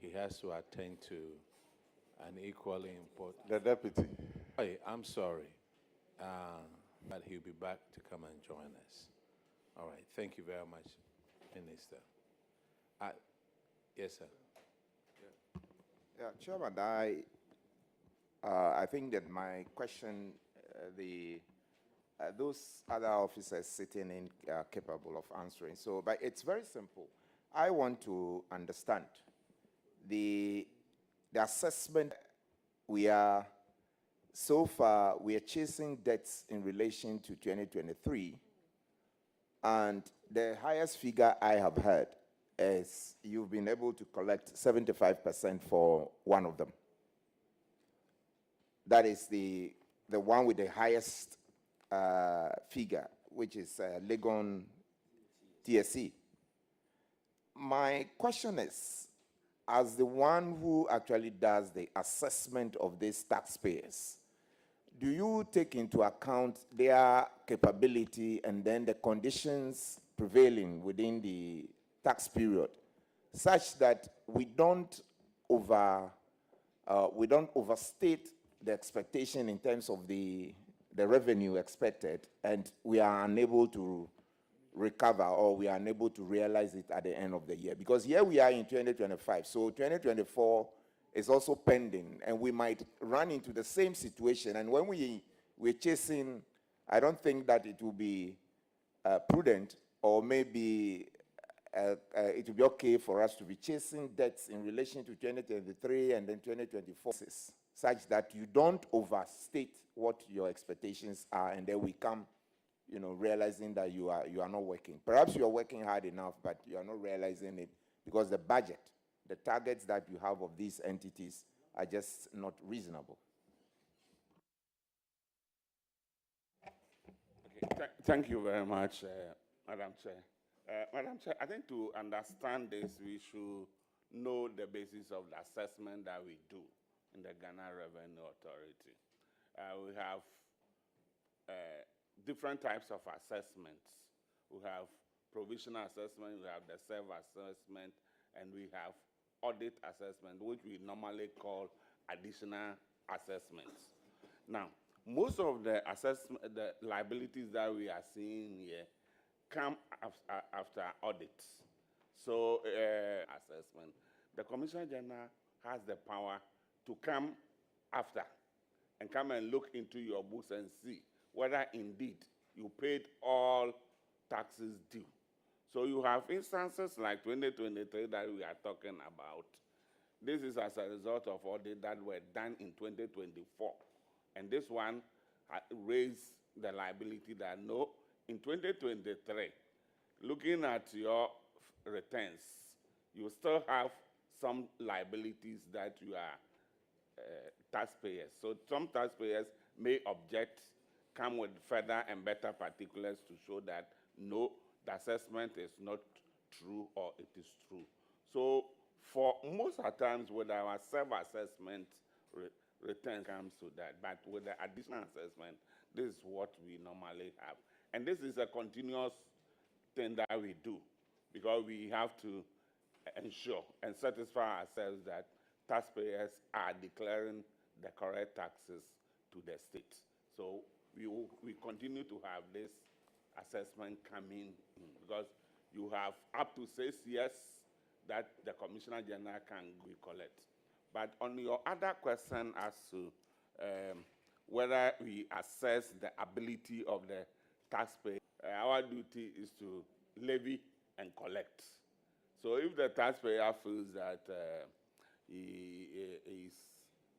He has to attend to an equally important... The deputy. Hey, I'm sorry, but he'll be back to come and join us. All right, thank you very much, Minister. Yes, sir. Yeah, Chairman, I think that my question, those other officers sitting in are capable of answering. So, but it's very simple. I want to understand the assessment. So far, we are chasing debts in relation to 2023, and the highest figure I have heard is you've been able to collect 75% for one of them. That is the one with the highest figure, which is Legon TSC. My question is, as the one who actually does the assessment of these taxpayers, do you take into account their capability and then the conditions prevailing within the tax period, such that we don't overstate the expectation in terms of the revenue expected, and we are unable to recover, or we are unable to realize it at the end of the year? Because here we are in 2025, so 2024 is also pending, and we might run into the same situation. And when we're chasing, I don't think that it will be prudent, or maybe it will be okay for us to be chasing debts in relation to 2023 and then 2024, such that you don't overstate what your expectations are, and then we come, realizing that you are not working. Perhaps you are working hard enough, but you are not realizing it because the budget, the targets that you have of these entities are just not reasonable. Okay. Thank you very much, Madam Chair. Madam Chair, I think to understand this, we should know the basis of the assessment that we do in the Ghana Revenue Authority. We have different types of assessments. We have provisional assessment, we have the self-assessment, and we have audit assessment, which we normally call additional assessments. Now, most of the the liabilities that we are seeing here come after audits. So, assessment. The Commissioner General has the power to come after and come and look into your books and see whether indeed you paid all taxes due. So you have instances like 2023 that we are talking about. This is as a result of audit that were done in 2024. And this one raised the liability that no, in 2023, looking at your returns, you still have some liabilities that you are taxpayers. So some taxpayers may object, come with further and better particulars to show that no, the assessment is not true or it is true. So for most of the times with our self-assessment, return comes to that. But with the additional assessment, this is what we normally have. And this is a continuous thing that we do, because we have to ensure and satisfy ourselves that taxpayers are declaring the correct taxes to the state. So we continue to have this assessment coming in, because you have up to 6 years that the Commissioner General can recollect. But on your other question as to whether we assess the ability of the taxpayer, our duty is to levy and collect. So if the taxpayer feels that he is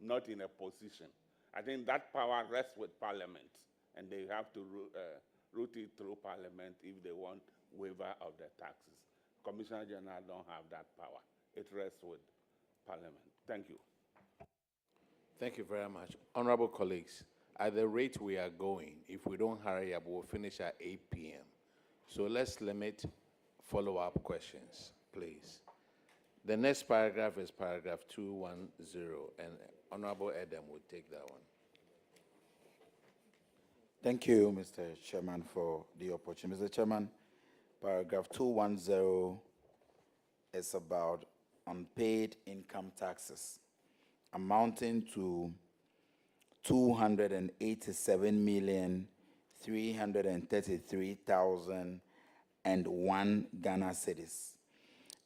not in a position, I think that power rests with Parliament, and they have to route it through Parliament if they want waiver of the taxes. Commissioner General don't have that power. It rests with Parliament. Thank you. Thank you very much. Honorable colleagues, at the rate we are going, if we don't hurry up, we'll finish at 8 p.m. So let's limit follow-up questions, please. The next paragraph is paragraph 210, and Honorable Adam will take that one. Thank you, Mr. Chairman, for the opportunity. Mr. Chairman, paragraph 210 is about unpaid income taxes amounting to 287,333,001 Ghana cedis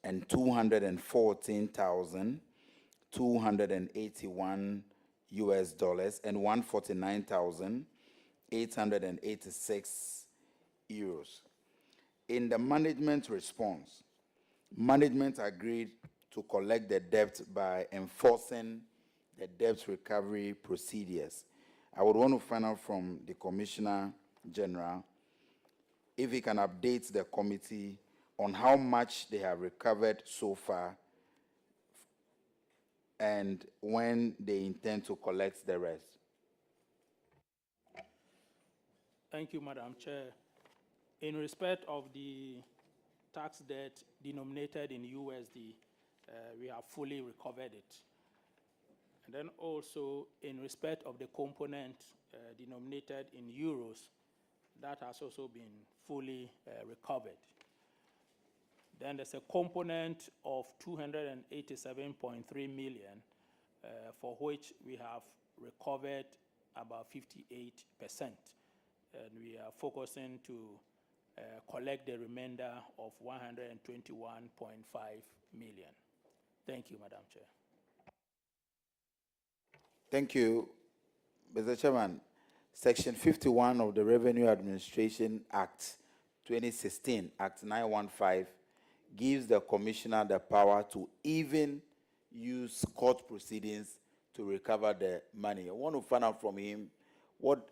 and 214,281 US dollars and 149,886 euros. In the management response, management agreed to collect the debt by enforcing the debt recovery procedures. I would want to find out from the Commissioner General if he can update the committee on how much they have recovered so far and when they intend to collect the rest. Thank you, Madam Chair. In respect of the tax debt denominated in USD, we have fully recovered it. And then also, in respect of the component denominated in euros, that has also been fully recovered. Then there's a component of 287.3 million, for which we have recovered about 58%. And we are focusing to collect the remainder of 121.5 million. Thank you, Madam Chair. Thank you, Mr. Chairman. Section 51 of the Revenue Administration Act 2016, Act 915, gives the Commissioner the power to even use court proceedings to recover the money. I want to find out from him what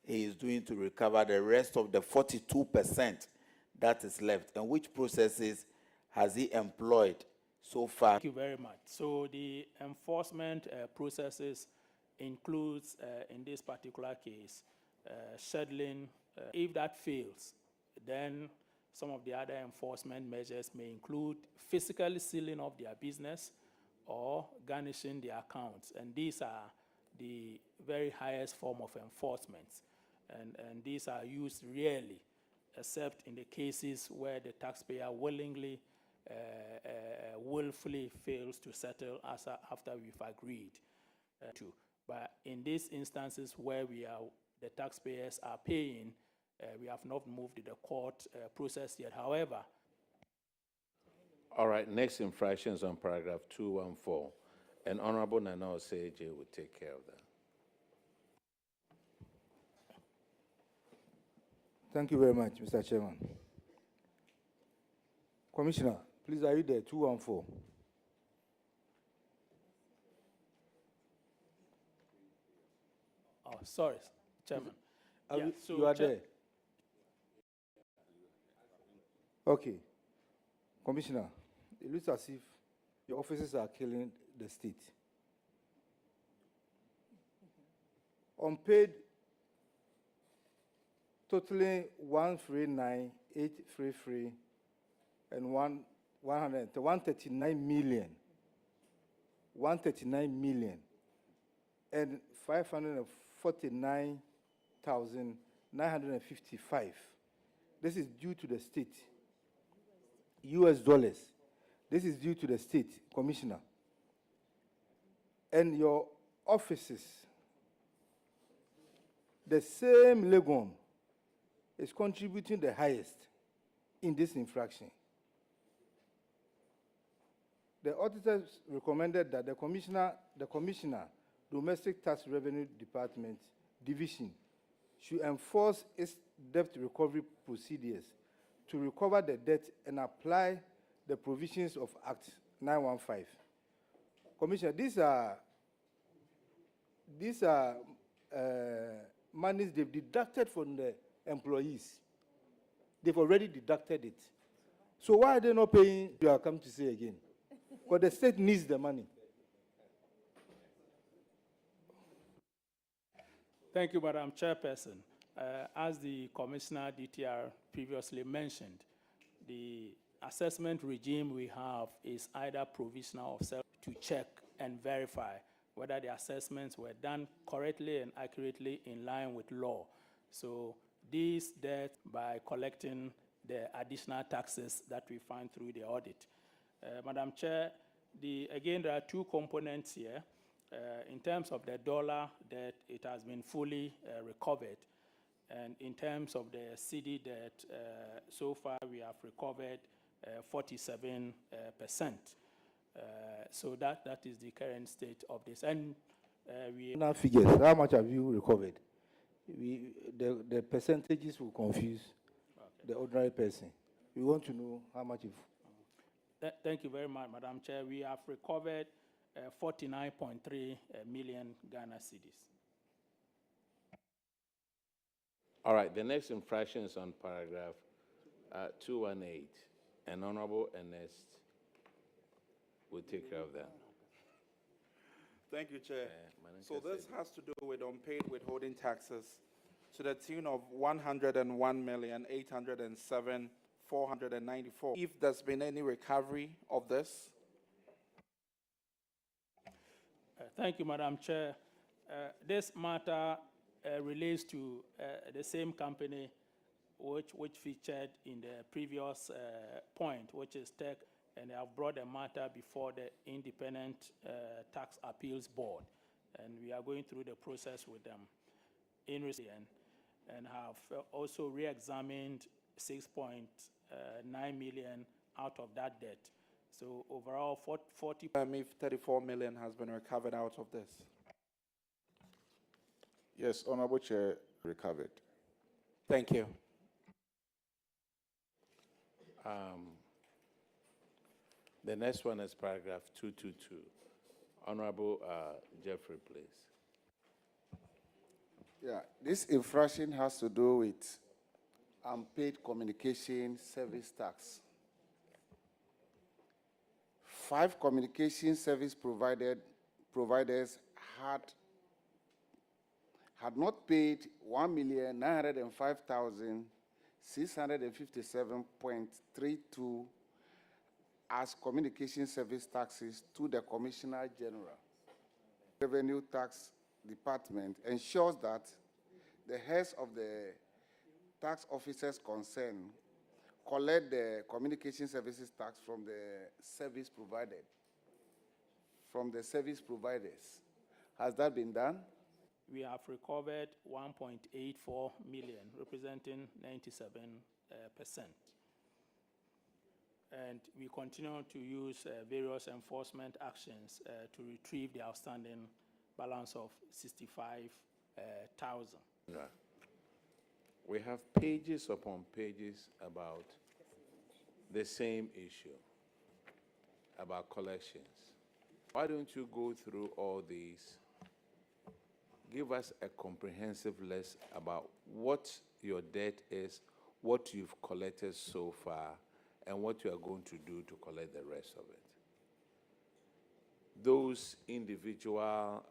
he is doing to recover the rest of the 42% that is left, and which processes has he employed so far. Thank you very much. So the enforcement processes includes, in this particular case, settling. If that fails, then some of the other enforcement measures may include physically sealing up their business or garnishing their accounts. And these are the very highest form of enforcement. And these are used rarely, except in the cases where the taxpayer willingly, willfully fails to settle after we've agreed to. But in these instances where the taxpayers are paying, we have not moved to the court process yet. However, all right, next infraction is on paragraph 214, and Honorable Nana Osei-J will take care of that. Thank you very much, Mr. Chairman. Commissioner, please, are you there? 214. Oh, sorry, Chairman. You are there? Okay. Commissioner, it looks as if your officers are killing the state. Unpaid, totaling 139,833 and 139 million. 139 million and 549,955. This is due to the state. US dollars. This is due to the state, Commissioner. And your offices, the same Legon is contributing the highest in this infraction. The auditors recommended that the Commissioner, Domestic Tax Revenue Department Division, should enforce its debt recovery procedures to recover the debt and apply the provisions of Act 915. Commissioner, these are monies they've deducted from the employees. They've already deducted it. So why are they not paying? You are coming to say again. Because the state needs the money. Thank you, Madam Chairperson. As the Commissioner DTR previously mentioned, the assessment regime we have is either provisional or self to check and verify whether the assessments were done correctly and accurately in line with law. So this debt by collecting the additional taxes that we find through the audit. Madam Chair, again, there are two components here. In terms of the dollar debt, it has been fully recovered. And in terms of the CD debt, so far we have recovered 47%. So that is the current state of this. And we now figures, how much have you recovered? The percentages will confuse the ordinary person. We want to know how much you've. Thank you very much, Madam Chair. We have recovered 49.3 million Ghana cedis. All right, the next infraction is on paragraph 218. And Honorable Ernest will take care of that. Thank you, Chair. So this has to do with unpaid withholding taxes to the tune of 101,807,494. If there's been any recovery of this. Thank you, Madam Chair. This matter relates to the same company which featured in the previous point, which is Tech, and they have brought the matter before the Independent Tax Appeals Board. And we are going through the process with them in recent and have also re-examined 6.9 million out of that debt. So overall, 34 million has been recovered out of this. Yes, Honorable Chair, recovered. Thank you. The next one is paragraph 222. Honorable Jeffrey, please. Yeah, this infraction has to do with unpaid communication service tax. 5 communication service providers had not paid 1,905,657.32 as communication service taxes to the Commissioner General. Revenue Tax Department ensures that the heads of the tax officers concerned collect the communication services tax from the service providers. Has that been done? We have recovered 1.84 million, representing 97%. And we continue to use various enforcement actions to retrieve the outstanding balance of 65,000. We have pages upon pages about the same issue, about collections. Why don't you go through all these? Give us a comprehensive list about what your debt is, what you've collected so far, and what you are going to do to collect the rest of it. Those individual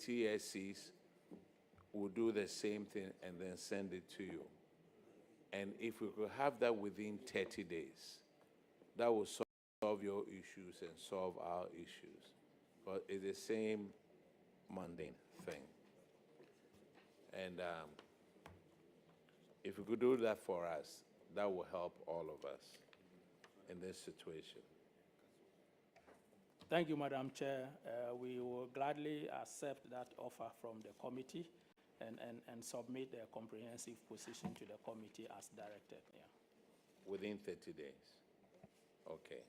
TSCs will do the same thing and then send it to you. And if we could have that within 30 days, that will solve your issues and solve our issues. But it's the same mundane thing. And if we could do that for us, that will help all of us in this situation. Thank you, Madam Chair. We will gladly accept that offer from the committee and submit the comprehensive position to the committee as directed. Yeah. Within 30 days. Okay.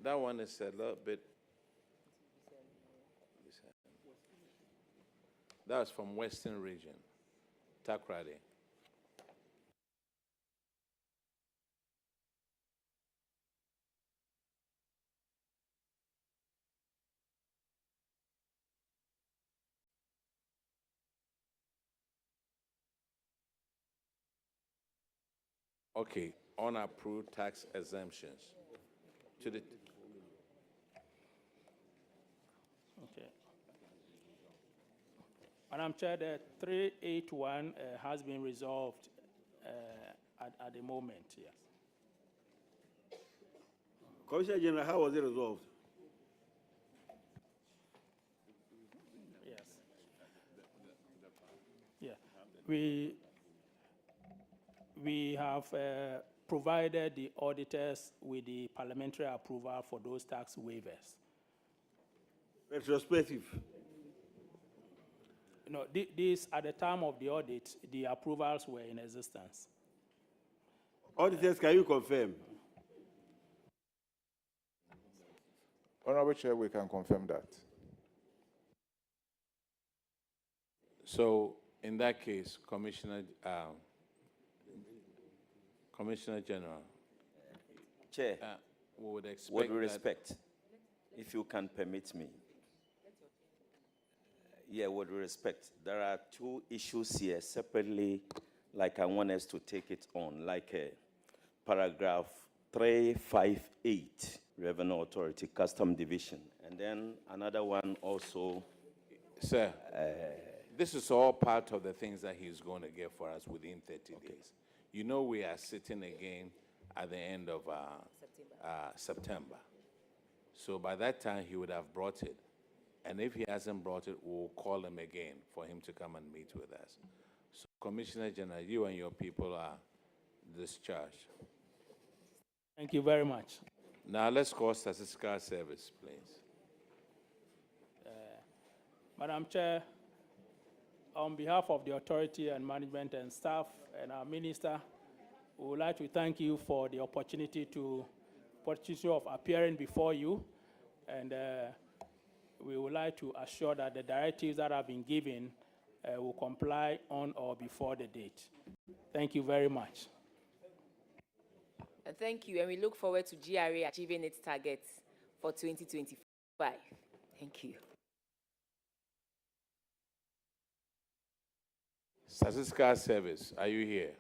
That one is a little bit. That's from Western Region, Takrady. Okay, unapproved tax exemptions. To the, Okay. Madam Chair, the 381 has been resolved at the moment, yes. Commissioner General, how was it resolved? Yes. Yeah. We have provided the auditors with the parliamentary approval for those tax waivers. Retrospective. No, this, at the time of the audit, the approvals were in existence. Auditors, can you confirm? Honorable Chair, we can confirm that. so in that case, Commissioner General, Chair, we would expect with that- respect, if you can permit me. Yeah, with respect, there are two issues here separately, like I want us to take it on, like paragraph 358, Revenue Authority, Custom Division, and then another one also. Sir, this is all part of the things that he's going to get for us within 30 days. You know we are sitting again at the end of September. So by that time, he would have brought it. And if he hasn't brought it, we'll call him again for him to come and meet with us. So, Commissioner General, you and your people are discharged. Thank you very much. Now, let's call Statistical Service, please. Madam Chair, on behalf of the authority and management and staff and our minister, we would like to thank you for the opportunity of appearing before you, and we would like to assure that the directives that have been given will comply on or before the date. Thank you very much. Thank you, and we look forward to GRA achieving its targets for 2025. Thank you. Statistical Service, are you here?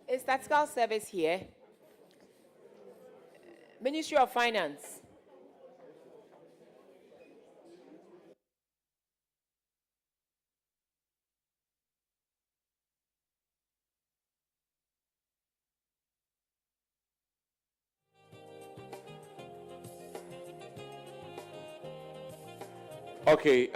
Is Statistical Service here? Ministry of Finance. Okay,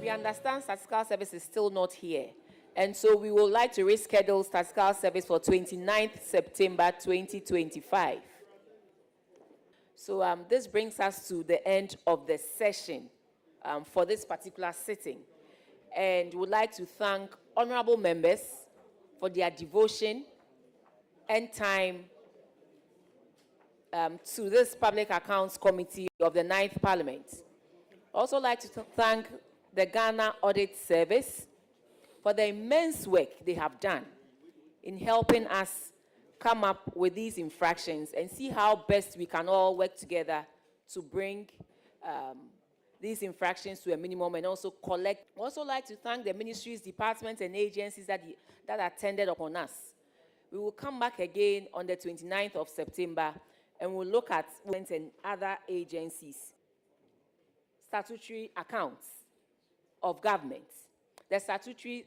We understand Statistical Service is still not here, and so we would like to reschedule Statistical Service for 29th September 2025. So this brings us to the end of the session for this particular sitting, and would like to thank honorable members for their devotion and time to this Public Accounts Committee of the 9th Parliament. Also like to thank the Ghana Audit Service for the immense work they have done in helping us come up with these infractions and see how best we can all work together to bring these infractions to a minimum and also collect. Also like to thank the ministries, departments, and agencies that attended upon us. We will come back again on the 29th of September and we'll look at and other agencies, statutory accounts of government, the statutory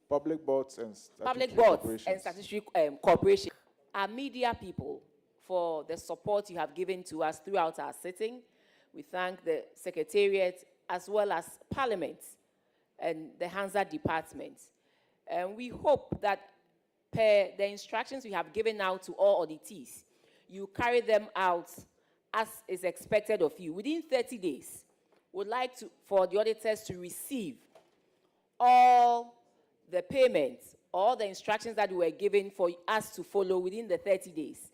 Public boards and public statutory boards corporations. and statutory corporations, our media people for the support you have given to us throughout our sitting. We thank the Secretariat as well as Parliament and the Hansa department. And we hope that per the instructions we have given out to all auditees, you carry them out as is expected of you. Within 30 days, we'd like for the auditors to receive all the payments, all the instructions that were given for us to follow within the 30 days.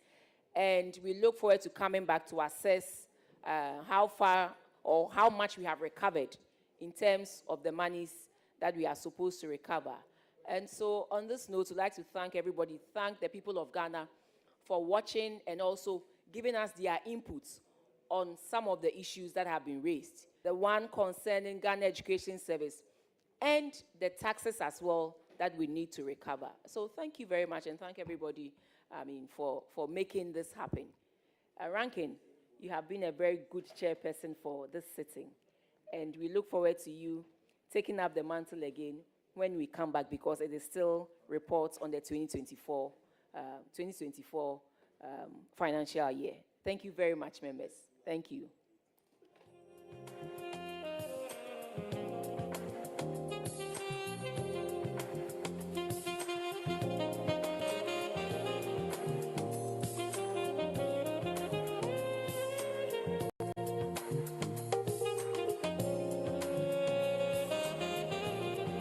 And we look forward to coming back to assess how far or how much we have recovered in terms of the monies that we are supposed to recover. And so on this note, we'd like to thank everybody, thank the people of Ghana for watching and also giving us their inputs on some of the issues that have been raised. The one concerning Ghana Education Service and the taxes as well that we need to recover. So thank you very much and thank everybody for making this happen. Rankin, you have been a very good chairperson for this sitting. And we look forward to you taking up the mantle again when we come back, because it is still reports on the 2024 financial year. Thank you very much, members. Thank you.